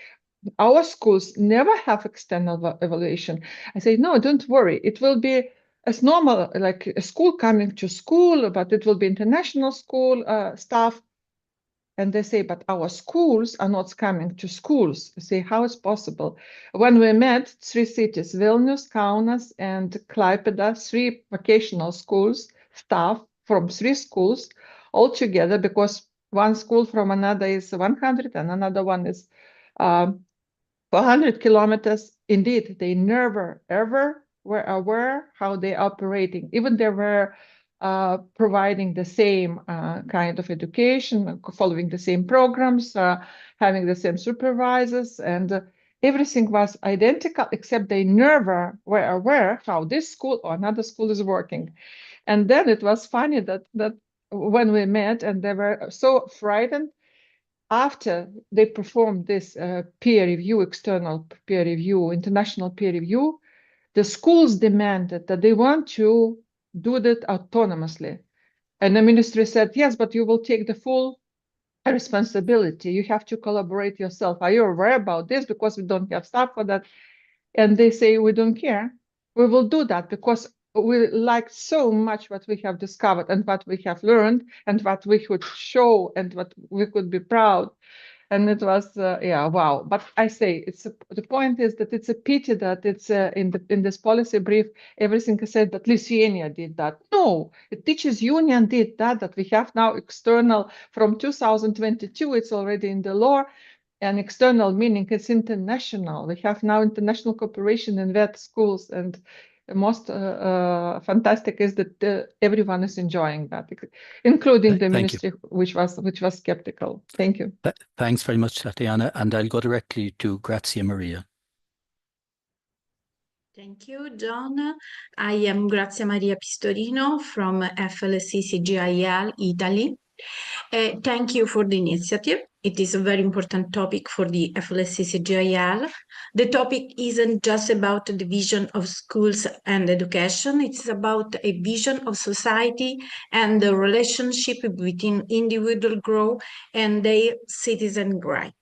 our schools never have external evaluation. I say, no, don't worry. It will be as normal, like a school coming to school, but it will be international school staff. And they say, but our schools are not coming to schools. I say, how is possible? When we met 3 cities, Vilnius, Kaunas, and Klaipėda, 3 vocational schools, staff from 3 schools all together, because one school from another is 100 and another one is 400 kilometers. Indeed, they never, ever were aware how they're operating. Even they were providing the same kind of education, following the same programs, having the same supervisors. And everything was identical, except they never were aware how this school or another school is working. And then it was funny that when we met, and they were so frightened after they performed this peer review, external peer review, international peer review, the schools demanded that they want to do that autonomously. And the ministry said, yes, but you will take the full responsibility. You have to collaborate yourself. Are you aware about this? Because we don't have staff for that. And they say, we don't care. We will do that because we like so much what we have discovered and what we have learned and what we could show and what we could be proud. And it was, yeah, wow. But I say, the point is that it's a pity that it's in this policy brief, everything is said that Lithuania did that. No, the teachers union did that we have now external from 2022, it's already in the law. And external meaning it's international. We have now international cooperation in vet schools, and the most fantastic is that everyone is enjoying that, including the ministry, which was skeptical. Thank you. Thanks very much, Tatiana. And I'll go directly to Grazia Maria. Thank you, John. I am Grazia Maria Pistorino from FLSC CGIL, Italy. Thank you for the initiative. It is a very important topic for the FLSC CGIL. The topic isn't just about the vision of schools and education, it's about a vision of society and the relationship between individual growth and their citizen right.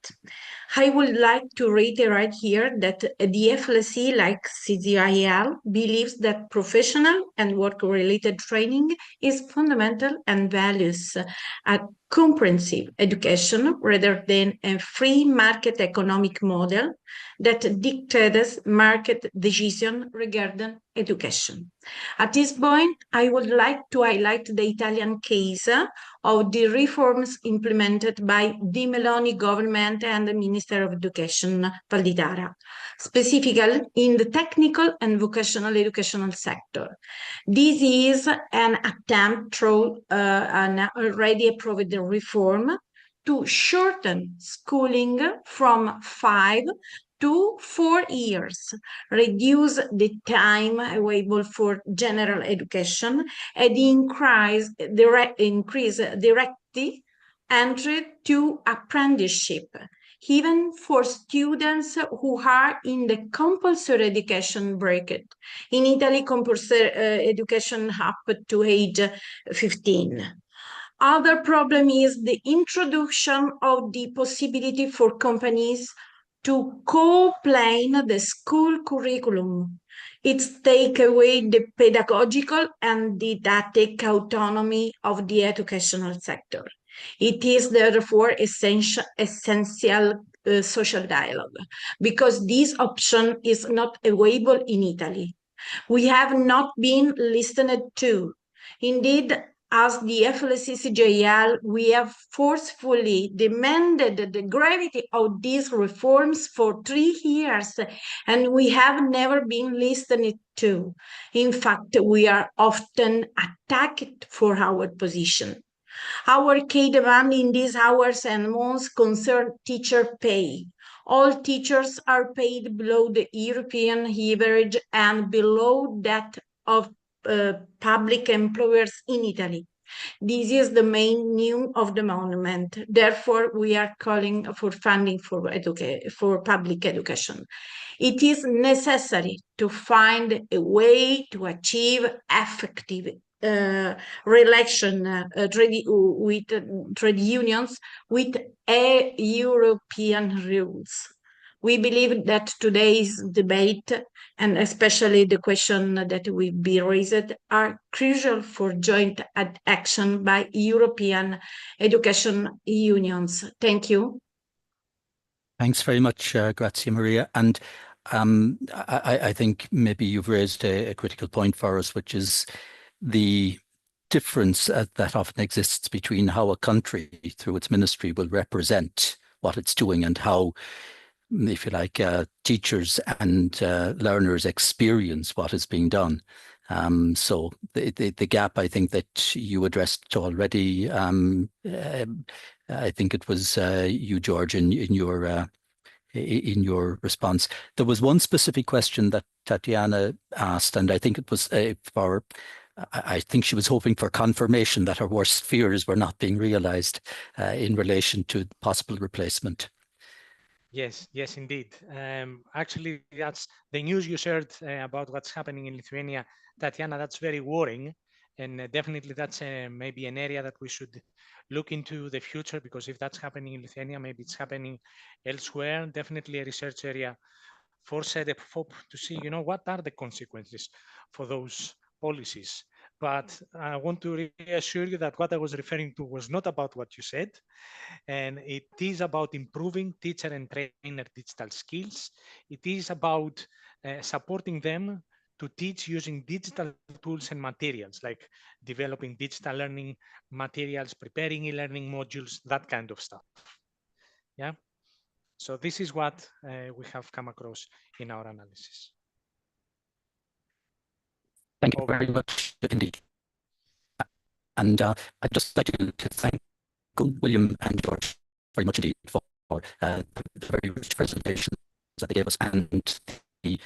I would like to reiterate here that the FLSC, like CGIL, believes that professional and work-related training is fundamental and values a comprehensive education rather than a free market economic model that dictates market decisions regarding education. At this point, I would like to highlight the Italian case of the reforms implemented by the Meloni government and the Minister of Education, Valditara, specifically in the technical and vocational educational sector. This is an attempt through an already approved reform to shorten schooling from 5 to 4 years, reduce the time available for general education, and increase direct entry to apprenticeship, even for students who are in the compulsory education bracket. In Italy, compulsory education up to age 15. Other problem is the introduction of the possibility for companies to co-plan the school curriculum. It's take away the pedagogical and didactic autonomy of the educational sector. It is therefore essential social dialogue, because this option is not available in Italy. We have not been listened to. Indeed, as the FLSC-CGIL, we have forcefully demanded the gravity of these reforms for 3 years, and we have never been listened to. In fact, we are often attacked for our position. Our key demand in these hours and months concern teacher pay. All teachers are paid below the European average and below that of public employers in Italy. This is the main news of the moment. Therefore, we are calling for funding for public education. It is necessary to find a way to achieve effective relation with trade unions with European rules. We believe that today's debate, and especially the question that will be raised, are crucial for joint action by European education unions. Thank you. Thanks very much, Grazia Maria. And I think maybe you've raised a critical point for us, which is the difference that often exists between how a country, through its ministry, will represent what it's doing and how, if you like, teachers and learners experience what is being done. So the gap, I think, that you addressed already, I think it was you, George, in in your response. There was one specific question that Tatiana asked, and I think it was I think she was hoping for confirmation that her worst fears were not being realized in relation to possible replacement. Yes, yes, indeed. Actually, that's the news you shared about what's happening in Lithuania, Tatiana. That's very worrying, and definitely that's maybe an area that we should look into the future, because if that's happening in Lithuania, maybe it's happening elsewhere. Definitely a research area for CEDEFOP to see, what are the consequences for those policies. But I want to reassure you that what I was referring to was not about what you said. And it is about improving teacher and trainer digital skills. It is about supporting them to teach using digital tools and materials, like developing digital learning materials, preparing e-learning modules, that kind of stuff. Yeah. So this is what we have come across in our analysis. Thank you very much indeed. And I'd just like to thank William and George very much indeed for the very rich presentations that they gave us, and the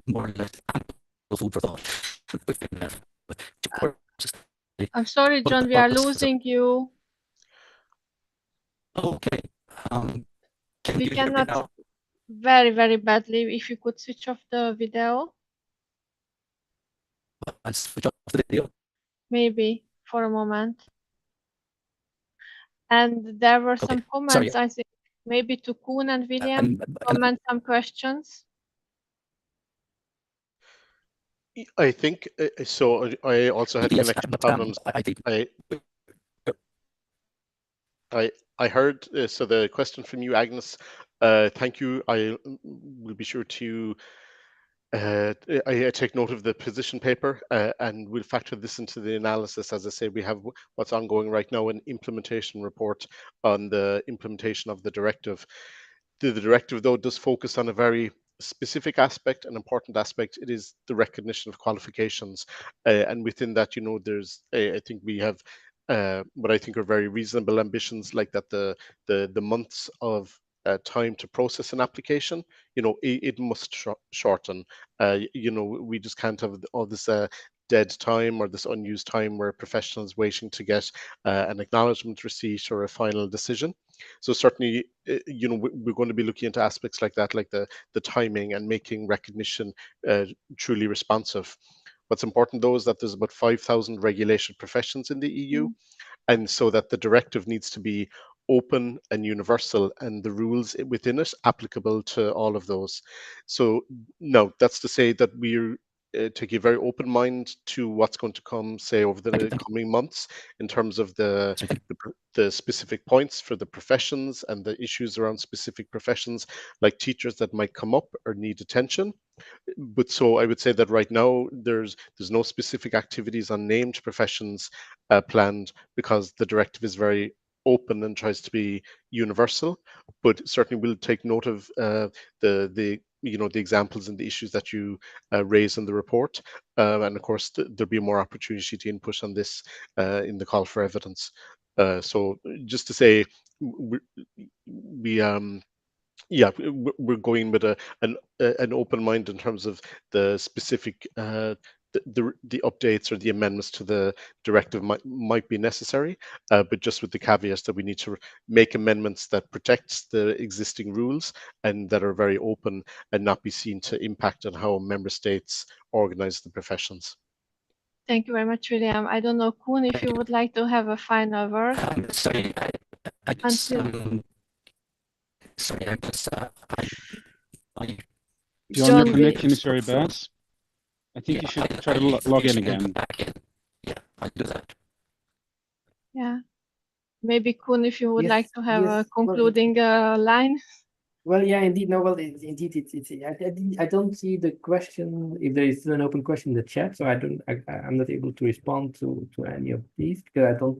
more or less ample food for thought. I'm sorry, John, we are losing you. Okay. Can We you hear me cannot now? very, very badly. If you could switch off the video. I'll switch off the video. Maybe for a moment. And there were some comments, I think, maybe to Koen and William, comment some questions. I think so. I also had connection problems. I heard so the question from you, Agnes. Thank you. I will be sure to I take note of the position paper and we'll factor this into the analysis. As I say, we have what's ongoing right now, an implementation report on the implementation of the directive. The directive, though, does focus on a very specific aspect, an important aspect. It is the recognition of qualifications. And within that, there's, I think we have what I think are very reasonable ambitions, like that the months of time to process an application, it must shorten. We just can't have all this dead time or this unused time where a professional is waiting to get an acknowledgement receipt or a final decision. So certainly, we're going to be looking into aspects like that, like the timing and making recognition truly responsive. What's important, though, is that there's about 5,000 regulated professions in the EU, and so that the directive needs to be open and universal, and the rules within it applicable to all of those. So no, that's to say that we're taking a very open mind to what's going to come, say, over the coming months in terms of the specific points for the professions and the issues around specific professions, like teachers that might come up or need attention. But so I would say that right now there's no specific activities on named professions planned, because the directive is very open and tries to be universal. But certainly we'll take note of the examples and the issues that you raise in the report, and of course there'll be more opportunity to input on this in the call for evidence. So just to say, we're going with an open mind in terms of the specific the updates or the amendments to the directive might be necessary, but just with the caveats that we need to make amendments that protects the existing rules and that are very open and not be seen to impact on how member states organize the professions. Thank you very much, William. I don't know, Koen, if you would like to have a final word. Sorry, I just, sorry, I just, John, your connection is very bad. I think you should try to log in again. Yeah, I'll do that. Yeah. Maybe, Koen, if you would Yes, like to have yes. a concluding line. Well, yeah, indeed. No, well, indeed, I don't see the question, if there is an open question in the chat, so I'm not able to respond to any of these because I don't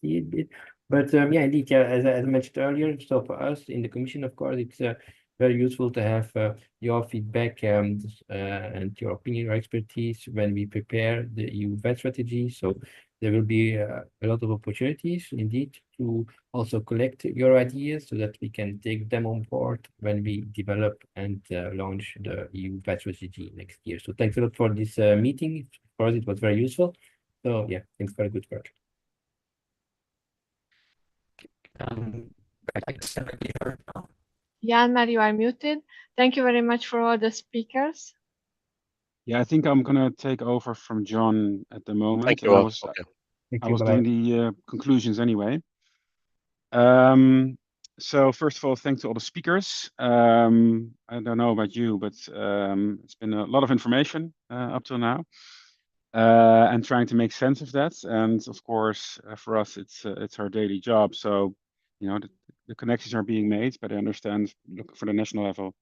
see it. But yeah, indeed, yeah, as I mentioned earlier, so for us in the Commission, of course, it's very useful to have your feedback and your opinion or expertise when we prepare the EU VET strategy. So there will be a lot of opportunities indeed to also collect your ideas so that we can take them on board when we develop and launch the EU VET strategy next year. So thanks a lot for this meeting. For us, it was very useful. So yeah, thanks for the good work. Jan, you are muted. Thank you very much for all the speakers. Yeah, I think I'm gonna take over from John at the moment. Thank you And all. I was doing the conclusions anyway. So first of all, thanks to all the speakers. I don't know about you, but it's been a lot of information up till now, and trying to make sense of that. And of course, for us, it's our daily job. So you know, the connections are being made, but I understand looking for the national level.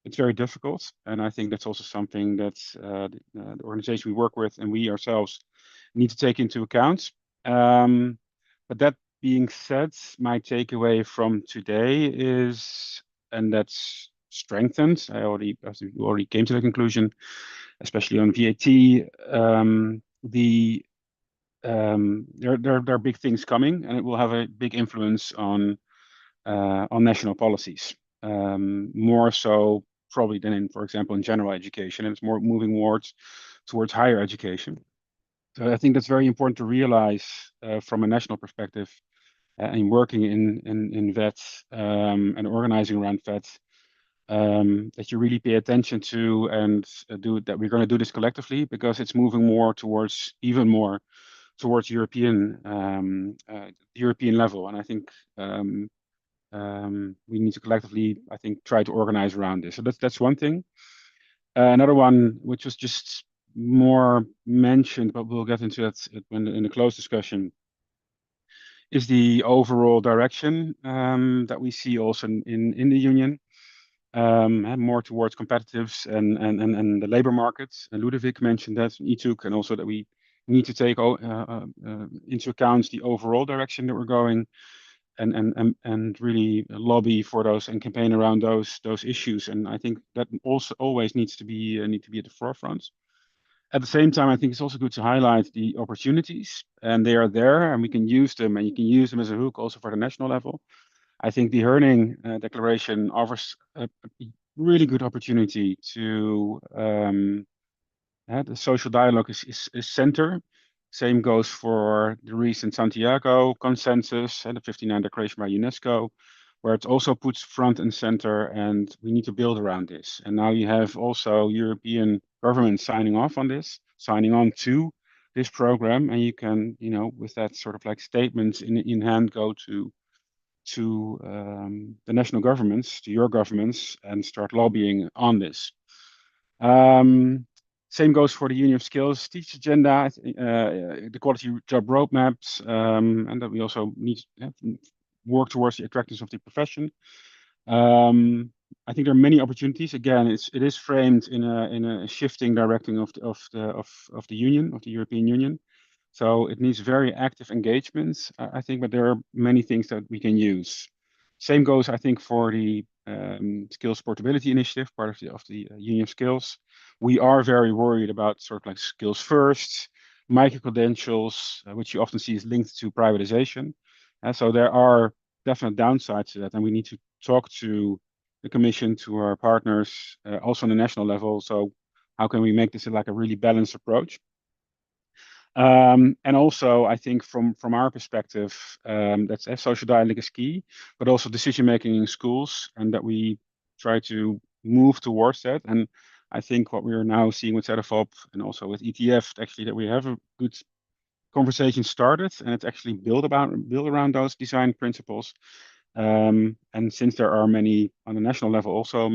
It's very difficult, and I think that's also something that the organization we work with and we ourselves need to take into account. But that being said, my takeaway from today is, and that's strengthened. I already came to the conclusion, especially on VAT. There are big things coming, and it will have a big influence on national policies. More so probably than in, for example, in general education. It's more moving towards higher education. So I think that's very important to realize from a national perspective, and working in VET and organizing around VET, that you really pay attention to and that we're going to do this collectively, because it's moving more towards European level, and I think we need to collectively, I think, try to organize around this. So that's one thing. Another one, which was just more mentioned, but we'll get into that in the closed discussion, is the overall direction that we see also in the union, and more towards competitives and the labor markets. And Ludovic mentioned that in ETUCE, and also that we need to take into account the overall direction that we're going, and really lobby for those and campaign around those issues. And I think that also always needs to be at the forefront. At the same time, I think it's also good to highlight the opportunities, and they are there, and we can use them, and you can use them as a hook also for the national level. I think the Herning Declaration offers a really good opportunity to the social dialogue is center. Same goes for the recent Santiago consensus and the 59 Declaration by UNESCO, where it also puts front and center, and we need to build around this. And now you have also European governments signing on to this program, and you can, with that sort of like statements in hand, go to the national governments, to your governments, and start lobbying on this. Same goes for the Union of Skills Teach Agenda, the quality job roadmaps, and that we also need to work towards the attractiveness of the profession. I think there are many opportunities. Again, it is framed in a shifting direction of the Union, of the European Union. So it needs very active engagements, I think, but there are many things that we can use. Same goes, I think, for the Skills Portability Initiative, part of the Union of Skills. We are very worried about sort of like skills first, micro-credentials, which you often see is linked to privatization. So there are definite downsides to that, and we need to talk to the Commission, to our partners, also on the national level. So how can we make this like a really balanced approach? And also, I think from our perspective, that's social dialogue is key, but also decision making in schools, and that we try to move towards that. And I think what we are now seeing with ZFOP and also with ETF, actually, that we have a good conversation started, and it's actually built around those design principles. And since there are many on the national level, also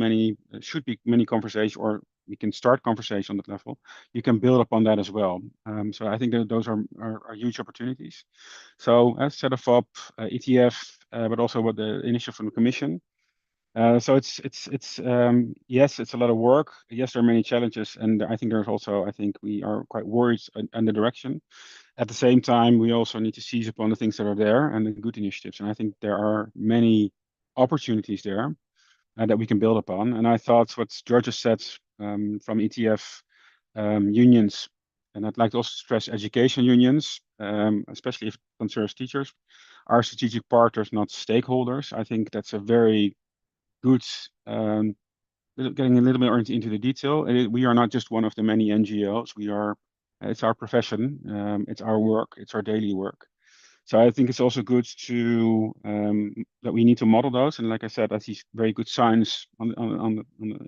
should be many conversations, or we can start conversation on that level, you can build upon that as well. So I think that those are huge opportunities. So as ZFOP, ETF, but also with the initiative from the Commission. So it's yes, it's a lot of work. Yes, there are many challenges, and I think we are quite worried on the direction. At the same time, we also need to seize upon the things that are there and the good initiatives. And I think there are many opportunities there that we can build upon. And I thought what Georgia said from ETF unions And I'd like to also stress education unions, especially if it concerns teachers, are strategic partners, not stakeholders. I think that's a very good, getting a little bit into the detail. We are not just one of the many NGOs. It's our profession, it's our work, it's our daily work. So I think it's also good to that we need to model those. And like I said, I see very good signs on the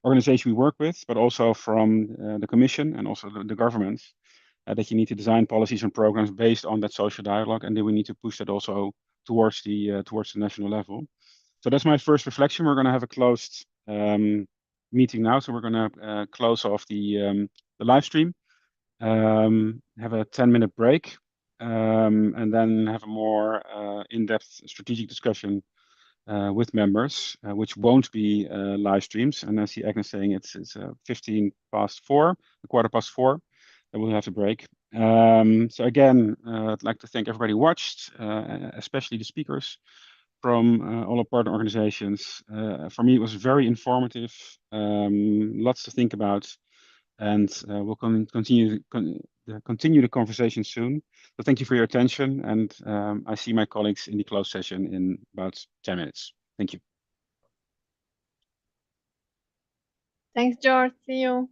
organization we work with, but also from the Commission and also the governments, that you need to design policies and programs based on that social dialogue, and then we need to push that also towards the national level. So that's my first reflection. We're going to have a closed meeting now, so we're going to close off the live stream, have a 10-minute break, and then have a more in-depth strategic discussion with members, which won't be live streams. And I see Agnes saying it's 15 past 4, a quarter past 4, then we'll have a break. So again, I'd like to thank everybody who watched, especially the speakers from all our partner organizations. For me, it was very informative, lots to think about, and we'll continue the conversation soon. So thank you for your attention, and I see my colleagues in the closed session in about 10 minutes. Thank you. Thanks, George. See you.